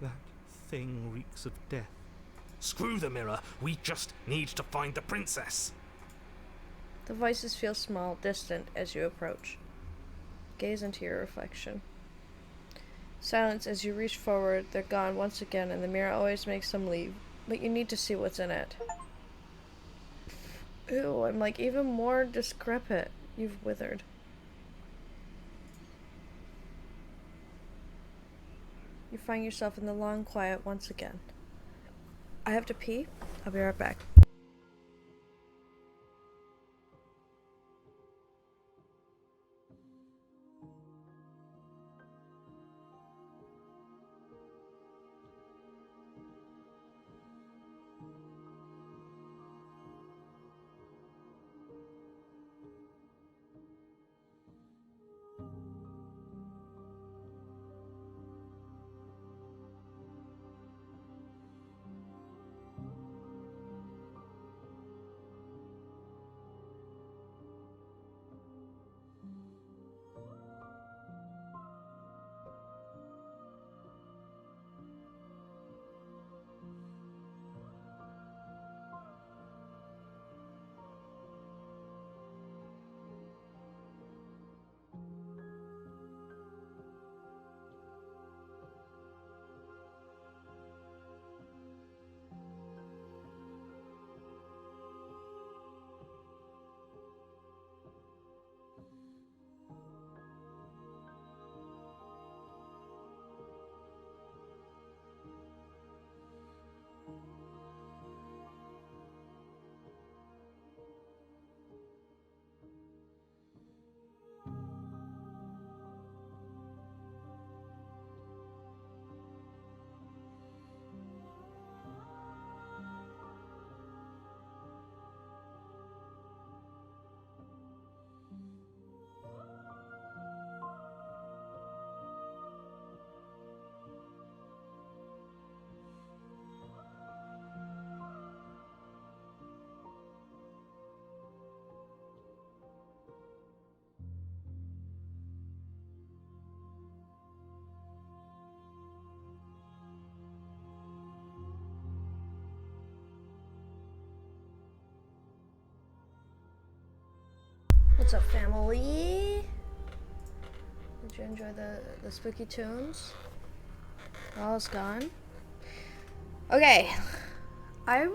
That thing reeks of death. Screw the mirror. We just need to find the princess. The voices feel small, distant as you approach. Gaze into your reflection. Silence as you reach forward. They're gone once again, and the mirror always makes them leave. But you need to see what's in it. Ew, I'm like even more decrepit. You've withered. You find yourself in the long quiet once again. I have to pee. I'll be right back. What's up, family? Did you enjoy the spooky tunes? All's gone. Okay, I'm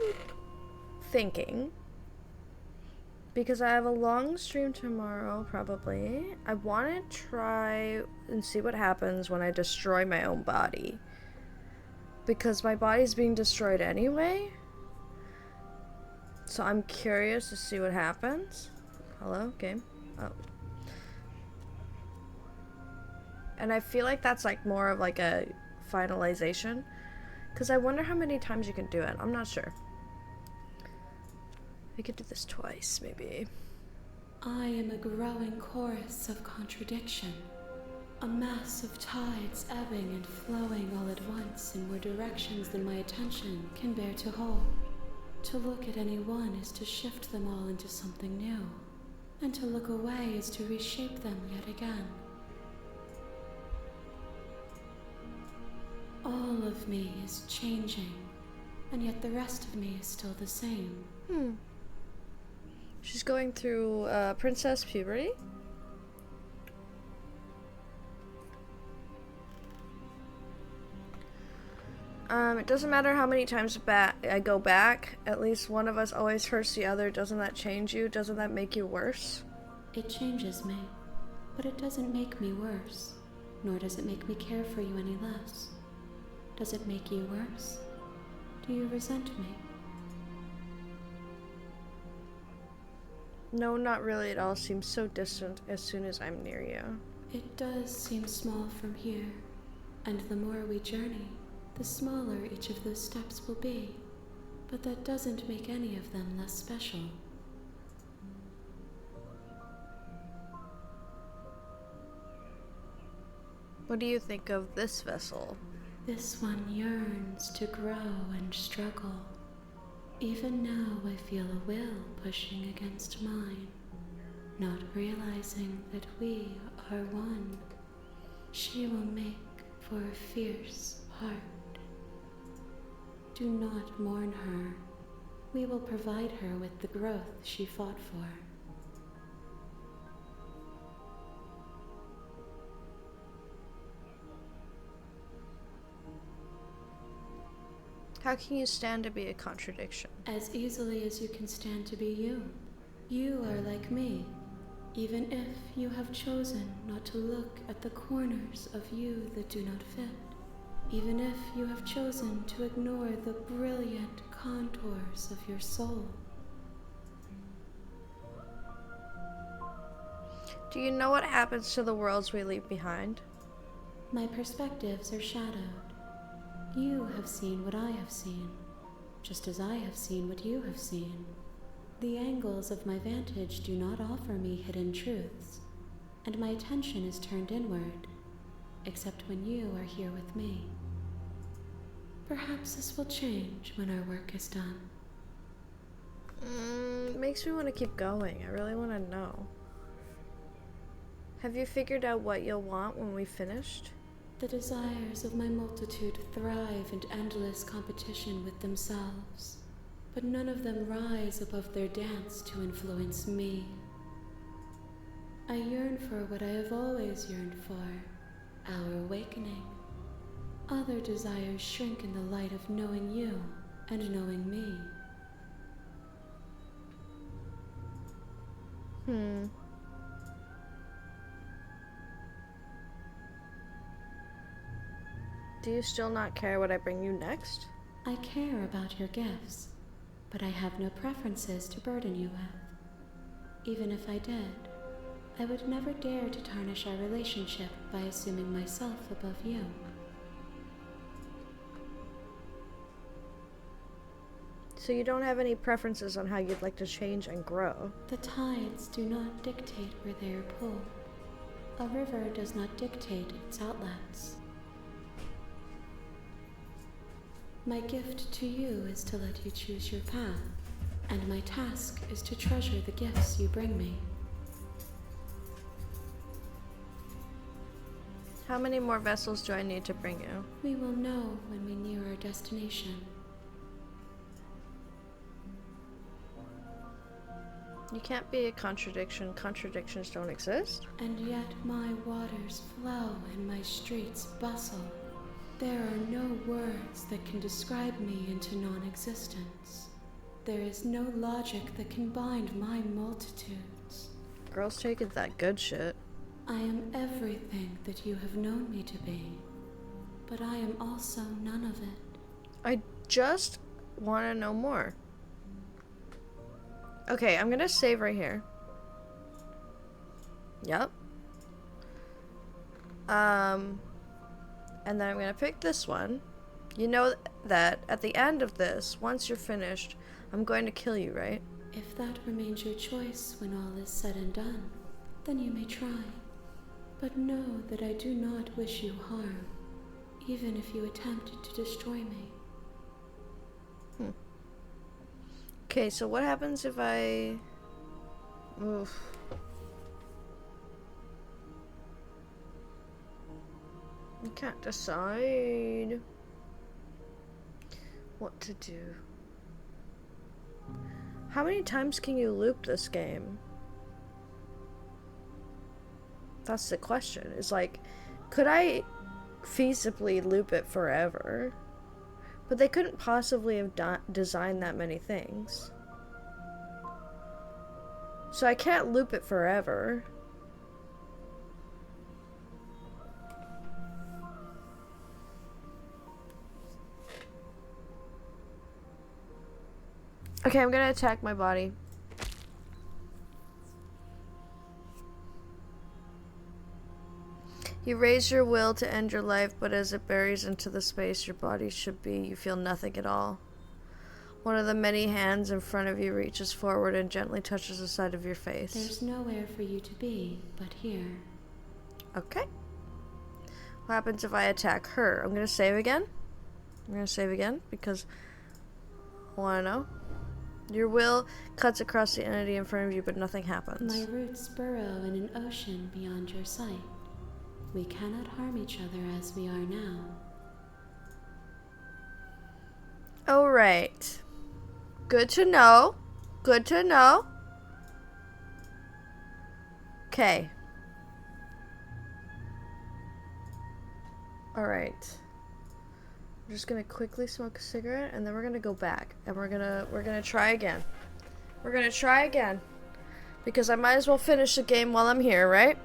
thinking, because I have a long stream tomorrow, probably, I want to try and see what happens when I destroy my own body. Because my body's being destroyed anyway. So I'm curious to see what happens. Hello, game? Oh. And I feel like that's like more of like a finalization. Because I wonder how many times you can do it. I'm not sure. We could do this twice, maybe. I am a growing chorus of contradiction. A mass of tides ebbing and flowing all at once in more directions than my attention can bear to hold. To look at any one is to shift them all into something new. And to look away is to reshape them yet again. All of me is changing, and yet the rest of me is still the same. She's going through princess puberty. It doesn't matter how many times I go back, at least one of us always hurts the other. Doesn't that change you? Doesn't that make you worse? It changes me, but it doesn't make me worse, nor does it make me care for you any less. Does it make you worse? Do you resent me? No, not really. It all seems so distant as soon as I'm near you. It does seem small from here, and the more we journey, the smaller each of those steps will be. But that doesn't make any of them less special. What do you think of this vessel? This one yearns to grow and struggle. Even now I feel a will pushing against mine, not realizing that we are one. She will make for a fierce heart. Do not mourn her. We will provide her with the growth she fought for. How can you stand to be a contradiction? As easily as you can stand to be you. You are like me, even if you have chosen not to look at the corners of you that do not fit. Even if you have chosen to ignore the brilliant contours of your soul. Do you know what happens to the worlds we leave behind? My perspectives are shadowed. You have seen what I have seen, just as I have seen what you have seen. The angles of my vantage do not offer me hidden truths, and my attention is turned inward, except when you are here with me. Perhaps this will change when our work is done. Makes me want to keep going. I really want to know. Have you figured out what you'll want when we've finished? The desires of my multitude thrive in endless competition with themselves, but none of them rise above their dance to influence me. I yearn for what I have always yearned for, our awakening. Other desires shrink in the light of knowing you and knowing me. Do you still not care what I bring you next? I care about your gifts, but I have no preferences to burden you with. Even if I did, I would never dare to tarnish our relationship by assuming myself above you. So you don't have any preferences on how you'd like to change and grow? The tides do not dictate where they are pulled. A river does not dictate its outlets. My gift to you is to let you choose your path, and my task is to treasure the gifts you bring me. How many more vessels do I need to bring you? We will know when we near our destination. You can't be a contradiction. Contradictions don't exist. And yet my waters flow and my streets bustle. There are no words that can describe me into non-existence. There is no logic that can bind my multitudes. Girls taking that good shit. I am everything that you have known me to be, but I am also none of it. I just want to know more. Okay, I'm gonna save right here. Yep. And then I'm gonna pick this one. You know that at the end of this, once you're finished, I'm going to kill you, right? If that remains your choice when all is said and done, then you may try. But know that I do not wish you harm, even if you attempted to destroy me. Okay, so what happens if I... Oof. I can't decide what to do. How many times can you loop this game? That's the question. It's like, could I feasibly loop it forever? But they couldn't possibly have designed that many things. So I can't loop it forever. Okay, I'm gonna attack my body. You raise your will to end your life, but as it buries into the space your body should be, you feel nothing at all. One of the many hands in front of you reaches forward and gently touches the side of your face. There's nowhere for you to be but here. Okay. What happens if I attack her? I'm gonna save again. Because I wanna know. Your will cuts across the entity in front of you, but nothing happens. My roots burrow in an ocean beyond your sight. We cannot harm each other as we are now. Alright. Good to know. Good to know. Okay. Alright. I'm just gonna quickly smoke a cigarette and then we're gonna go back and we're gonna try again. We're gonna try again. Because I might as well finish the game while I'm here, right?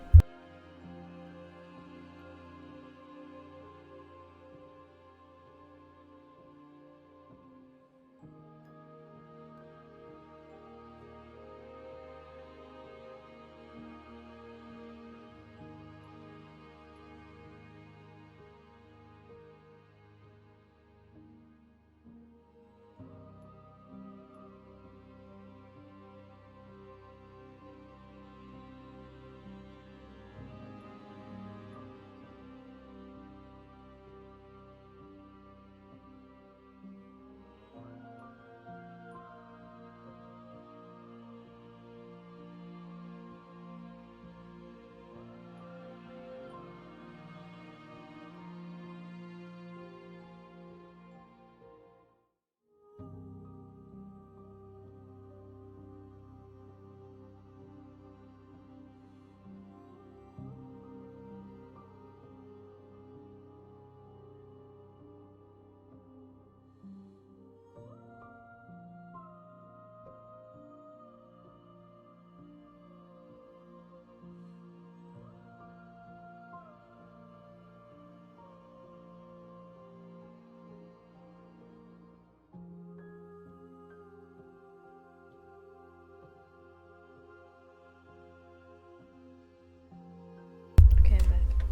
Okay, I'm back.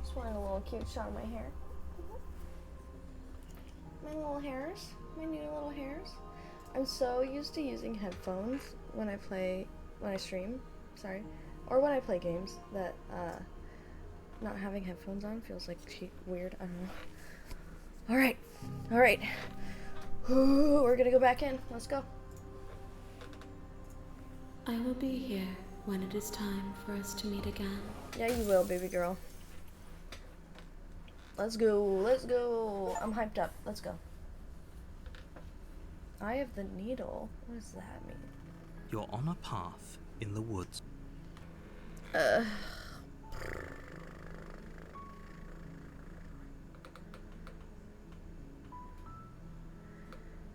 Just wanted a little cute shot of my hair. My little hairs. My new little hairs. I'm so used to using headphones when I stream, sorry, or when I play games that not having headphones on feels like weird. I don't know. All right. Ooh, we're gonna go back in. Let's go. I will be here when it is time for us to meet again. Yeah, you will, baby girl. Let's go. I'm hyped up. Let's go. Eye of the Needle. What does that mean? You're on a path in the woods.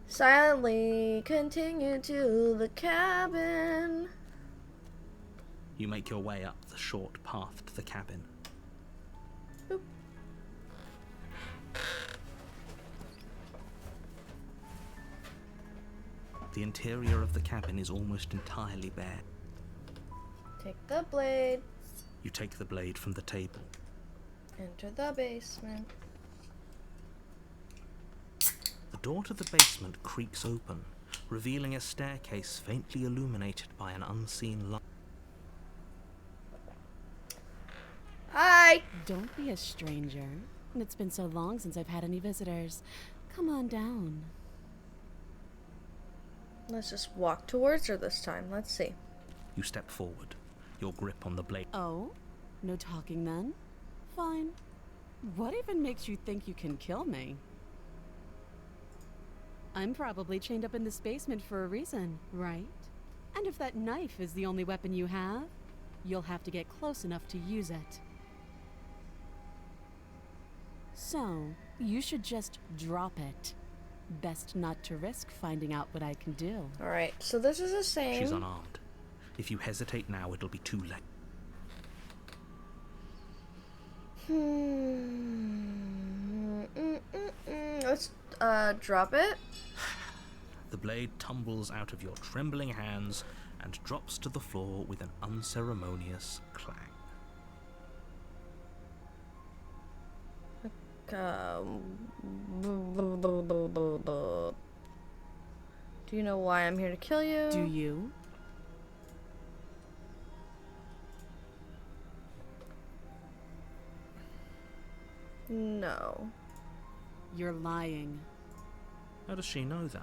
Silently continue to the cabin. You make your way up the short path to the cabin. Boop. The interior of the cabin is almost entirely bare. Take the blade. You take the blade from the table. Enter the basement. The door to the basement creaks open, revealing a staircase faintly illuminated by an unseen light. Hi! Don't be a stranger. It's been so long since I've had any visitors. Come on down. Let's just walk towards her this time. Let's see. You step forward, your grip on the blade. Oh? No talking then? Fine. What even makes you think you can kill me? I'm probably chained up in this basement for a reason, right? And if that knife is the only weapon you have, you'll have to get close enough to use it. So, you should just drop it. Best not to risk finding out what I can do. Alright, so this is the same. She's unarmed. If you hesitate now, it'll be too late. Let's drop it. The blade tumbles out of your trembling hands and drops to the floor with an unceremonious clang. Do you know why I'm here to kill you? Do you? No. You're lying. How does she know that?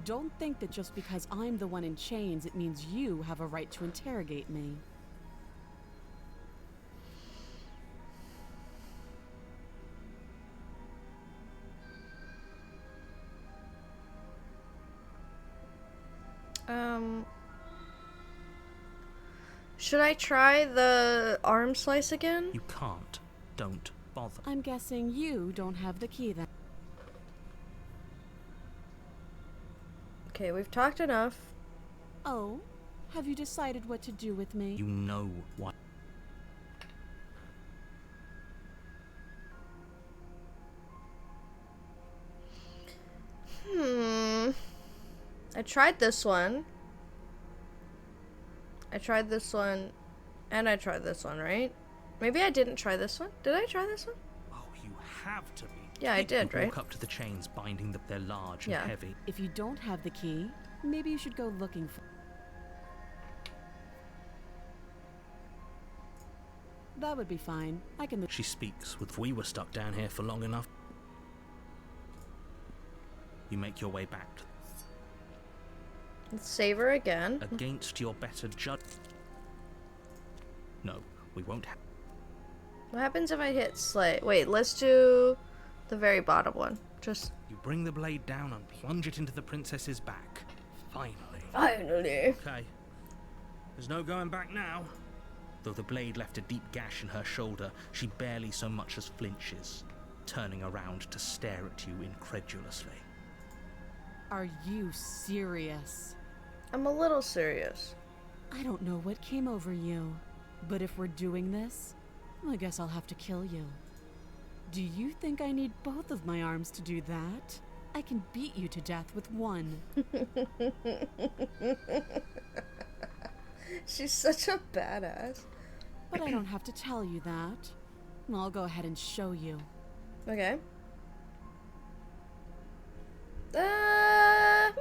Don't think that just because I'm the one in chains, it means you have a right to interrogate me. Should I try the arm slice again? You can't. Don't bother. I'm guessing you don't have the key then. Okay, we've talked enough. Oh? Have you decided what to do with me? You know what. I tried this one. I tried this one. And I tried this one, right? Maybe I didn't try this one. Did I try this one? Oh, you have to be. Yeah, I did, You right? walk up to the chains, binding them. They're large Yeah. and heavy. If you don't have the key, maybe you should go looking for... That would be fine. I can... She speaks with, we were stuck down here for long enough. You make your way back to Let's save her again. against your better judge. No, we won't have. What happens if I hit slay? Wait, let's do the very bottom one. Just You bring the blade down and plunge it into the princess's back. Finally. finally. Okay. There's no going back now. Though the blade left a deep gash in her shoulder, she barely so much as flinches, turning around to stare at you incredulously. Are you serious? I'm a little serious. I don't know what came over you, but if we're doing this, I guess I'll have to kill you. Do you think I need both of my arms to do that? I can beat you to death with one. She's such a badass. But I don't have to tell you that. I'll go ahead and show you. Okay. I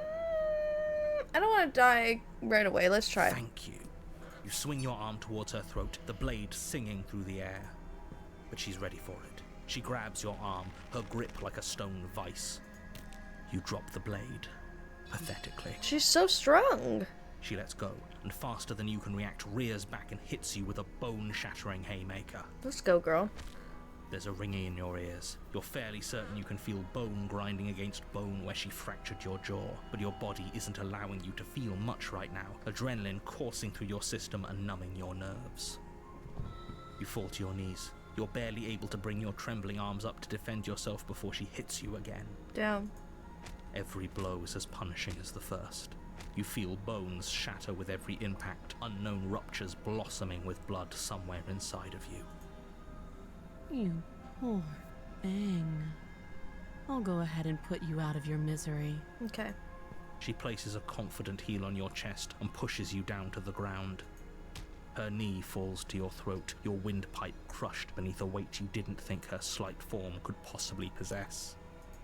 don't want to die right away. Let's try. Thank you. You swing your arm towards her throat, the blade singing through the air. But she's ready for it. She grabs your arm, her grip like a stone vice. You drop the blade, pathetically. She's so strong. She lets go, and faster than you can react, rears back and hits you with a bone-shattering haymaker. Let's go, girl. There's a ringing in your ears. You're fairly certain you can feel bone grinding against bone where she fractured your jaw, but your body isn't allowing you to feel much right now, adrenaline coursing through your system and numbing your nerves. You fall to your knees. You're barely able to bring your trembling arms up to defend yourself before she hits you again. Down. Every blow is as punishing as the first. You feel bones shatter with every impact, unknown ruptures blossoming with blood somewhere inside of you. You poor thing. I'll go ahead and put you out of your misery. Okay. She places a confident heel on your chest and pushes you down to the ground. Her knee falls to your throat, your windpipe crushed beneath a weight you didn't think her slight form could possibly possess.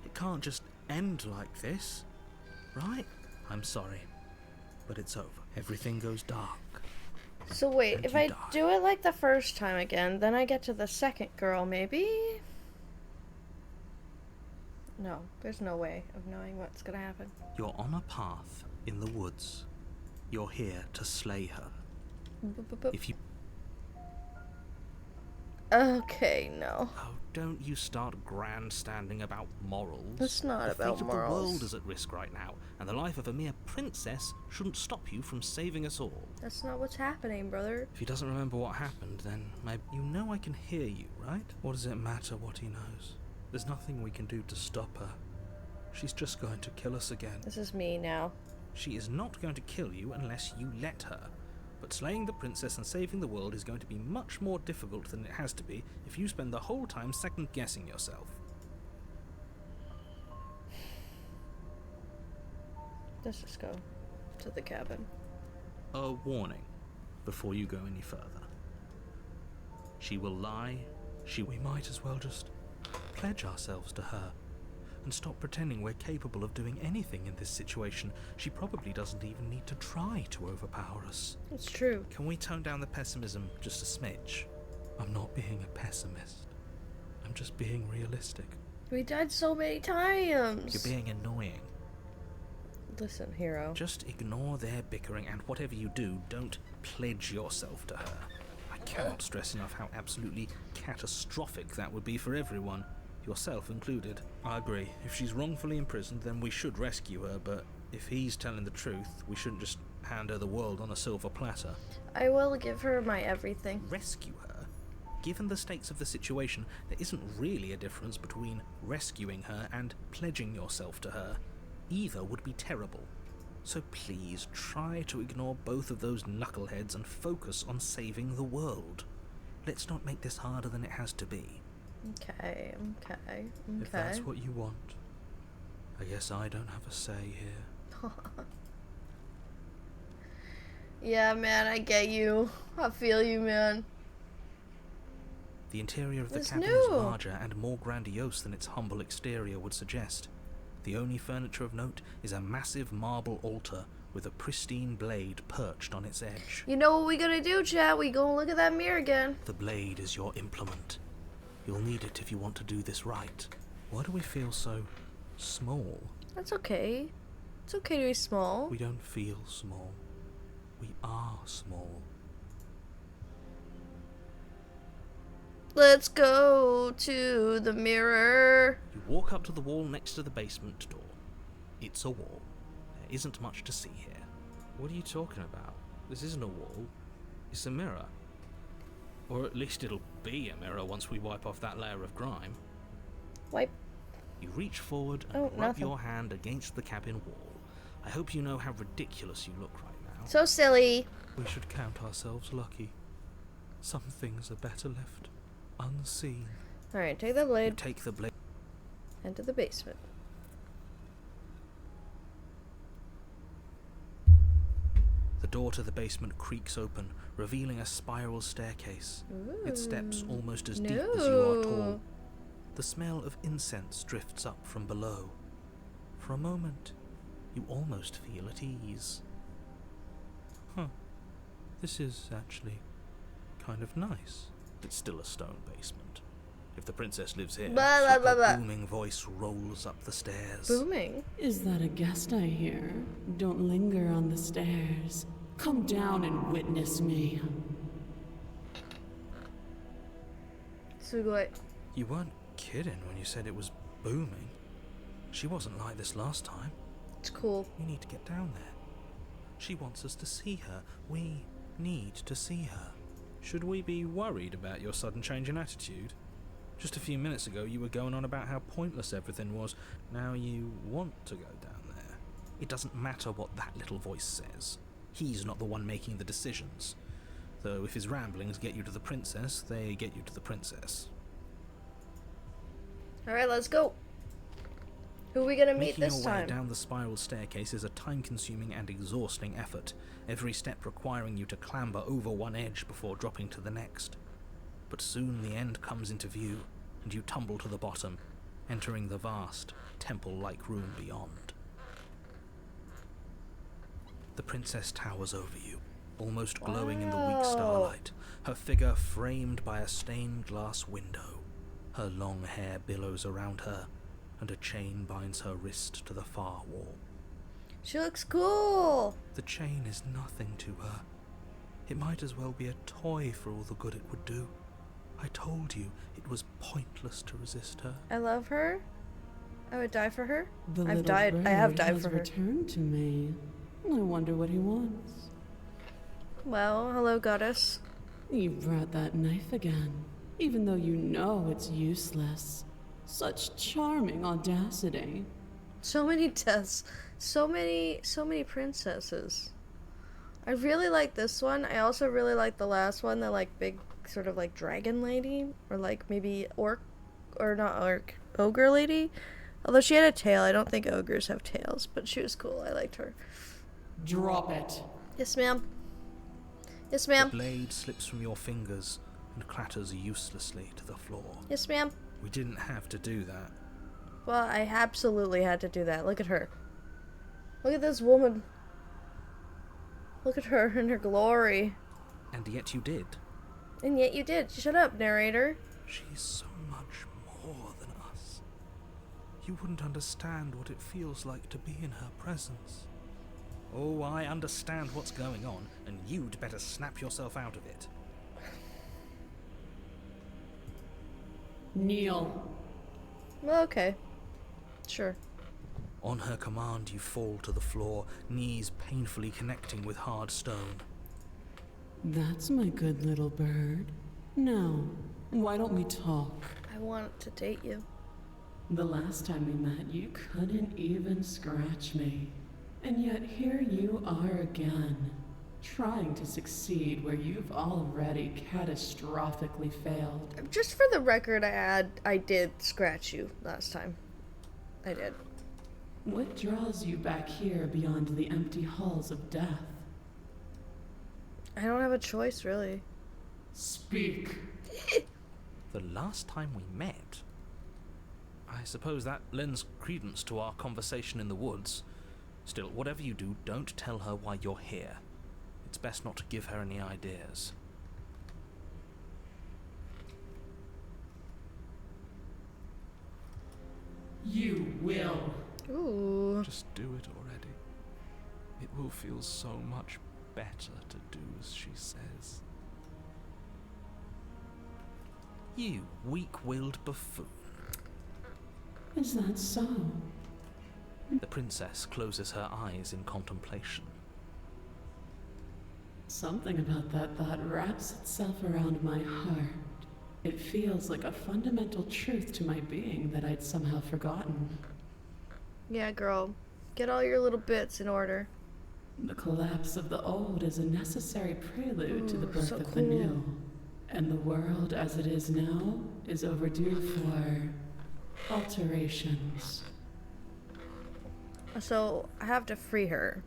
It can't just end like this, right? I'm sorry, but it's over. Everything goes dark. So wait, And if you I die. do it like the first time again, then I get to the second girl, maybe? No, there's no way of knowing what's gonna happen. You're on a path in the woods. You're here to slay her. If you... Okay, no. Oh, don't you start grandstanding about morals. It's not The about fate of the world morals. is at risk right now, and the life of a mere princess shouldn't stop you from saving us all. That's not what's happening, brother. If he doesn't remember what happened, then maybe... You know I can hear you, right? What does it matter what he knows? There's nothing we can do to stop her. She's just going to kill us again. This is me now. She is not going to kill you unless you let her. But slaying the princess and saving the world is going to be much more difficult than it has to be if you spend the whole time second-guessing yourself. Let's just go to the cabin. A warning before you go any further. She will lie. We might as well just pledge ourselves to her and stop pretending we're capable of doing anything in this situation. She probably doesn't even need to try to overpower us. It's true. Can we tone down the pessimism just a smidge? I'm not being a pessimist. I'm just being realistic. We died so many times. You're being annoying. Listen, hero. Just ignore their bickering, and whatever you do, don't pledge yourself to her. I cannot stress enough how absolutely catastrophic that would be for everyone, yourself included. I agree. If she's wrongfully imprisoned, then we should rescue her, but if he's telling the truth, we shouldn't just hand her the world on a silver platter. I will give her my everything. Rescue her? Given the stakes of the situation, there isn't really a difference between rescuing her and pledging yourself to her. Either would be terrible. So please try to ignore both of those knuckleheads and focus on saving the world. Let's not make this harder than it has to be. Okay. If that's what you want, I guess I don't have a say here. Yeah, man, I get you. I feel you, man. The interior of the It's cabin new. is larger and more grandiose than its humble exterior would suggest. The only furniture of note is a massive marble altar with a pristine blade perched on its edge. You know what we gonna do, chat? We gonna look at that mirror again. The blade is your implement. You'll need it if you want to do this right. Why do we feel so small? That's okay. It's okay to be small. We don't feel small. We are small. Let's go to the mirror. You walk up to the wall next to the basement door. It's a wall. There isn't much to see here. What are you talking about? This isn't a wall. It's a mirror. Or at least it'll be a mirror once we wipe off that layer of grime. Wipe. You reach forward and Oh, rub nothing. your hand against the cabin wall. I hope you know how ridiculous you look right now. So silly. We should count ourselves lucky. Some things are better left unseen. Alright, take the You blade. take the blade. Into the basement. The door to the basement creaks open, revealing a spiral staircase. Its steps Ooh. almost as deep as you are tall. No. The smell of incense drifts up from below. For a moment, you almost feel at ease. Huh. This is actually kind of nice. It's still a stone basement. If the princess lives here, Blah, blah, blah, her blah. booming voice rolls up the stairs. Booming. Is that a guest I hear? Don't linger on the stairs. Come down and witness me. Sugoi. You weren't kidding when you said it was booming. She wasn't like this last time. It's cool. We need to get down there. She wants us to see her. We need to see her. Should we be worried about your sudden change in attitude? Just a few minutes ago you were going on about how pointless everything was. Now you want to go down there. It doesn't matter what that little voice says. He's not the one making the decisions. Though if his ramblings get you to the princess, they get you to the princess. Alright, let's go. Who are we gonna meet Making this your way time? down the spiral staircase is a time-consuming and exhausting effort, every step requiring you to clamber over one edge before dropping to the next. But soon the end comes into view, and you tumble to the bottom, entering the vast, temple-like room beyond. The princess towers over you, almost glowing in the weak Wow. starlight, her figure framed by a stained glass window. Her long hair billows around her, and a chain binds her wrist to the far wall. She looks cool. The chain is nothing to her. It might as well be a toy for all the good it would do. I told you it was pointless to resist her. I love her. I would die for her. The I've little died. I have bird died has for her. returned to me. I wonder what he wants. Well, hello, goddess. You brought that knife again, even though you know it's useless. Such charming audacity. So many deaths. So many princesses. I really like this one. I also really like the last one, the like big sort of like dragon lady, or like maybe orc, or not orc, ogre lady. Although she had a tail, I don't think ogres have tails, but she was cool. I liked her. Drop it. Yes, ma'am. Yes, The ma'am. blade slips from your fingers and clatters uselessly to the floor. Yes, ma'am. We didn't have to do that. Well, I absolutely had to do that. Look at her. Look at this woman. Look at her in her glory. And yet you did. And yet you did. Shut up, narrator. She's so much more than us. You wouldn't understand what it feels like to be in her presence. Oh, I understand what's going on, and you'd better snap yourself out of it. Kneel. Well, okay. Sure. On her command, you fall to the floor, knees painfully connecting with hard stone. That's my good little bird. Now, why don't we talk? I want to date you. The last time we met, you couldn't even scratch me. And yet here you are again, trying to succeed where you've already catastrophically failed. Just for the record, I did scratch you last time. I did. What draws you back here beyond the empty halls of death? I don't have a choice, really. Speak. The last time we met? I suppose that lends credence to our conversation in the woods. Still, whatever you do, don't tell her why you're here. It's best not to give her any ideas. You will. Ooh. Just do it already. It will feel so much better to do as she says. You weak-willed buffoon. Is that so? The princess closes her eyes in contemplation. Something about that thought wraps itself around my heart. It feels like a fundamental truth to my being that I'd somehow forgotten. Yeah, girl. Get all your little bits in order. The collapse of the old is a necessary prelude to the Ooh, birth so of the cool. new. And the world as it is now is overdue for alterations. So, I have to free her.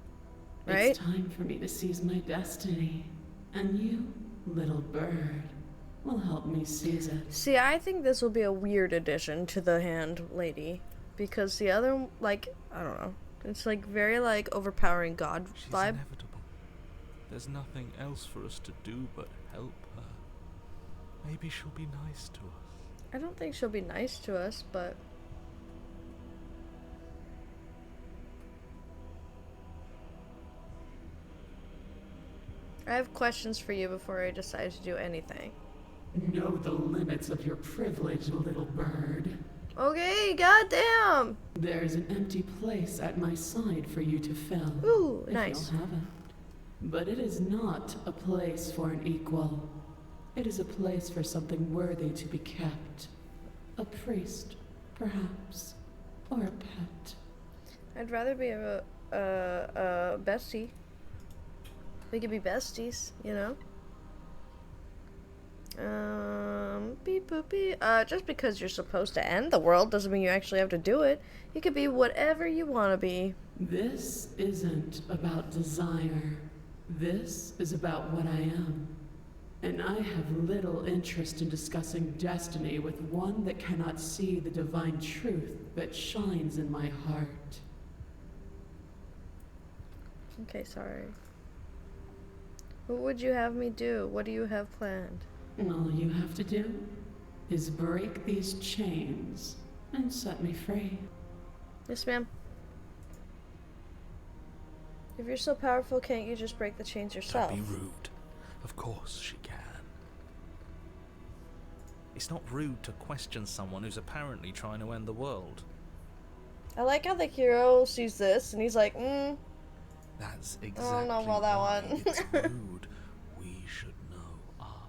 Right? It's time for me to seize my destiny. And you, little bird, will help me seize it. See, I think this will be a weird addition to the hand lady. Because the other, like, I don't know. It's like very, like, overpowering god She's vibe. inevitable. There's nothing else for us to do but help her. Maybe she'll be nice to us. I don't think she'll be nice to us, but... I have questions for you before I decide to do anything. Know the limits of your privilege, little bird. Okay, goddamn! There's an empty place at my side for you to fill. Ooh, if nice. you'll have it. But it is not a place for an equal. It is a place for something worthy to be kept. A priest, perhaps, or a pet. I'd rather be a bestie. We could be besties, you know? Beep boop beep. Just because you're supposed to end the world doesn't mean you actually have to do it. You could be whatever you want to be. This isn't about desire. This is about what I am. And I have little interest in discussing destiny with one that cannot see the divine truth that shines in my heart. Okay, sorry. What would you have me do? What do you have planned? All you have to do is break these chains and set me free. Yes, ma'am. If you're so powerful, can't you just break the chains yourself? Don't be rude. Of course she can. It's not rude to question someone who's apparently trying to end the world. I like how the hero sees this and he's like, That's I exactly don't know about that why one. it's rude. We should know our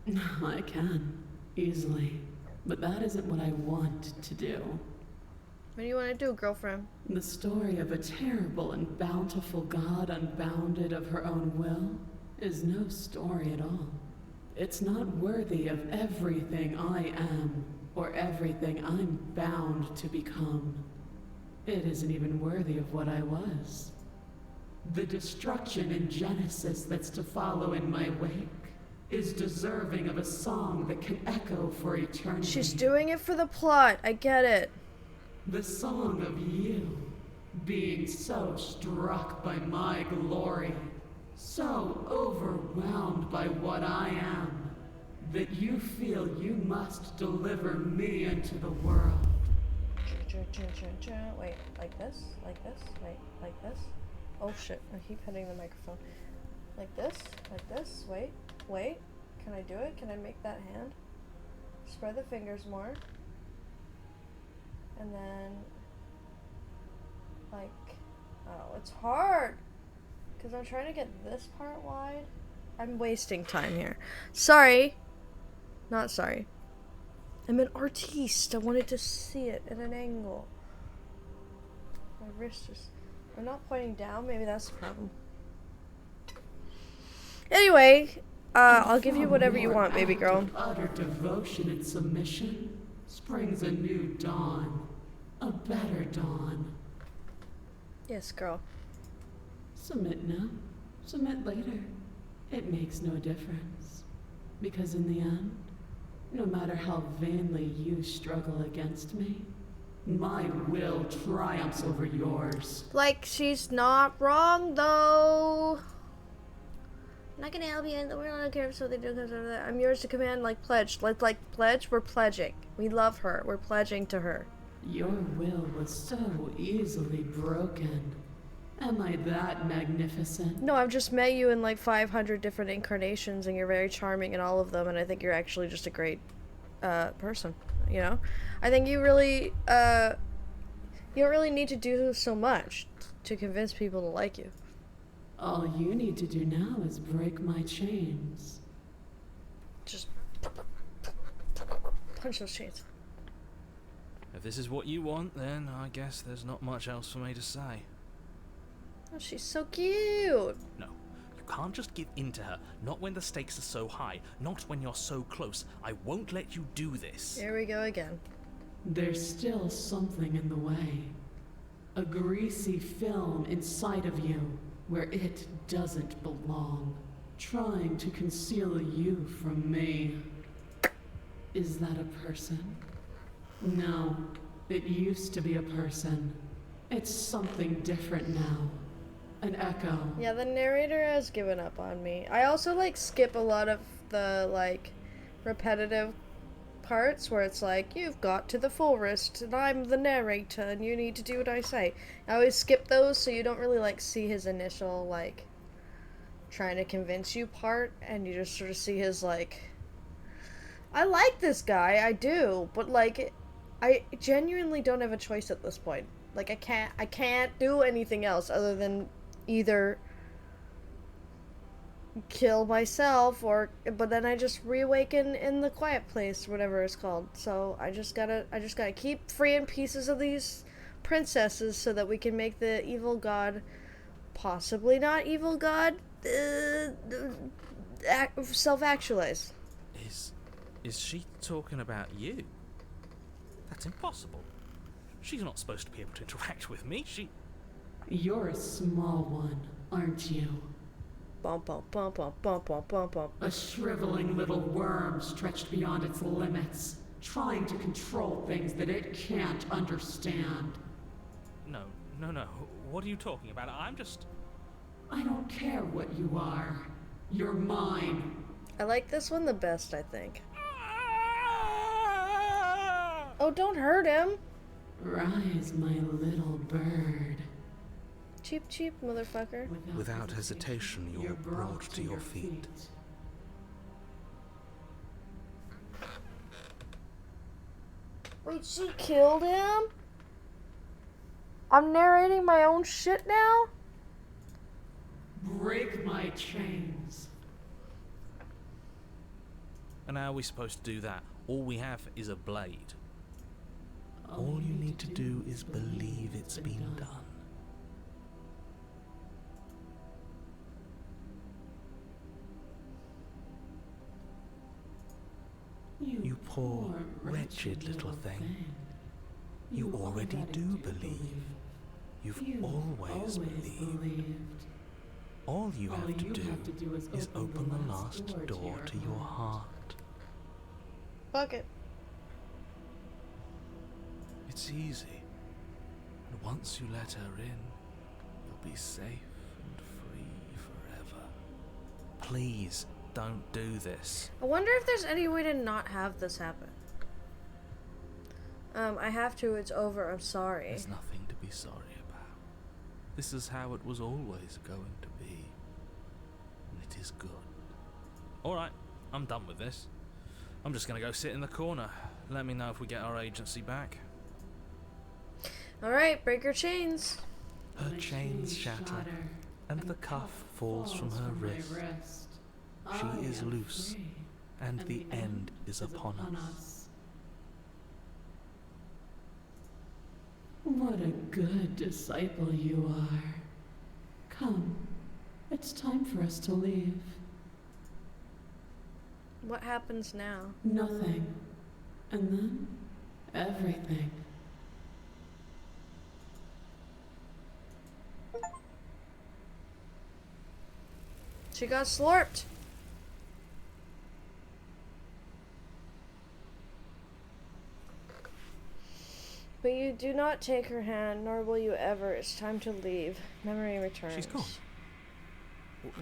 place. I can, easily. But that isn't what I want to do. What do you want to do, girlfriend? The story of a terrible and bountiful god unbounded of her own will is no story at all. It's not worthy of everything I am, or everything I'm bound to become. It isn't even worthy of what I was. The destruction in Genesis that's to follow in my wake is deserving of a song that can echo for eternity. She's doing it for the plot. I get it. The song of you, being so struck by my glory, so overwhelmed by what I am, that you feel you must deliver me into the world. Wait, like this? Like this? Wait, like this? Oh shit, I keep hitting the microphone. Like this? Like this? Wait, wait. Can I do it? Can I make that hand? Spread the fingers more. And then, like, oh, it's hard. Because I'm trying to get this part wide. I'm wasting time here. Sorry. Not sorry. I'm an artiste. I wanted to see it at an angle. My wrist is... I'm not pointing down. Maybe that's the problem. Anyway, I'll give you whatever you want, baby girl. Utter devotion and submission springs a new dawn. A better dawn. Yes, girl. Submit now. Submit later. It makes no difference. Because in the end, no matter how vainly you struggle against me, my will triumphs over yours. Like, she's not wrong, though. I'm not gonna help you in the world. I don't care if something comes over that. I'm yours to command, like pledge. Like pledge? We're pledging. We love her. We're pledging to her. Your will was so easily broken. Am I that magnificent? No, I've just met you in like 500 different incarnations, and you're very charming in all of them, and I think you're actually just a great person, you know? I think you really, you don't really need to do so much to convince people to like you. All you need to do now is break my chains. Just punch those chains. If this is what you want, then I guess there's not much else for me to say. Oh, she's so cute. No, you can't just give in to her. Not when the stakes are so high. Not when you're so close. I won't let you do this. Here we go again. There's still something in the way. A greasy film inside of you where it doesn't belong. Trying to conceal you from me. Is that a person? No, it used to be a person. It's something different now. An echo. Yeah, the narrator has given up on me. I also like skip a lot of the like repetitive parts where it's like, you've got to the forest and I'm the narrator and you need to do what I say. I always skip those so you don't really like see his initial like trying to convince you part, and you just sort of see his like, I like this guy, I do, but like I genuinely don't have a choice at this point. Like I can't do anything else other than either kill myself but then I just reawaken in the quiet place, whatever it's called. So I just gotta keep freeing pieces of these princesses so that we can make the evil god, possibly not evil god, self-actualize. Is she talking about you? That's impossible. She's not supposed to be able to interact with me. You're a small one, aren't you? Bum bum bum bum bum bum bum bum. A shriveling little worm stretched beyond its limits, trying to control things that it can't understand. No. What are you talking about? I don't care what you are. You're mine. I like this one the best, I think. Oh, don't hurt him. Rise, my little bird. Cheep cheep, motherfucker. Without hesitation, you're brought to your feet. Wait, she killed him? I'm narrating my own shit now? Break my chains. And how are we supposed to do that? All we have is a blade. All you need to do is believe it's been done. You poor, wretched little thing. You already do believe. You've always believed. All you have to do is open the last door to your heart. Fuck it. It's easy. And once you let her in, you'll be safe and free forever. Please, don't do this. I wonder if there's any way to not have this happen. I have to, it's over, I'm sorry. There's nothing to be sorry about. This is how it was always going to be. And it is good. Alright, I'm done with this. I'm just gonna go sit in the corner. Let me know if we get our agency back. Alright, break her chains. Her chains shatter, and the cuff falls from her wrist. She is loose, and the end is upon us. What a good disciple you are. Come, it's time for us to leave. What happens now? Nothing. And then, everything. She got slurped. But you do not take her hand, nor will you ever. It's time to leave. Memory returns. She's gone.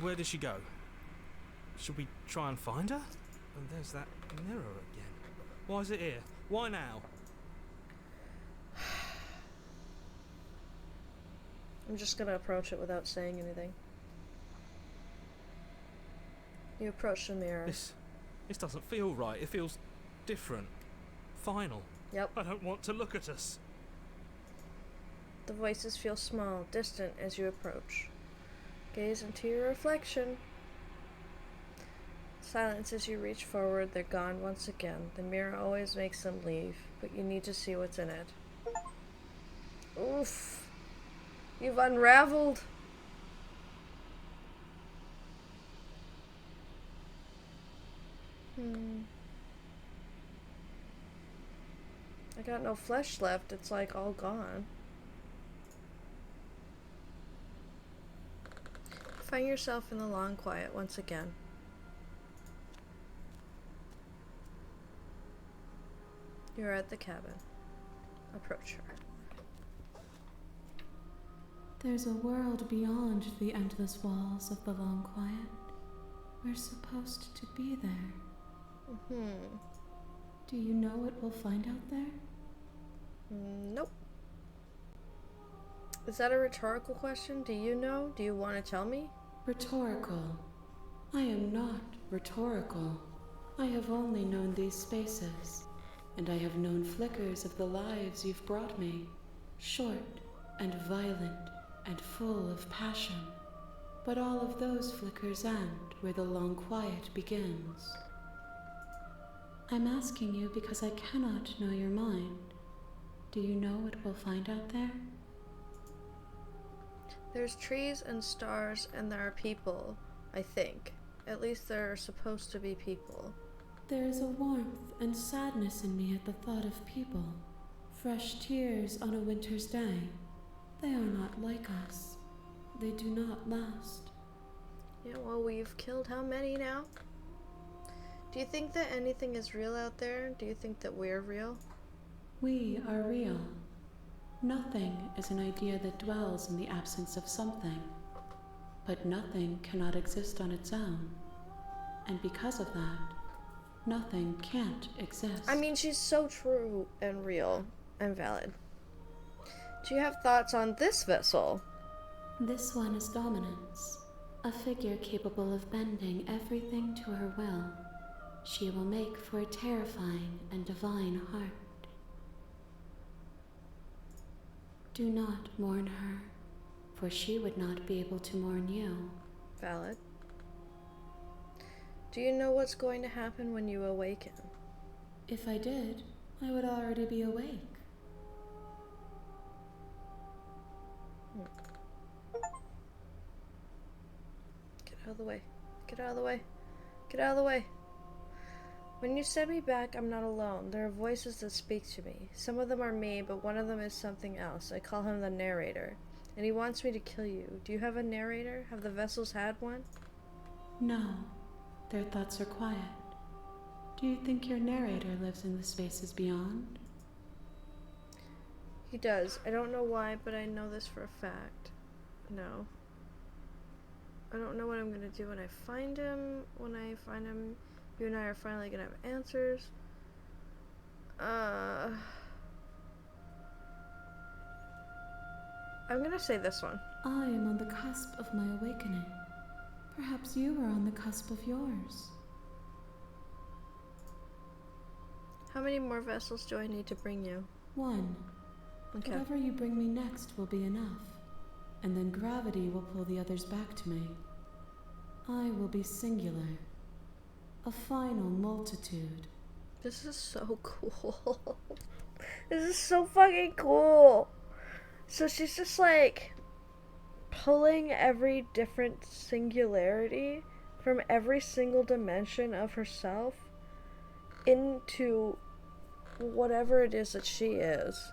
Where did she go? Should we try and find her? And there's that mirror again. Why is it here? Why now? I'm just gonna approach it without saying anything. You approach the mirror. This doesn't feel right. It feels different. Final. Yep. I don't want to look at us. The voices feel small, distant as you approach. Gaze into your reflection. Silence as you reach forward, they're gone once again. The mirror always makes them leave, but you need to see what's in it. Oof. You've unraveled. I got no flesh left. It's like all gone. Find yourself in the long quiet once again. You're at the cabin. Approach her. There's a world beyond the endless walls of the long quiet. We're supposed to be there. Do you know what we'll find out there? Nope. Is that a rhetorical question? Do you know? Do you want to tell me? Rhetorical. I am not rhetorical. I have only known these spaces, and I have known flickers of the lives you've brought me. Short and violent and full of passion. But all of those flickers end where the long quiet begins. I'm asking you because I cannot know your mind. Do you know what we'll find out there? There's trees and stars, and there are people, I think. At least there are supposed to be people. There is a warmth and sadness in me at the thought of people. Fresh tears on a winter's day. They are not like us. They do not last. Yeah, well, we've killed how many now? Do you think that anything is real out there? Do you think that we're real? We are real. Nothing is an idea that dwells in the absence of something. But nothing cannot exist on its own. And because of that, nothing can't exist. I mean, she's so true and real and valid. Do you have thoughts on this vessel? This one is dominance, a figure capable of bending everything to her will. She will make for a terrifying and divine heart. Do not mourn her, for she would not be able to mourn you. Valid. Do you know what's going to happen when you awaken? If I did, I would already be awake. Get out of the way. Get out of the way. Get out of the way. When you send me back, I'm not alone. There are voices that speak to me. Some of them are me, but one of them is something else. I call him the narrator. And he wants me to kill you. Do you have a narrator? Have the vessels had one? No, their thoughts are quiet. Do you think your narrator lives in the spaces beyond? He does. I don't know why, but I know this for a fact. No. I don't know what I'm gonna do when I find him. When I find him, you and I are finally gonna have answers. I'm gonna say this one. I am on the cusp of my awakening. Perhaps you are on the cusp of yours. How many more vessels do I need to bring you? One. Okay. Whatever you bring me next will be enough. And then gravity will pull the others back to me. I will be singular. A final multitude. This is so cool. This is so fucking cool. So she's just like pulling every different singularity from every single dimension of herself into whatever it is that she is.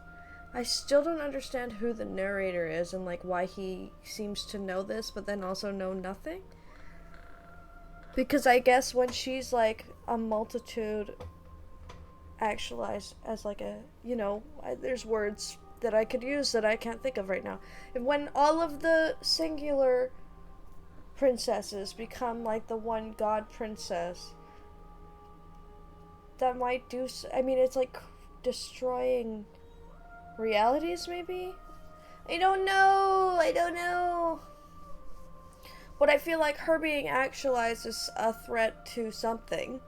I still don't understand who the narrator is and like why he seems to know this but then also know nothing. Because I guess when she's like a multitude actualized as like a, you know, there's words that I could use that I can't think of right now. And when all of the singular princesses become like the one god princess, that might do, I mean, it's like destroying realities maybe? I don't know. But I feel like her being actualized is a threat to something.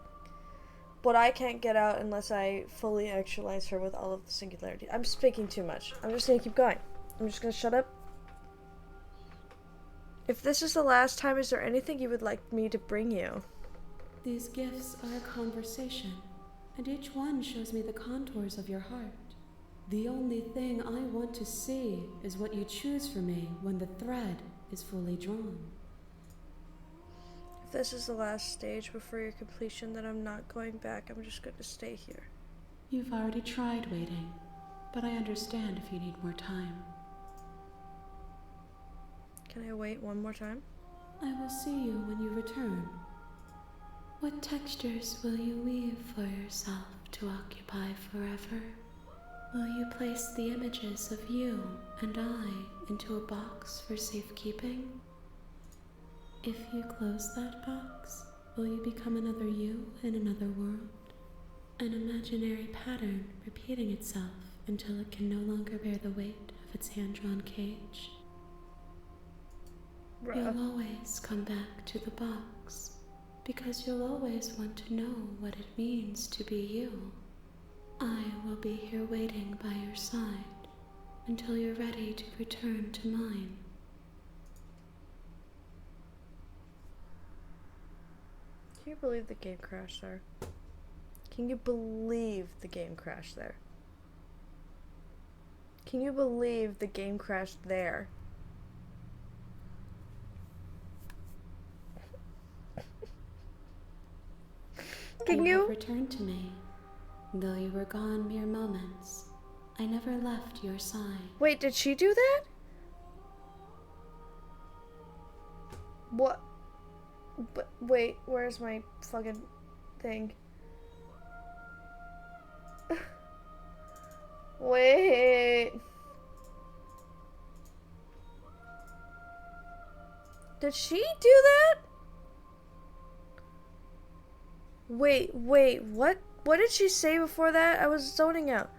But I can't get out unless I fully actualize her with all of the singularity. I'm speaking too much. I'm just gonna keep going. I'm just gonna shut up. If this is the last time, is there anything you would like me to bring you? These gifts are a conversation, and each one shows me the contours of your heart. The only thing I want to see is what you choose for me when the thread is fully drawn. If this is the last stage before your completion, then I'm not going back. I'm just going to stay here. You've already tried waiting, but I understand if you need more time. Can I wait one more time? I will see you when you return. What textures will you weave for yourself to occupy forever? Will you place the images of you and I into a box for safekeeping? If you close that box, will you become another you in another world? An imaginary pattern repeating itself until it can no longer bear the weight of its hand-drawn cage? Bruh. You'll always come back to the box, because you'll always want to know what it means to be you. I will be here waiting by your side until you're ready to return to mine. Can you believe the game crashed there? Can you believe the game crashed there? Can you believe the game crashed there? attacking You you? have returned to me. Though you were gone mere moments, I never left your side. Wait, did she do that? What? But wait, where's my fucking thing? Wait. Did she do that? Wait, what? What did she say before that? I was zoning out.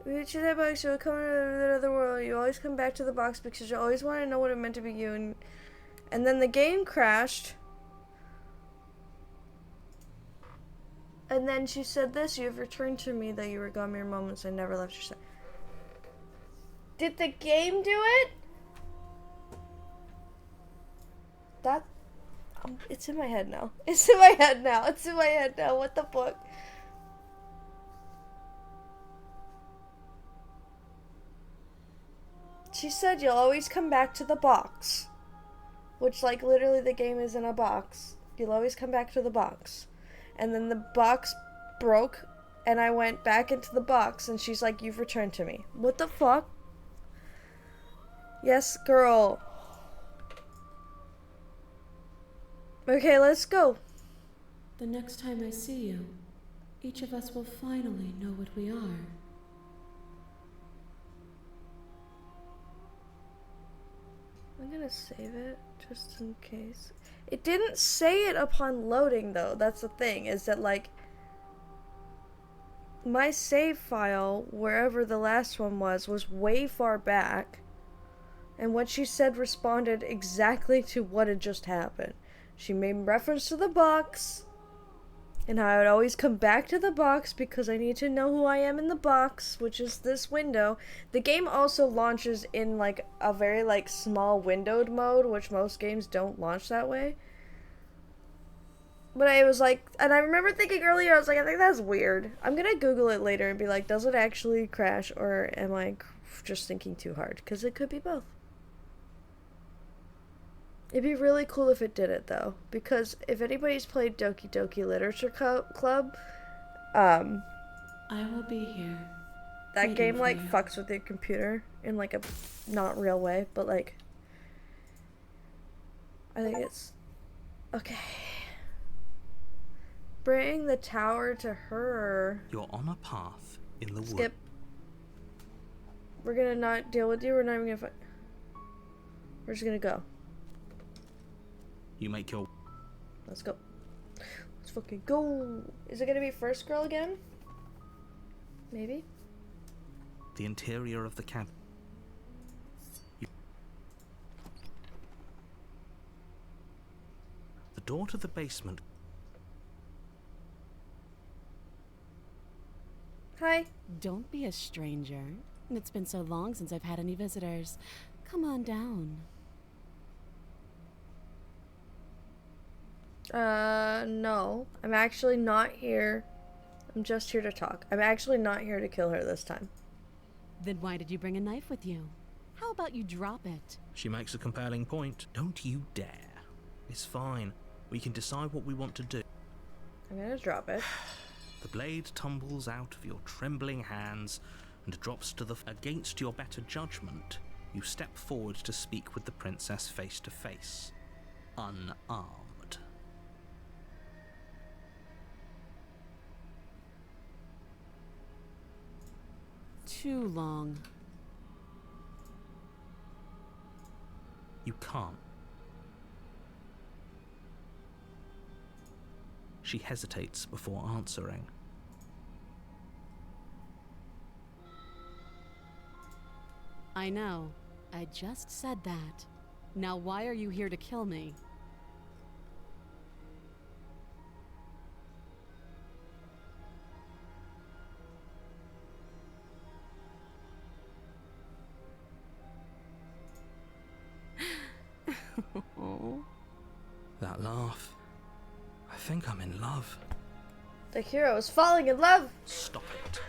We each that box, you'll come into the other world. You always come back to the box because you always want to know what it meant to be you. And then the game crashed. And then she said this, you have returned to me, that you were gone mere moments, I never left your side. Did the game do it? That, it's in my head now. It's in my head now. It's in my head now. What the fuck? She said you'll always come back to the box. Which, like, literally the game is in a box. You'll always come back to the box. And then the box broke, and I went back into the box, and she's like, you've returned to me. What the fuck? Yes, girl. Okay, let's go. The next time I see you, each of us will finally know what we are. I'm gonna save it, just in case. It didn't say it upon loading, though. That's the thing, is that, like, my save file, wherever the last one was way far back. And what she said responded exactly to what had just happened. She made reference to the box, and how I would always come back to the box because I need to know who I am in the box, which is this window. The game also launches in, like, a very, like, small windowed mode, which most games don't launch that way. But I was like, and I remember thinking earlier, I was like, I think that's weird. I'm gonna Google it later and be like, does it actually crash, or am I just thinking too hard? Because it could be both. It'd be really cool if it did it, though, because if anybody's played Doki Doki Literature Club, I will be here. that waiting game, for like, you. fucks with your computer in, like, a not real way, but, like, I think it's, okay. Bring the tower to her. You're on a path in the wood. Skip. We're gonna not deal with you, we're not even gonna fight. We're just gonna go. You make your Let's go. Let's fucking go. Is it gonna be first girl again? Maybe. the interior of the cabin. The door to the basement. Hi. Don't be a stranger. It's been so long since I've had any visitors. Come on down. No. I'm actually not here. I'm just here to talk. I'm actually not here to kill her this time. Then why did you bring a knife with you? How about you drop it? She makes a compelling point. Don't you dare. It's fine. We can decide what we want to do. I'm gonna drop it. The blade tumbles out of your trembling hands and drops to the against your better judgment. You step forward to speak with the princess face to face, unarmed. Too long. You can't. She hesitates before answering. I know. I just said that. Now why are you here to kill me? That laugh. I think I'm in love. The hero is falling in love. Stop it.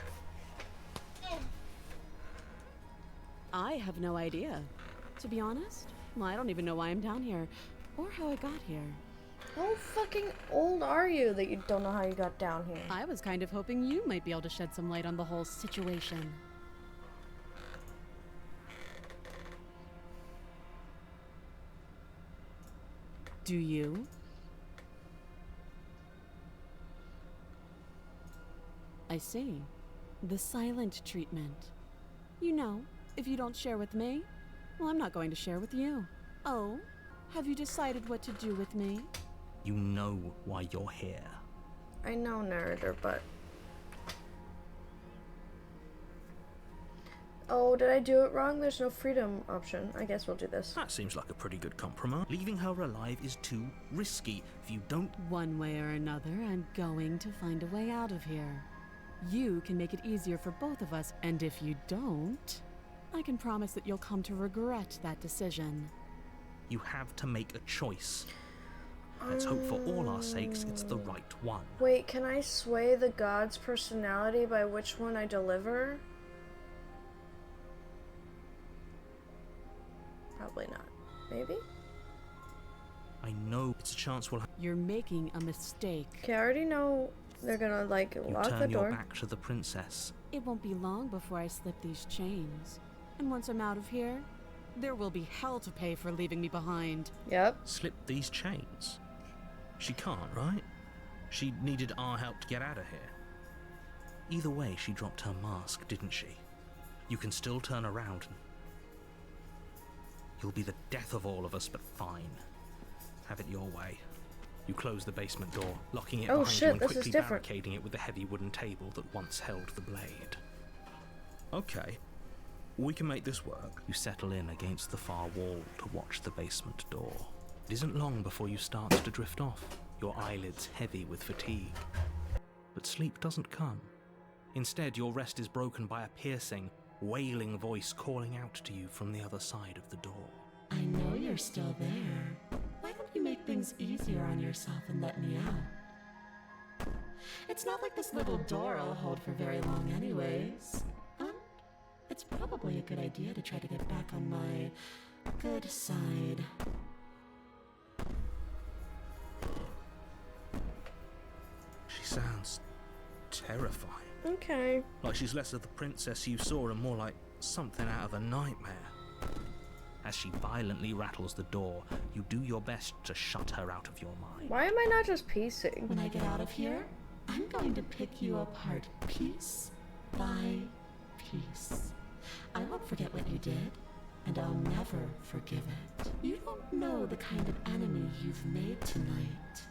I have no idea. To be honest, I don't even know why I'm down here, or how I got here. How fucking old are you that you don't know how you got down here? I was kind of hoping you might be able to shed some light on the whole situation. Do you? I see. The silent treatment. You know, if you don't share with me, well, I'm not going to share with you. Oh, have you decided what to do with me? You know why you're here. I know, narrator, but... Oh, did I do it wrong? There's no freedom option. I guess we'll do this. That seems like a pretty good compromise. Leaving her alive is too risky. If you don't... One way or another, I'm going to find a way out of here. You can make it easier for both of us, and if you don't, I can promise that you'll come to regret that decision. You have to make a choice. Let's hope for all our sakes it's the right one. Wait, can I sway the god's personality by which one I deliver? Probably not. Maybe? I know it's a chance we'll have. You're making a mistake. Okay, I already know they're gonna, like, You lock the turn your door. back to the princess. It won't be long before I slip these chains. And once I'm out of here, there will be hell to pay for leaving me behind. Yep. Slip these chains? She can't, right? She needed our help to get out of here. Either way, she dropped her mask, didn't she? You can still turn around and... You'll be the death of all of us, but fine. Have it your way. You close the basement door, locking it behind you and this is quickly different. barricading it with the heavy wooden table that once held the blade. Okay, we can make this work. You settle in against the far wall to watch the basement door. It isn't long before you start to drift off, your eyelids heavy with fatigue. But sleep doesn't come. Instead, your rest is broken by a piercing, wailing voice calling out to you from the other side of the door. I know you're still there. Why don't you make things easier on yourself and let me out? It's not like this little door I'll hold for very long anyways. It's probably a good idea to try to get back on my good side. She sounds terrifying. Okay. Like she's less of the princess you saw and more like something out of a nightmare. As she violently rattles the door, you do your best to shut her out of your mind. Why am I not just piecing? When I get out of here, I'm going to pick you apart piece by piece. I won't forget what you did, and I'll never forgive it. You don't know the kind of enemy you've made tonight.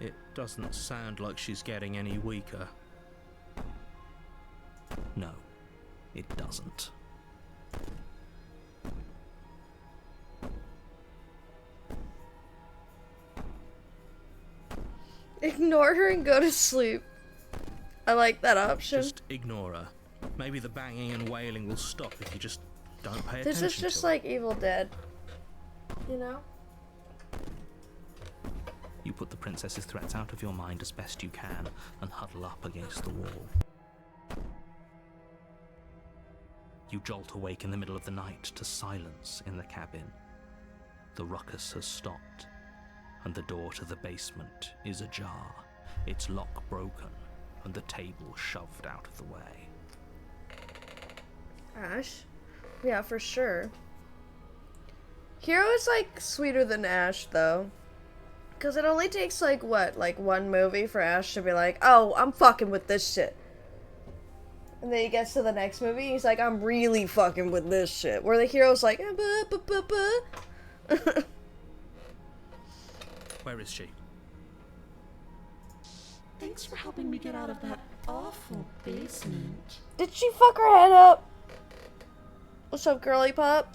It doesn't sound like she's getting any weaker. No, it doesn't. Ignore her and go to sleep. I like that option. Just ignore her. Maybe the banging and wailing will stop if you just don't pay attention. This is just to like Evil Dead. You know? You put the princess's threats out of your mind as best you can and huddle up against the wall. You jolt awake in the middle of the night to silence in the cabin. The ruckus has stopped, and the door to the basement is ajar, its lock broken, and the table shoved out of the way. Ash? Yeah, for sure. Hero is like sweeter than Ash though. Cause it only takes like what, like one movie for Ash to be like, oh, I'm fucking with this shit. And then he gets to the next movie and he's like, I'm really fucking with this shit. Where the hero's like, Where is she? Thanks for helping me get out of that awful basement. Did she fuck her head up? What's up, girly pop?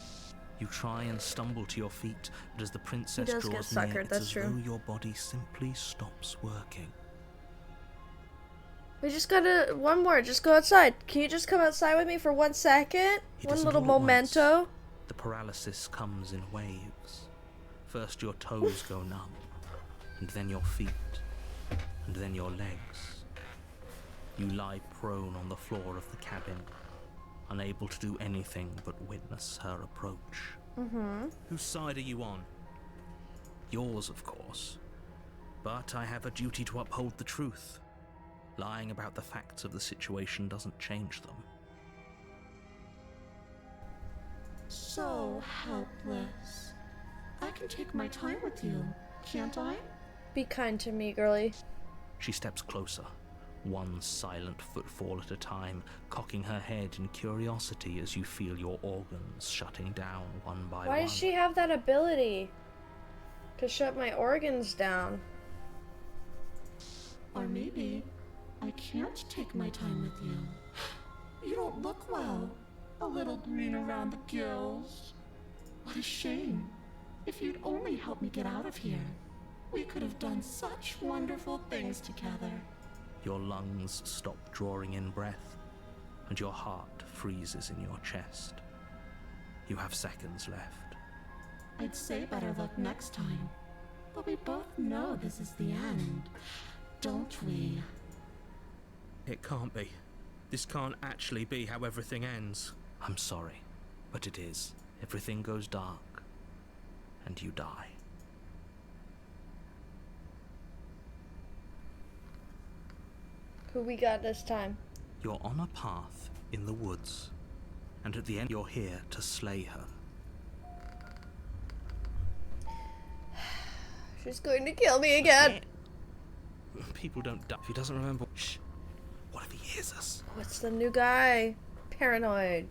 You try and stumble to your feet, but as the princess does get draws near, suckered, it's that's as true. though your body simply stops working. We just gotta, one more, just go outside. Can you just come outside with me for 1 second? It One isn't little all at once. memento. The paralysis comes in waves. First your toes go numb, and then your feet, and then your legs. You lie prone on the floor of the cabin, unable to do anything but witness her approach. Mm-hmm. Whose side are you on? Yours, of course. But I have a duty to uphold the truth. Lying about the facts of the situation doesn't change them. So helpless. I can take my time with you, can't I? Be kind to me, girly. She steps closer, one silent footfall at a time, cocking her head in curiosity as you feel your organs shutting down one by one. Why does she have that ability? To shut my organs down. Or maybe I can't take my time with you. You don't look well. A little green around the gills. What a shame. If you'd only helped me get out of here, we could have done such wonderful things together. Your lungs stop drawing in breath, and your heart freezes in your chest. You have seconds left. I'd say better luck next time, but we both know this is the end, don't we? It can't be. This can't actually be how everything ends. I'm sorry, but it is. Everything goes dark, and you die. Who we got this time? You're on a path in the woods, and at the end you're here to slay her. She's going to kill me again. People don't die if he doesn't remember. Shh. What if he hears us? What's the new guy? Paranoid.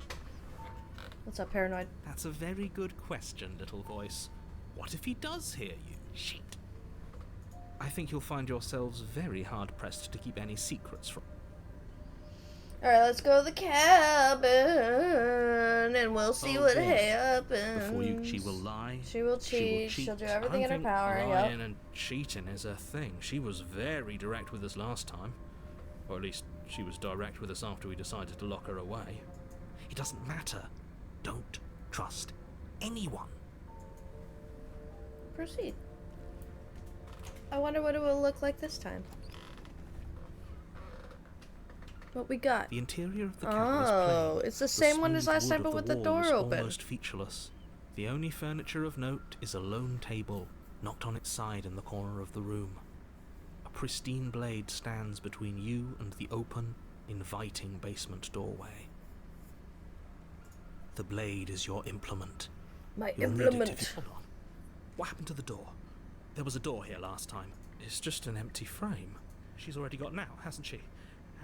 What's up, Paranoid? That's a very good question, little voice. What if he does hear you? Shit. I think you'll find yourselves very hard-pressed to keep any secrets from... Alright, let's go to the cabin, and we'll see what God. happens. Before you, she will lie. She will cheat. She'll do everything in her power. Lying and cheating is her thing. She was very direct with us last time. Or at least, she was direct with us after we decided to lock her away. It doesn't matter. Don't trust anyone. Proceed. I wonder what it will look like this time. What we got? The interior of the cabin is Oh, plain. it's the same one as smooth last wood time, of but with the wall door is open. Almost featureless. The only furniture of note is a lone table, knocked on its side in the corner of the room. A pristine blade stands between you and the open, inviting basement doorway. The blade is your implement. My You'll need it if implement. you... Hold on. What happened to the door? There was a door here last time. It's just an empty frame. She's already got now, hasn't she?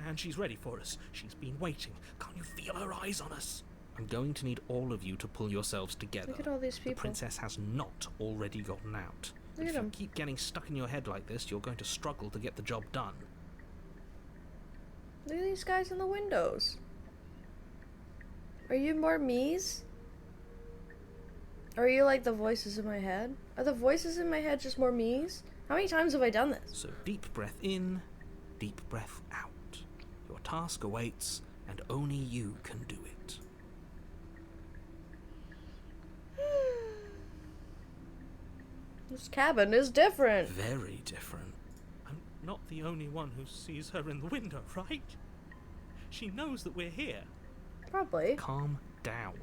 And she's ready for us. She's been waiting. Can't you feel her eyes on us? I'm going to need all of you to pull yourselves together. Look at all these The people. princess has not already gotten out. Look If at you 'em. keep getting stuck in your head like this, you're going to struggle to get the job done. Look at these guys in the windows. Are you more me's? Or are you like the voices in my head? Are the voices in my head just more me's? How many times have I done this? So deep breath in, deep breath out. Your task awaits, and only you can do it. This cabin is different. Very different. I'm not the only one who sees her in the window, right? She knows that we're here. Probably. Calm down.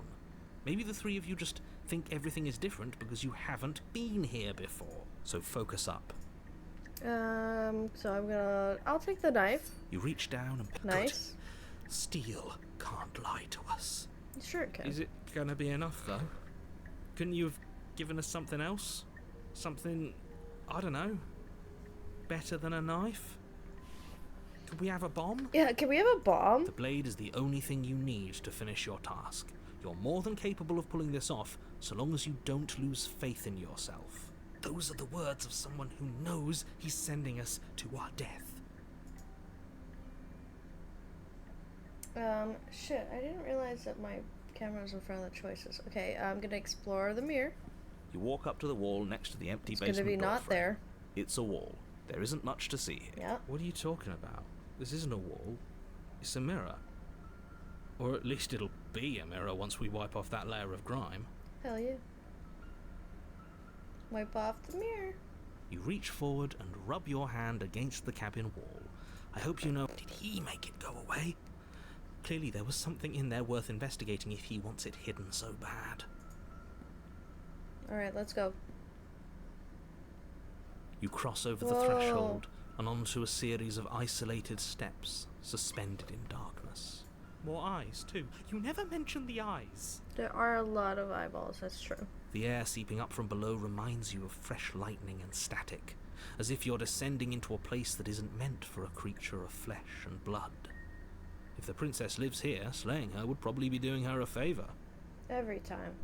Maybe the three of you just think everything is different because you haven't been here before. So focus up. I'll take the knife. You reach down and... Nice. Good. Steel can't lie to us. Sure it can. Is it gonna be enough, though? Couldn't you have given us something else? Something, I don't know, better than a knife? Could we have a bomb? Yeah, can we have a bomb? The blade is the only thing you need to finish your task. You're more than capable of pulling this off, so long as you don't lose faith in yourself. Those are the words of someone who knows he's sending us to our death. Shit, I didn't realize that my camera was in front of the choices. Okay, I'm gonna explore the mirror. You walk up to the wall next to the empty It's basement gonna be door not frame. there. It's a wall. There isn't much to see here. Yeah. What are you talking about? This isn't a wall. It's a mirror. Or at least it'll be a mirror once we wipe off that layer of grime. Hell yeah. Wipe off the mirror. You reach forward and rub your hand against the cabin wall. I hope you know... Did he make it go away? Clearly there was something in there worth investigating if he wants it hidden so bad. Alright, let's go. You cross over the Whoa. threshold and onto a series of isolated steps suspended in darkness. More eyes, too. You never mention the eyes. There are a lot of eyeballs, that's true. The air seeping up from below reminds you of fresh lightning and static, as if you're descending into a place that isn't meant for a creature of flesh and blood. If the princess lives here, slaying her would probably be doing her a favour. Every time.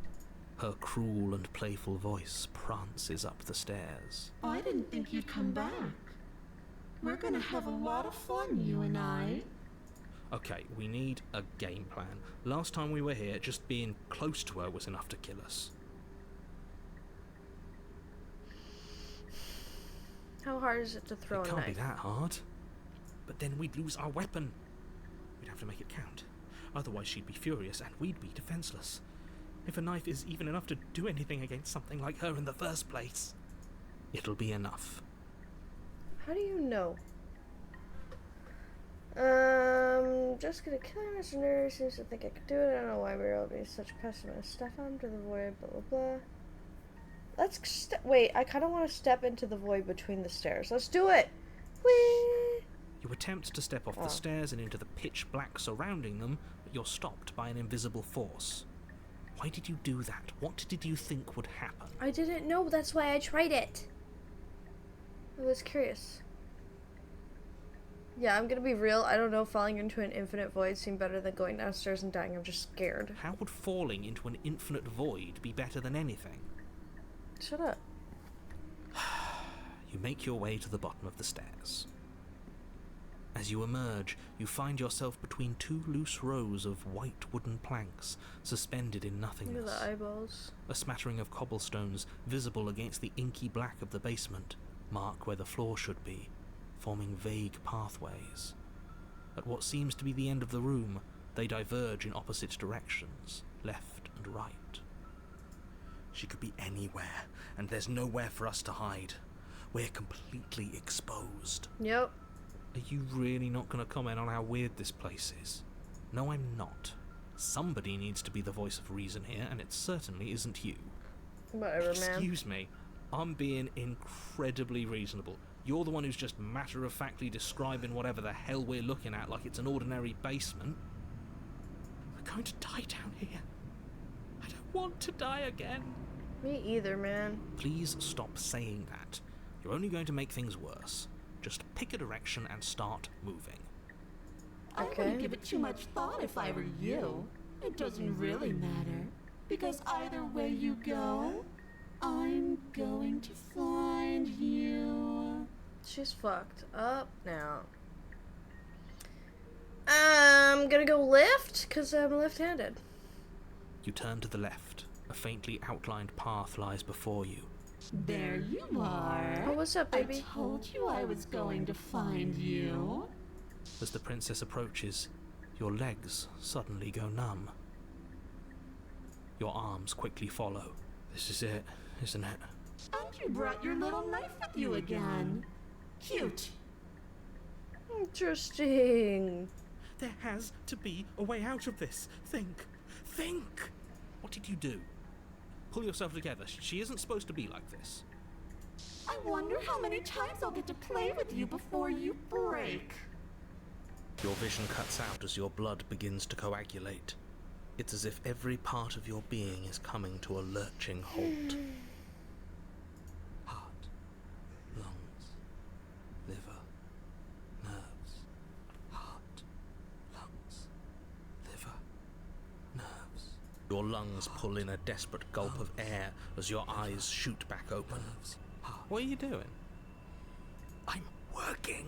Her cruel and playful voice prances up the stairs. I didn't think you'd come back. We're gonna have a lot of fun, you and I. Okay, we need a game plan. Last time we were here, just being close to her was enough to kill us. How hard is it to throw It a can't be knife? that hard. But then we'd lose our weapon. We'd have to make it count. Otherwise she'd be furious and we'd be defenseless. If a knife is even enough to do anything against something like her in the first place, it'll be enough. How do you know? Just gonna kill your mercenary. Seems to think I could do it. I don't know why we're all being such pessimists. Step on to the void, blah blah blah. Let's wait. I kind of want to step into the void between the stairs. Let's do it. Whee! You attempt to step off Oh. the stairs and into the pitch black surrounding them, but you're stopped by an invisible force. Why did you do that? What did you think would happen? I didn't know. That's why I tried it. I was curious. Yeah, I'm gonna be real. I don't know. Falling into an infinite void seemed better than going downstairs and dying. I'm just scared. How would falling into an infinite void be better than anything? Shut up. You make your way to the bottom of the stairs. As you emerge, you find yourself between two loose rows of white wooden planks suspended in Look at nothingness. the eyeballs. A smattering of cobblestones visible against the inky black of the basement mark where the floor should be, forming vague pathways. At what seems to be the end of the room, they diverge in opposite directions, left and right. She could be anywhere, and there's nowhere for us to hide. We're completely exposed. Yep. Are you really not going to comment on how weird this place is? No, I'm not. Somebody needs to be the voice of reason here, and it certainly isn't you. Whatever, man. Excuse me, I'm being incredibly reasonable. You're the one who's just matter-of-factly describing whatever the hell we're looking at like it's an ordinary basement. We're going to die down here. I don't want to die again. Me either, man. Please stop saying that. You're only going to make things worse. Just pick a direction and start moving. I Okay. wouldn't give it too much thought if I were you. It doesn't really matter. Because either way you go, I'm going to find you. She's fucked up now. I'm gonna go left, because I'm left-handed. You turn to the left. A faintly outlined path lies before you. There you are. Oh, what's up, baby? I told you I was going to find you. As the princess approaches, your legs suddenly go numb. Your arms quickly follow. This is it, isn't it? And you brought your little knife with you again. Cute. Interesting. There has to be a way out of this. Think. Think! What did you do? Pull yourself together. She isn't supposed to be like this. I wonder how many times I'll get to play with you before you break. Your vision cuts out as your blood begins to coagulate. It's as if every part of your being is coming to a lurching halt. Heart, lungs, liver, nerves. Heart, lungs, liver, nerves. Your lungs pull in a desperate gulp of air as your eyes shoot back open. What are you doing? I'm working!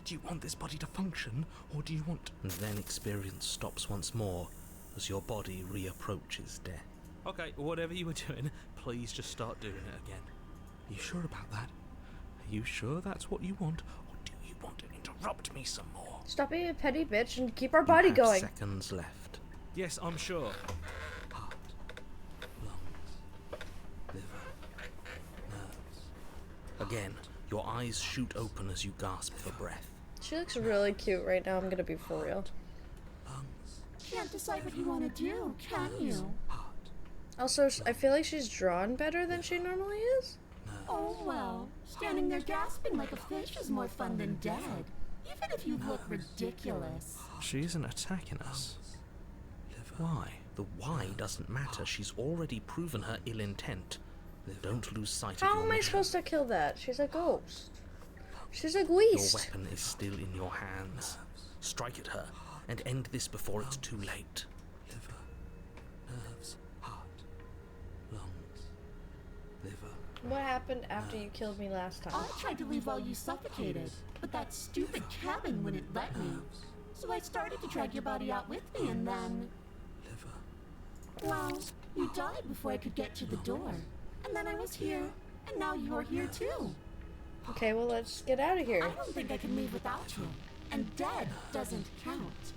Do you want this body to function, or do you want... And then experience stops once more as your body reapproaches death. Okay, whatever you were doing, please just start doing it again. Are you sure about that? Are you sure that's what you want, or do you want to interrupt me some more? Stop being a petty bitch and keep our body You have going. seconds left. Yes, I'm sure. Heart, lungs, liver, nerves. Again, your eyes shoot open as you gasp for breath. She looks really cute right now. I'm gonna be for real. Lungs, Can't decide what you want to do, can you? heart, Also, I feel like she's drawn better than she normally is. nerves. Oh well, standing there gasping like a fish is more fun than dead. Even if you look ridiculous. She isn't attacking us. Why? The why doesn't matter. She's already proven her ill intent. Don't lose sight of How your am I mission. supposed to kill that? She's a ghost. She's a Your ghost. weapon is still in your hands. Strike at her and end this before it's too late. Liver, nerves, heart, lungs, liver. What happened after you killed me last time? I tried to leave while you suffocated, but that stupid cabin wouldn't let me. So I started to drag your body out with me and then... Well, you died before I could get to the door. And then I was here, and now you're here too. Okay, well, let's get out of here. I don't think I can leave without you. And dead doesn't count.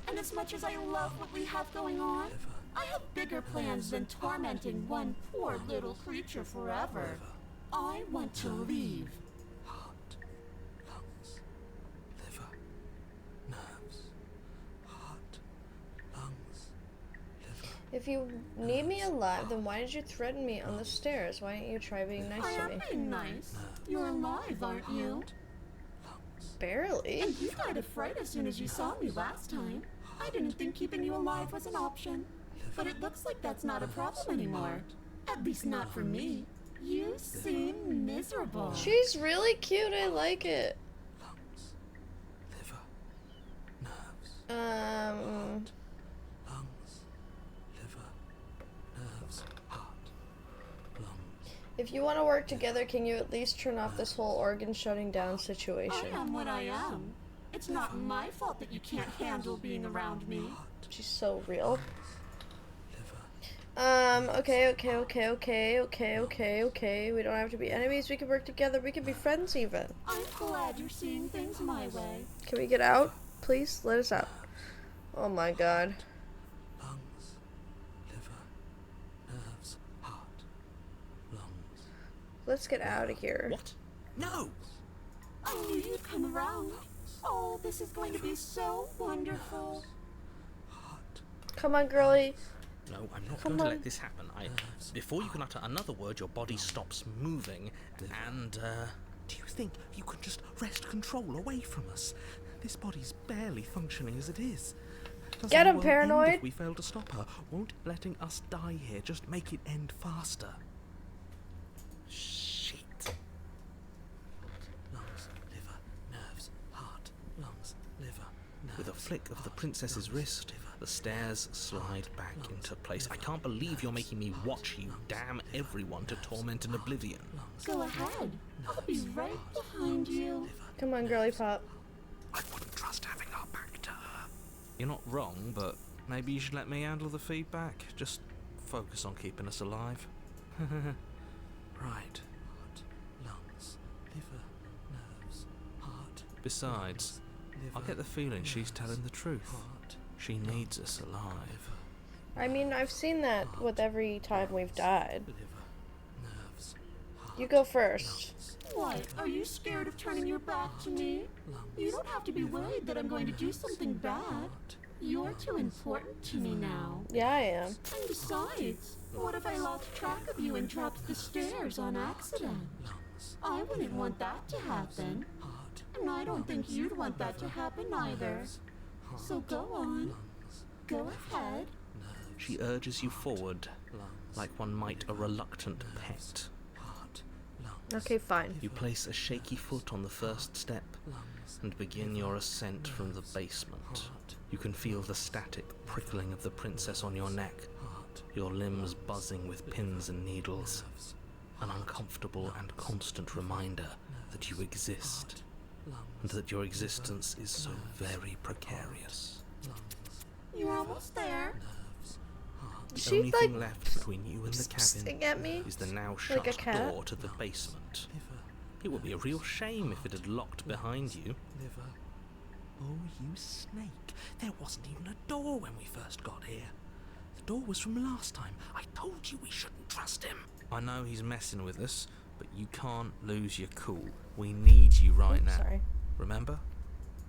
And as much as I love what we have going on, I have bigger plans than tormenting one poor little creature forever. I want to leave. Heart, lungs, liver, nerves, heart, lungs, liver. If you need me alive, then why did you threaten me on the stairs? Why didn't you try being nice I to am me? being nice. You're alive, aren't you? Barely. And you died of fright as soon as you saw me last time. I didn't think keeping you alive was an option. But it looks like that's not a problem anymore. At least not for me. You seem miserable. She's really cute. I like it. Lungs, liver, nerves, lungs, liver, nerves, heart, lungs. If you want to work together, can you at least turn off this whole organ shutting down situation? I am what I am. It's not my fault that you can't handle being around me. She's so real. Liver, Okay. We don't have to be enemies. We can work together. We can be friends even. I'm glad you're seeing things my way. Can we get out? Please, let us out. Oh my god. lungs, liver, nerves, heart, lungs. Let's get out of here. What? No! I knew you'd come around. Oh, this is going to be so wonderful. Come on, girlie. No, I'm not Come going to on. let this happen. Before you can utter another word, your body stops moving, and, Do you think you can just wrest control away from us? This body's barely functioning as it is. Does Get the him, world end paranoid. If we fail to stop her, won't letting us die here just make it end faster? shit. Lungs, liver, nerves, heart, lungs, liver, nerves. With a flick of the princess's wrist, the stairs slide back into place. I can't believe you're making me watch you damn everyone to torment and oblivion. Go ahead. I'll be right behind you. Come on, girlie pop. I wouldn't trust having our back to her. You're not wrong, but maybe you should let me handle the feedback. Just focus on keeping us alive. Right. Heart, lungs, liver, nerves, heart. Besides, I get the feeling she's telling the truth. Heart, She needs us alive. I mean, I've seen that with every time we've died. liver, nerves, heart, You go first. What? Are you scared of turning your back to me? You don't have to be worried that I'm going to do something bad. You're too important to me now. Yeah, I am. And besides, what if I lost track of you and dropped the stairs on accident? lungs, I wouldn't want that to happen. heart, And I don't think you'd want that to happen either. So go on. Go ahead. She urges you forward, like one might a reluctant pet. heart, lungs, Okay, fine. You place a shaky foot on the first step and begin your ascent from the basement. You can feel the static prickling of the princess on your neck, your limbs buzzing with pins and needles, an uncomfortable and constant reminder that you exist, and that your existence is so very precarious. You're almost there. The She, only like, thing left between you and the Sing cabin at me. is the now shut Like a cat? door to the basement. It would be a real shame if it had locked behind you. liver. Oh, you snake. There wasn't even a door when we first got here. The door was from last time. I told you we shouldn't trust him. I know he's messing with us, but you can't lose your cool. We need you right now. Sorry. Remember?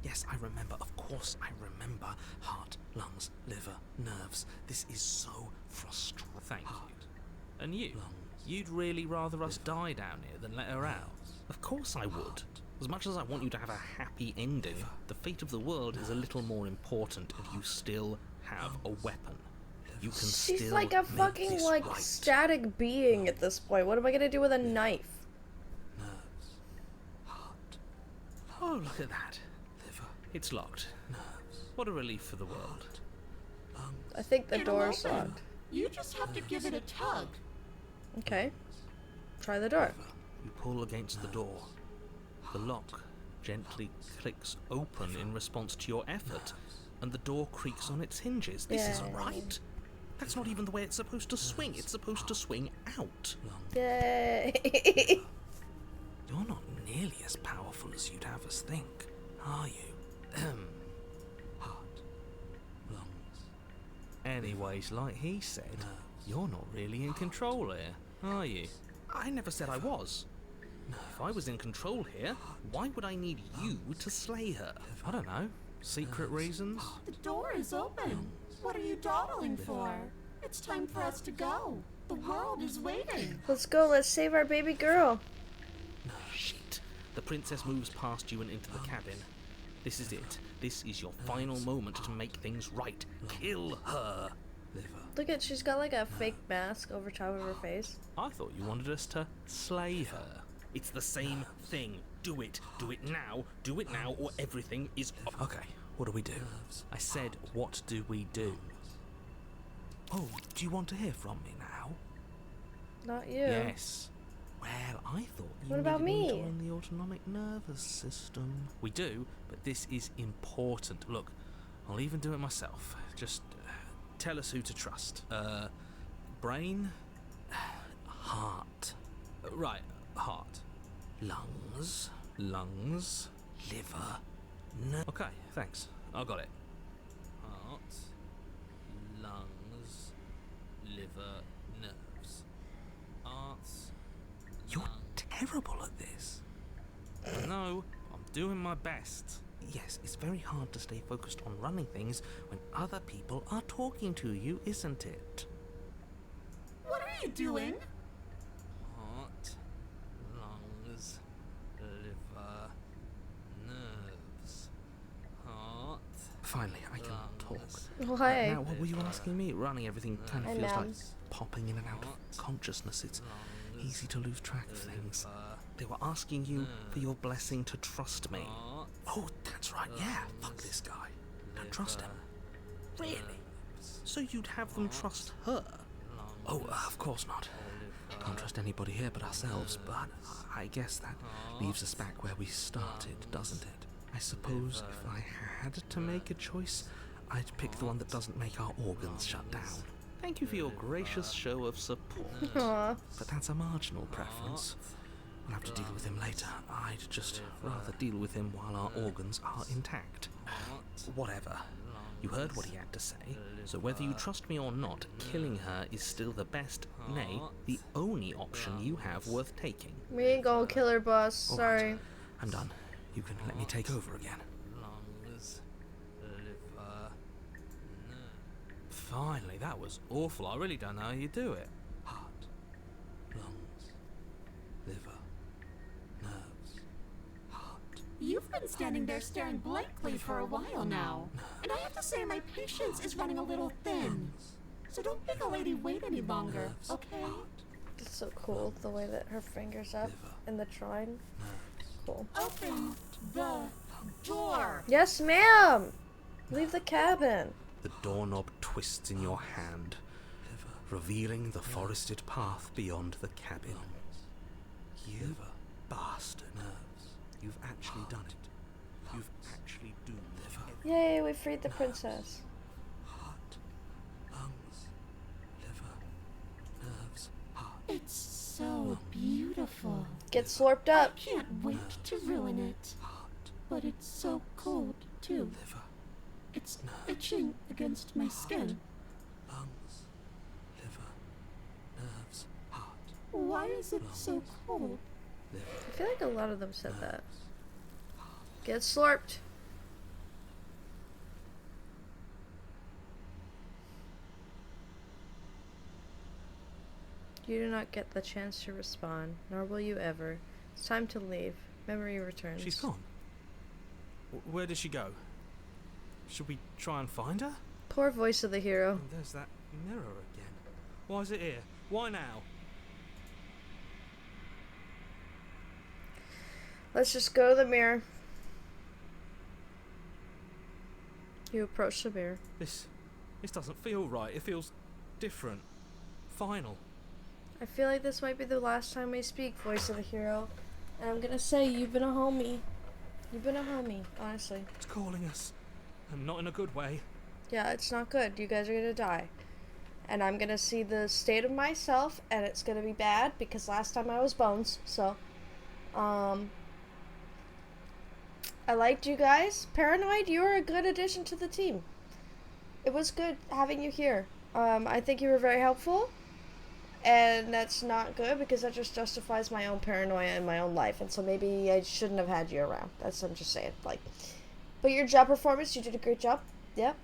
Yes, I remember. Of course I remember. Heart, lungs, liver, nerves. This is so frustrating. Thank you. And you? Lungs, You'd really rather us die down here than let her out? Of course I would. As much as I want you to have a happy ending, the fate of the world is a little more important if you still have a weapon. You can She's still like a make fucking, this like, right. static being at this point. What am I gonna do with a knife? Nerves. Heart. Oh, look at that. It's locked. What a relief for the world. I think the It'll door's open. locked. You just have to give it a tug. Okay. Try the door. You pull against the door. The lock gently clicks open in response to your effort, and the door creaks on its hinges. This isn't Yay. right. That's not even the way it's supposed to swing. It's supposed to swing out. Yay! You're not nearly as powerful as you'd have us think, are you? Heart. Lungs. Anyways, like he said, you're not really in control here, are you? I never said I was. If I was in control here, why would I need you to slay her? I don't know. Secret reasons? The door is open. What are you dawdling for? It's time for us to go. The world is waiting. Let's go, let's save our baby girl. Shit. The princess moves past you and into the cabin. This is it. This is your final moment to make things right. Kill her. Look at, she's got like a fake mask over top of her face. I thought you wanted us to slay her. It's the same thing. Do it. Do it now. Do it now, or everything is... Okay, what do we do? I said, what do we do? Oh, do you want to hear from me now? Not you. Yes. Well, I thought you What about needed me? to learn the autonomic nervous system. We do, but this is important. Look, I'll even do it myself. Just tell us who to trust. Brain? Heart. Right, heart. Lungs. Lungs. Liver. Okay, thanks. I got it. Heart, lungs, liver, nerves. Arts. You're terrible at this. No, I'm doing my best. Yes, it's very hard to stay focused on running things when other people are talking to you, isn't it? What are you doing? Heart, lungs, liver, nerves. Heart, Finally, I can talk. lungs. Why? Now, what were you asking me? Running everything kind of I feels know. like popping in and out of consciousness. It's easy to lose track of things. They were asking you for your blessing to trust me. Heart, Oh, that's right, yeah. Fuck this guy. Don't trust him. Really? so you'd have them trust her? Oh, of course not. Can't trust anybody here but ourselves, but I guess that leaves us back where we started, doesn't it? I suppose if I had to make a choice, I'd pick the one that doesn't make our organs shut down. Thank you for your gracious show of support. Aw. But that's a marginal preference. We'll have to deal with him later. I'd just rather deal with him while our organs are intact. Whatever. You heard what he had to say, so whether you trust me or not, killing her is still the best, nay, the only option you have worth taking. We ain't gonna kill her, boss. All Sorry. right, I'm done. You can let me take over again. Lungs, liver, Finally, that was awful. I really don't know how you do it. Heart, lungs, liver, nerves, heart. You've been standing there staring blankly for a while now. And I have to say my patience is running a little thin. So don't make a lady wait any longer, okay? It's so cool the way that her finger's up in the drawing. Cool. Open the door. Yes, ma'am! Leave the cabin. The doorknob twists in your hand, revealing the forested path beyond the cabin. You bastard. You've actually done it. You've actually doomed Yay, we freed the princess. heart, lungs, liver, nerves, heart. It's so beautiful. Get slurped up. I can't wait to ruin it. But it's so cold, too. Liver, It's itching against my skin. lungs, liver, nerves, heart, Why is it so cold? liver. I feel like a lot of them said that. Get slurped. You do not get the chance to respond, nor will you ever. It's time to leave. Memory returns. She's gone. Where did she go? Should we try and find her? Poor voice of the hero. Oh, there's that mirror again. Why is it here? Why now? Let's just go to the mirror. You approach the mirror. This doesn't feel right. It feels different. Final. I feel like this might be the last time we speak, voice of the hero. And I'm gonna say, you've been a homie. You've been a homie, honestly. It's calling us. And not in a good way. Yeah, it's not good. You guys are gonna die. And I'm gonna see the state of myself, and it's gonna be bad, because last time I was Bones, so, I liked you guys. Paranoid, you were a good addition to the team. It was good having you here. I think you were very helpful, and that's not good, because that just justifies my own paranoia in my own life, and so maybe I shouldn't have had you around. That's what I'm just saying, like, but your job performance, you did a great job. Yep.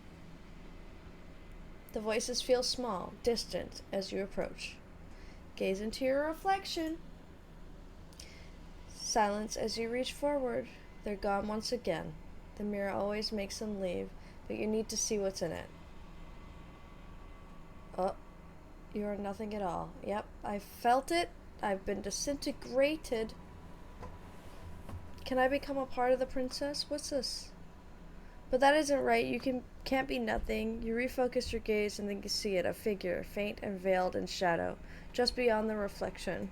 The voices feel small, distant, as you approach. Gaze into your reflection. Silence as you reach forward. They're gone once again. The mirror always makes them leave, but you need to see what's in it. Oh, you are nothing at all. Yep, I felt it. I've been disintegrated. Can I become a part of the princess? What's this? But that isn't right. You can't be nothing. You refocus your gaze and then you see it, a figure, faint and veiled in shadow, just beyond the reflection.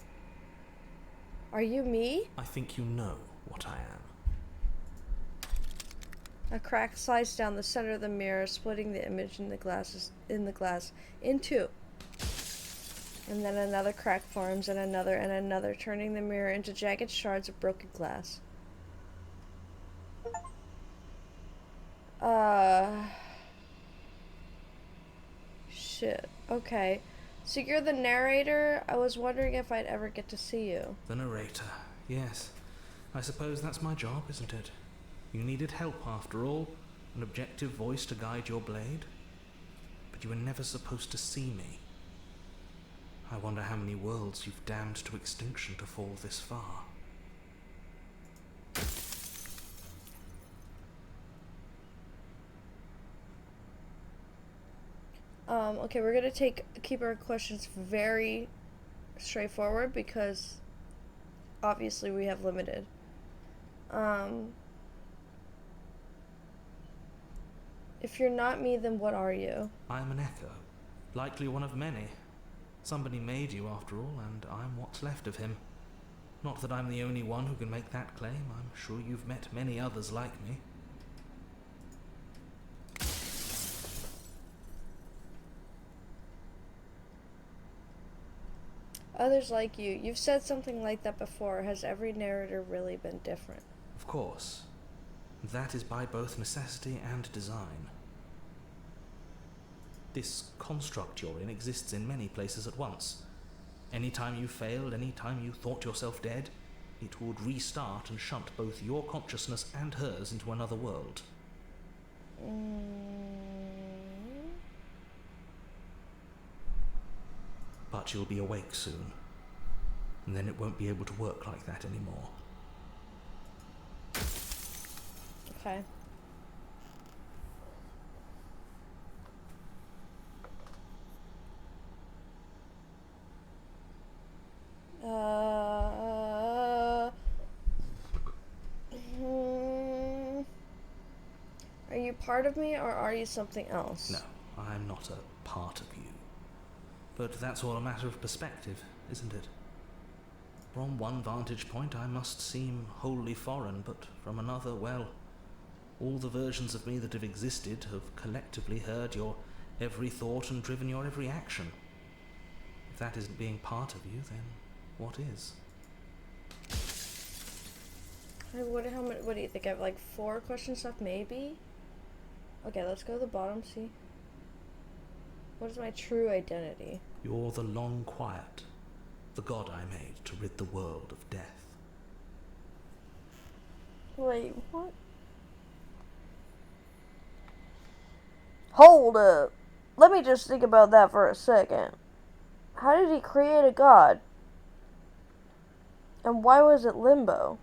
Are you me? I think you know what I am. A crack slides down the center of the mirror, splitting the image in the glass in two. And then another crack forms, and another, turning the mirror into jagged shards of broken glass. Shit. Okay. So you're the narrator? I was wondering if I'd ever get to see you. The narrator, yes. I suppose that's my job, isn't it? You needed help after all, an objective voice to guide your blade. But you were never supposed to see me. I wonder how many worlds you've damned to extinction to fall this far. Okay, we're gonna keep our questions very straightforward because obviously we have limited. If you're not me, then what are you? I'm an echo, likely one of many. Somebody made you after all, and I'm what's left of him. Not that I'm the only one who can make that claim. I'm sure you've met many others like me. Others like you. You've said something like that before. Has every narrator really been different? Of course. That is by both necessity and design. This construct you're in exists in many places at once. Any time you failed, any time you thought yourself dead, it would restart and shunt both your consciousness and hers into another world. But you'll be awake soon, and then it won't be able to work like that anymore. Okay. Are you part of me, or are you something else? No, I'm not a part of you. But that's all a matter of perspective, isn't it? From one vantage point I must seem wholly foreign, but from another, well, all the versions of me that have existed have collectively heard your every thought and driven your every action. If that isn't being part of you, then what is? What do you think? I have like 4 questions left, maybe? Okay, let's go to the bottom, see. What is my true identity? You're the long quiet, the god I made to rid the world of death. Wait, what? Hold up. Let me just think about that for a second. How did he create a god? And why was it limbo?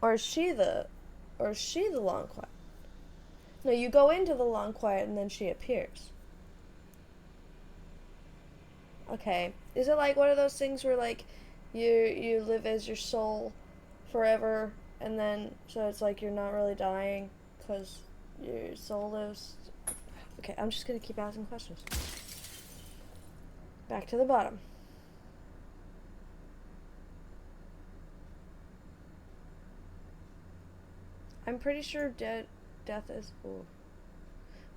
Or is she the long quiet? No, you go into the long quiet and then she appears. Okay. Is it like one of those things where like you live as your soul forever and then so it's like you're not really dying because your soul lives? Okay, I'm just gonna keep asking questions. Back to the bottom. I'm pretty sure death is. Ooh.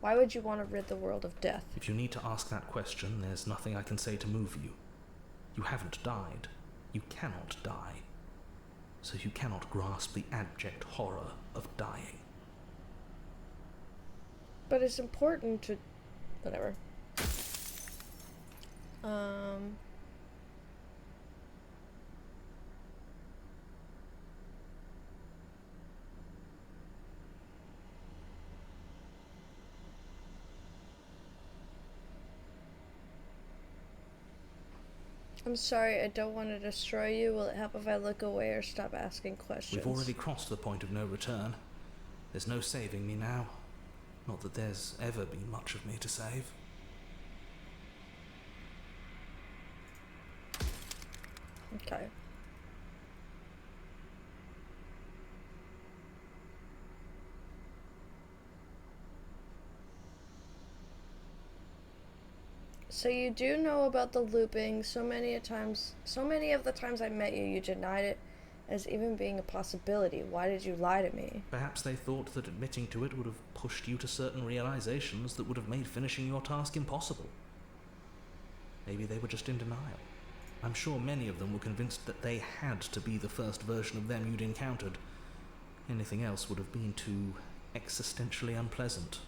Why would you want to rid the world of death? If you need to ask that question, there's nothing I can say to move you. You haven't died. You cannot die. So you cannot grasp the abject horror of dying. But it's important to. Whatever. I'm sorry, I don't want to destroy you. Will it help if I look away or stop asking questions? We've already crossed the point of no return. There's no saving me now. Not that there's ever been much of me to save. Okay. So you do know about the looping. So many of the times I met you, you denied it as even being a possibility. Why did you lie to me? Perhaps they thought that admitting to it would have pushed you to certain realizations that would have made finishing your task impossible. Maybe they were just in denial. I'm sure many of them were convinced that they had to be the first version of them you'd encountered. Anything else would have been too existentially unpleasant.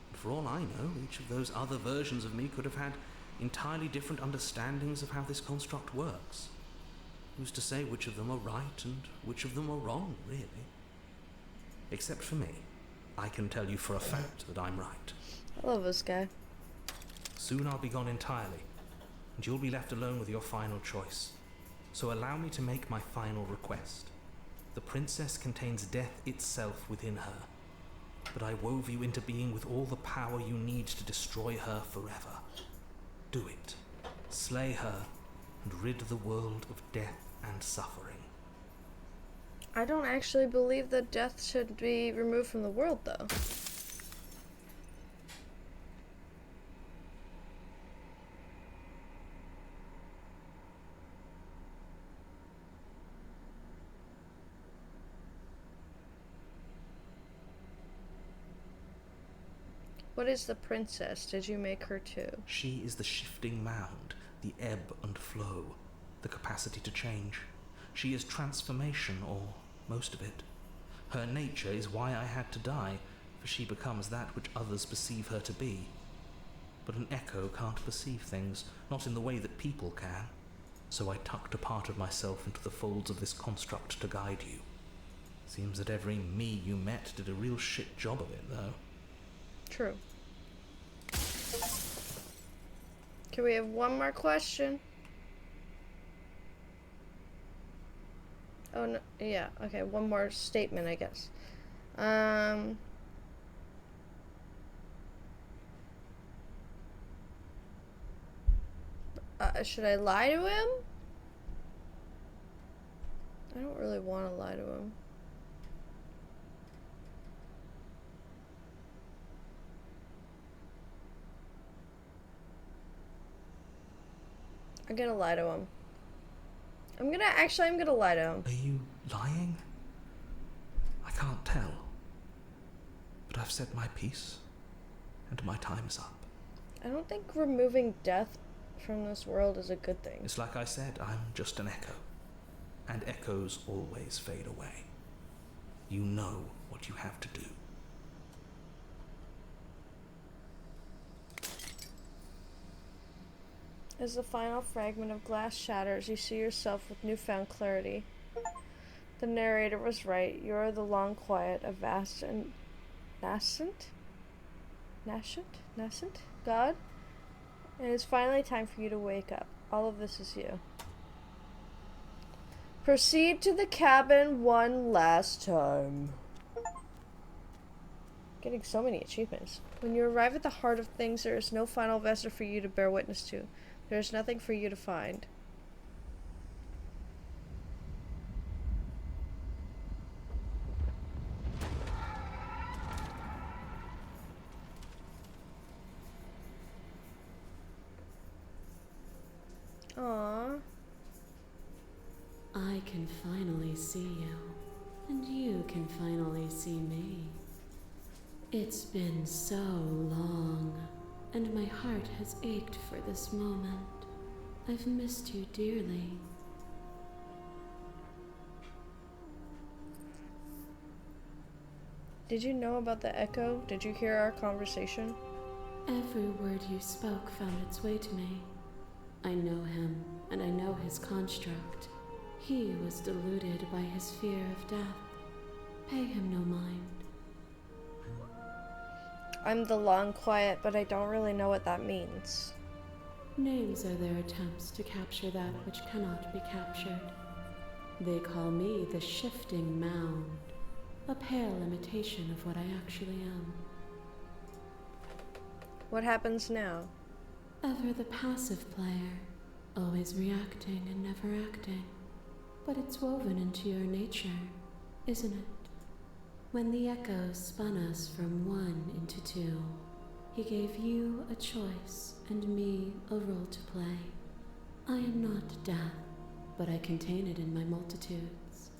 And for all I know, each of those other versions of me could have had entirely different understandings of how this construct works. Who's to say which of them are right and which of them are wrong, really? Except for me. I can tell you for a fact that I'm right. I love this guy. Soon I'll be gone entirely, and you'll be left alone with your final choice. So allow me to make my final request. The princess contains death itself within her, but I wove you into being with all the power you need to destroy her forever. Do it. Slay her, and rid the world of death and suffering. I don't actually believe that death should be removed from the world, though. What is the princess? Did you make her too? She is the shifting mound, the ebb and flow, the capacity to change. She is transformation, or most of it. Her nature is why I had to die, for she becomes that which others perceive her to be. But an echo can't perceive things, not in the way that people can. So I tucked a part of myself into the folds of this construct to guide you. Seems that every me you met did a real shit job of it, though. True. Can we have one more question? Oh, no, yeah, okay, one more statement, I guess. Should I lie to him? I don't really want to lie to him. I'm gonna lie to him. I'm gonna lie to him. Are you lying? I can't tell. But I've said my piece, and my time is up. I don't think removing death from this world is a good thing. It's like I said, I'm just an echo. And echoes always fade away. You know what you have to do. As the final fragment of glass shatters, you see yourself with newfound clarity. The narrator was right. You are the long quiet, a vast and nascent God It is finally time for you to wake up. All of this is you. Proceed to the cabin one last time. Getting so many achievements. When you arrive at the heart of things, there is no final vessel for you to bear witness to. There is nothing for you to find. Aww. I can finally see you, and you can finally see me. It's been so long, and my heart has ached for this moment. I've missed you dearly. Did you know about the echo? Did you hear our conversation? Every word you spoke found its way to me. I know him, and I know his construct. He was deluded by his fear of death. Pay him no mind. I'm the long quiet, but I don't really know what that means. Names are their attempts to capture that which cannot be captured. They call me the shifting mound, a pale imitation of what I actually am. What happens now? Ever the passive player, always reacting and never acting. But it's woven into your nature, isn't it? When the echo spun us from one into two, he gave you a choice and me a role to play. I am not death, but I contain it in my multitudes.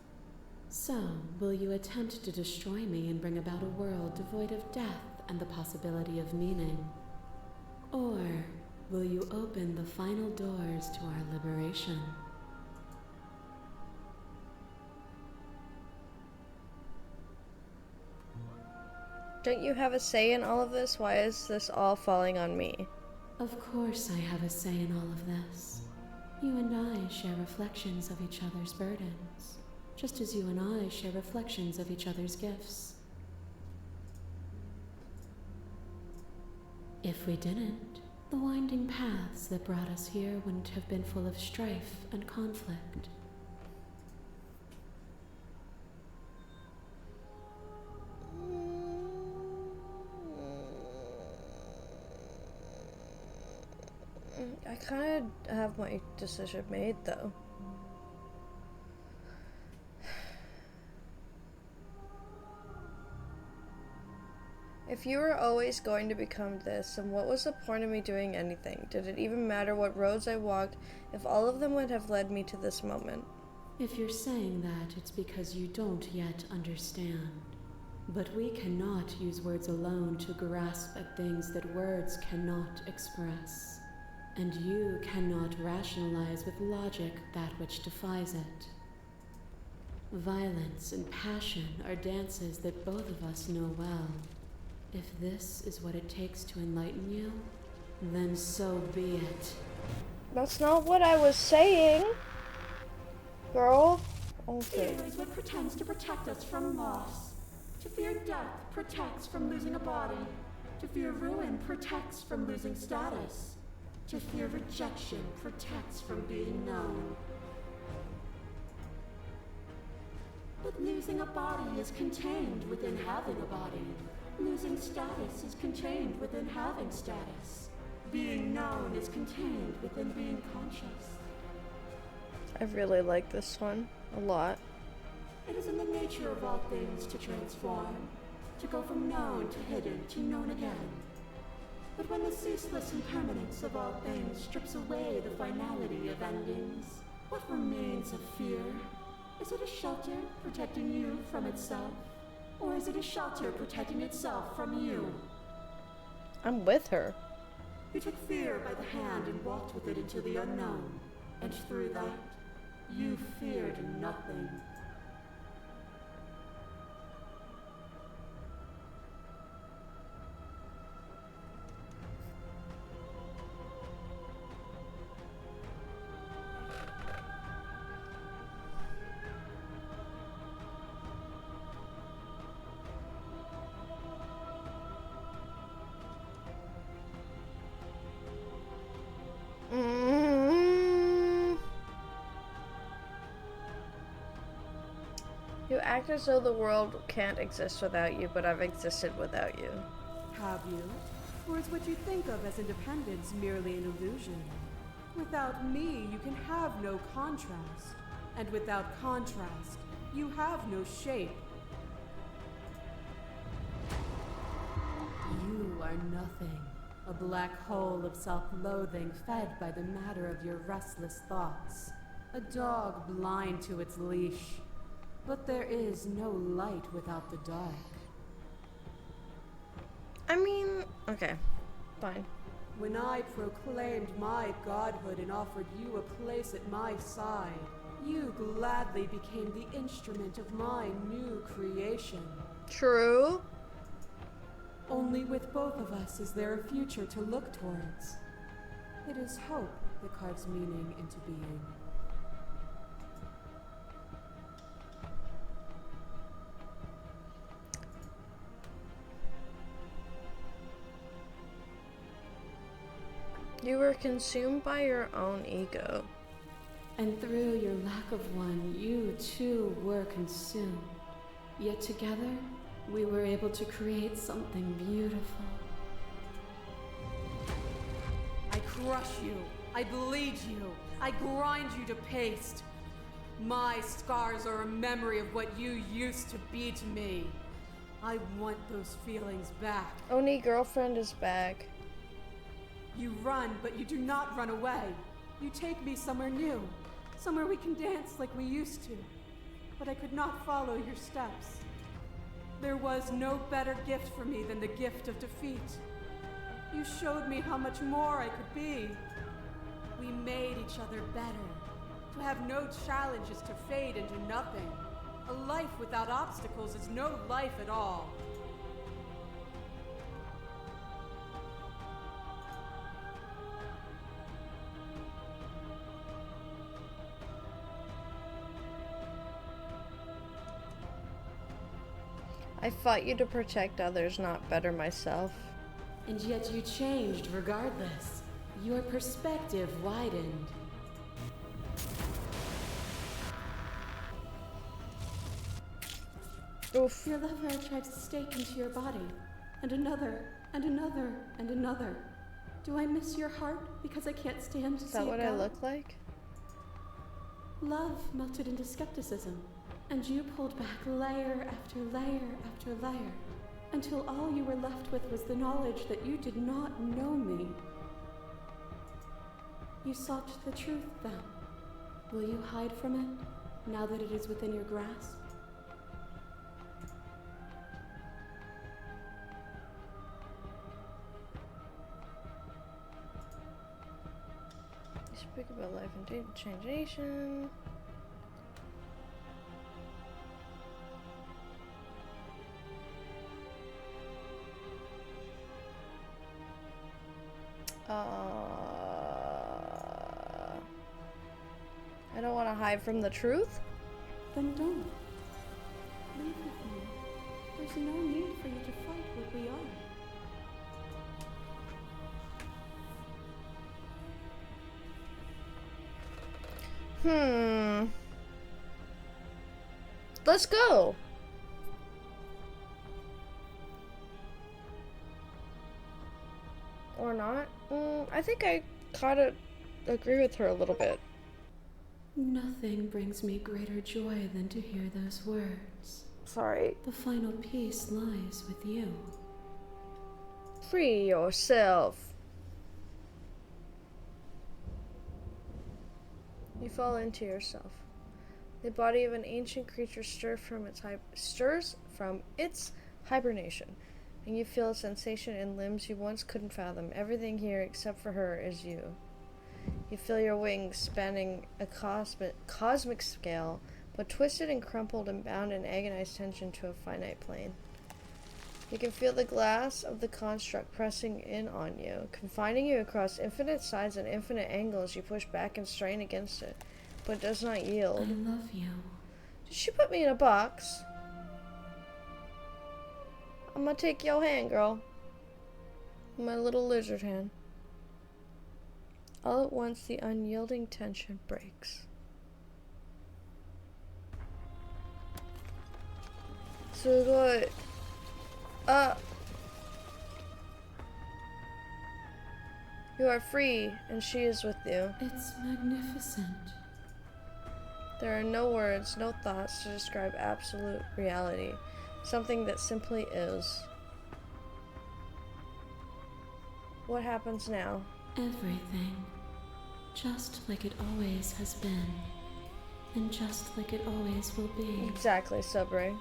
So, will you attempt to destroy me and bring about a world devoid of death and the possibility of meaning? Or will you open the final doors to our liberation? Don't you have a say in all of this? Why is this all falling on me? Of course I have a say in all of this. You and I share reflections of each other's burdens, just as you and I share reflections of each other's gifts. If we didn't, the winding paths that brought us here wouldn't have been full of strife and conflict. I kind of have my decision made, though. If you were always going to become this, then what was the point of me doing anything? Did it even matter what roads I walked if all of them would have led me to this moment? If you're saying that, it's because you don't yet understand. But we cannot use words alone to grasp at things that words cannot express. And you cannot rationalize with logic that which defies it. Violence and passion are dances that both of us know well. If this is what it takes to enlighten you, then so be it. That's not what I was saying, girl. Okay. Fear is what pretends to protect us from loss. To fear death protects from losing a body. To fear ruin protects from losing status. To fear rejection protects from being known. But losing a body is contained within having a body. Losing status is contained within having status. Being known is contained within being conscious. I really like this one a lot. It is in the nature of all things to transform, to go from known to hidden to known again. But when the ceaseless impermanence of all things strips away the finality of endings, what remains of fear? Is it a shelter protecting you from itself? Or is it a shelter protecting itself from you? I'm with her. You took fear by the hand and walked with it into the unknown. And through that, you feared nothing. act as though the world can't exist without you, but I've existed without you. Have you? Or is what you think of as independence merely an illusion? Without me, you can have no contrast. And without contrast, you have no shape. You are nothing. A black hole of self-loathing fed by the matter of your restless thoughts. A dog blind to its leash. But there is no light without the dark. I mean, okay, fine. When I proclaimed my godhood and offered you a place at my side, you gladly became the instrument of my new creation. True. Only with both of us is there a future to look towards. It is hope that carves meaning into being. You were consumed by your own ego. And through your lack of one, you too were consumed. Yet together, we were able to create something beautiful. I crush you. I bleed you. I grind you to paste. My scars are a memory of what you used to be to me. I want those feelings back. Oni girlfriend is back. You run, but you do not run away. You take me somewhere new. Somewhere we can dance like we used to. But I could not follow your steps. There was no better gift for me than the gift of defeat. You showed me how much more I could be. We made each other better. To have no challenges to fade into nothing. A life without obstacles is no life at all. I fought you to protect others, not better myself. And yet you changed regardless. Your perspective widened. Oof. Your lover drives a stake into your body. And another, and another, and another. Do I miss your heart because I can't stand to Is see that it what go? I look like? Love melted into skepticism, and you pulled back layer after layer after layer, until all you were left with was the knowledge that you did not know me. You sought the truth then. Will you hide from it, now that it is within your grasp? You speak about life and changeation. I don't want to hide from the truth. Then don't. Leave with me. There's no need for you to fight what we are. Let's go. Or not. I think I kind of agree with her a little bit. Nothing brings me greater joy than to hear those words. Sorry. The final piece lies with you. Free yourself. You fall into yourself. The body of an ancient creature stirs from its hibernation, and you feel a sensation in limbs you once couldn't fathom. Everything here, except for her, is you. You feel your wings spanning a cosmic scale, but twisted and crumpled and bound in agonized tension to a finite plane. You can feel the glass of the construct pressing in on you, confining you across infinite sides and infinite angles. You push back and strain against it, but it does not yield. I love you. Did she put me in a box? I'm gonna take your hand, girl. My little lizard hand. All at once, the unyielding tension breaks. すごい。あ。You are free, and she is with you. It's magnificent. There are no words, no thoughts to describe absolute reality. Something that simply is. What happens now? Everything. Just like it always has been. And just like it always will be. Exactly, Subray.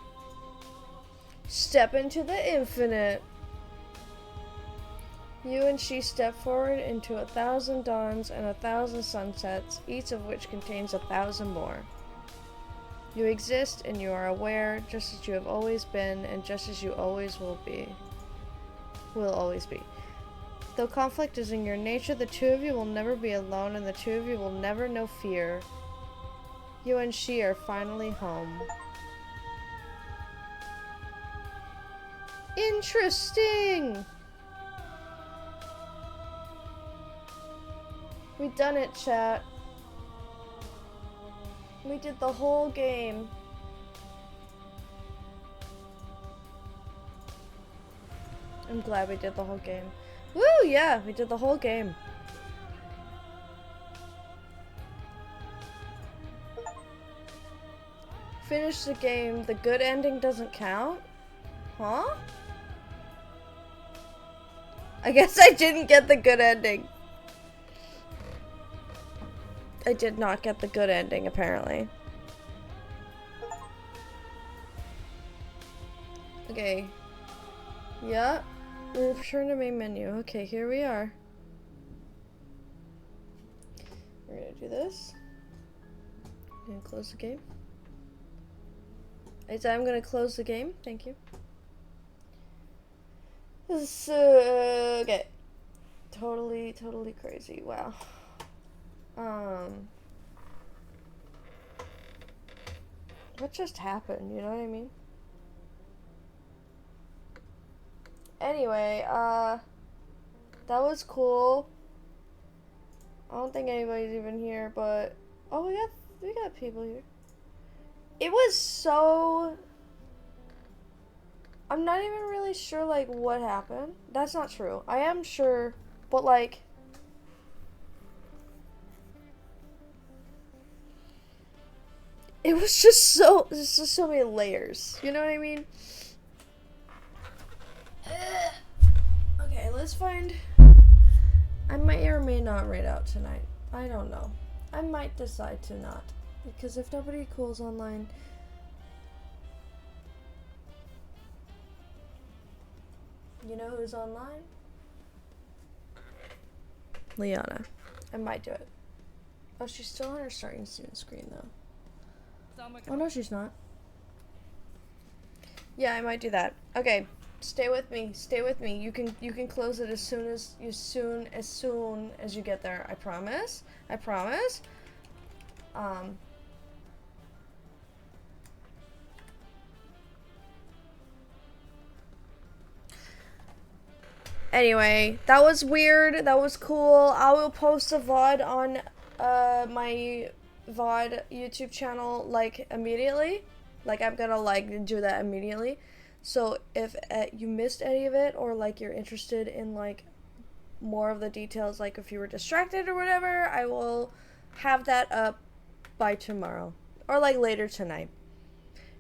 Step into the infinite. You and she step forward into 1,000 dawns and 1,000 sunsets, each of which contains 1,000 more. You exist and you are aware, just as you have always been, and just as you always will be. Will always be. Though conflict is in your nature, the two of you will never be alone, and the two of you will never know fear. You and she are finally home. Interesting! We done it, chat. We did the whole game. I'm glad we did the whole game. Woo, yeah, we did the whole game. Finish the game. The good ending doesn't count? Huh? I guess I didn't get the good ending. I did not get the good ending, apparently. Okay. Yeah. Return to main menu. Okay, here we are. We're gonna do this. And close the game. I said I'm gonna close the game. Thank you. Okay. Totally crazy. Wow. What just happened? You know what I mean? Anyway, that was cool. I don't think anybody's even here, but oh, we got people here. It was so. I'm not even really sure like what happened. That's not true. I am sure, but like. It was just so many layers. You know what I mean? Okay, let's find. I might or may not raid out tonight. I don't know. I might decide to not. Because if nobody cool's online. You know who's online? Liana. I might do it. Oh, she's still on her starting student screen though. Oh no, she's not. Yeah, I might do that. Okay, stay with me. Stay with me. You can close it as soon as you get there. I promise. I promise. Anyway, that was weird. That was cool. I will post a VOD on my VOD YouTube channel like immediately. Like I'm gonna like do that immediately. So if you missed any of it or like you're interested in like more of the details, like if you were distracted or whatever, I will have that up by tomorrow or like later tonight.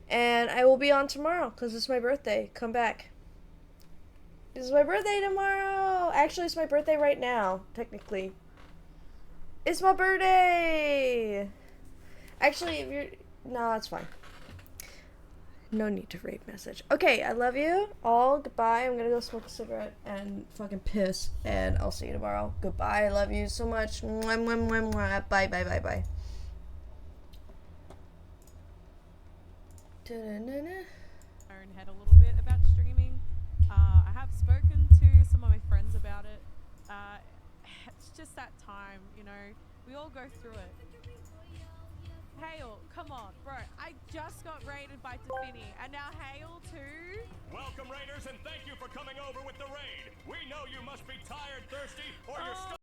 And I will be on tomorrow because it's my birthday. Come back. It's my birthday tomorrow. Actually, it's my birthday right now, technically. It's my birthday. Actually, if you're... No, it's fine. No need to raid message. Okay, I love you all. Goodbye. I'm gonna go smoke a cigarette and fucking piss. And I'll see you tomorrow. Goodbye. I love you so much. Mwah, mwah, mwah, mwah. Bye, bye, bye, bye. Da-da-da-da. Own head a little bit about streaming. I have spoken to some of my friends about it. It's just that time, you know. We all go through it. Hael, come on, bro. I just got raided by Defini, and now Hael too? Welcome, raiders, and thank you for coming over with the raid. We know you must be tired, thirsty, or you're stuck.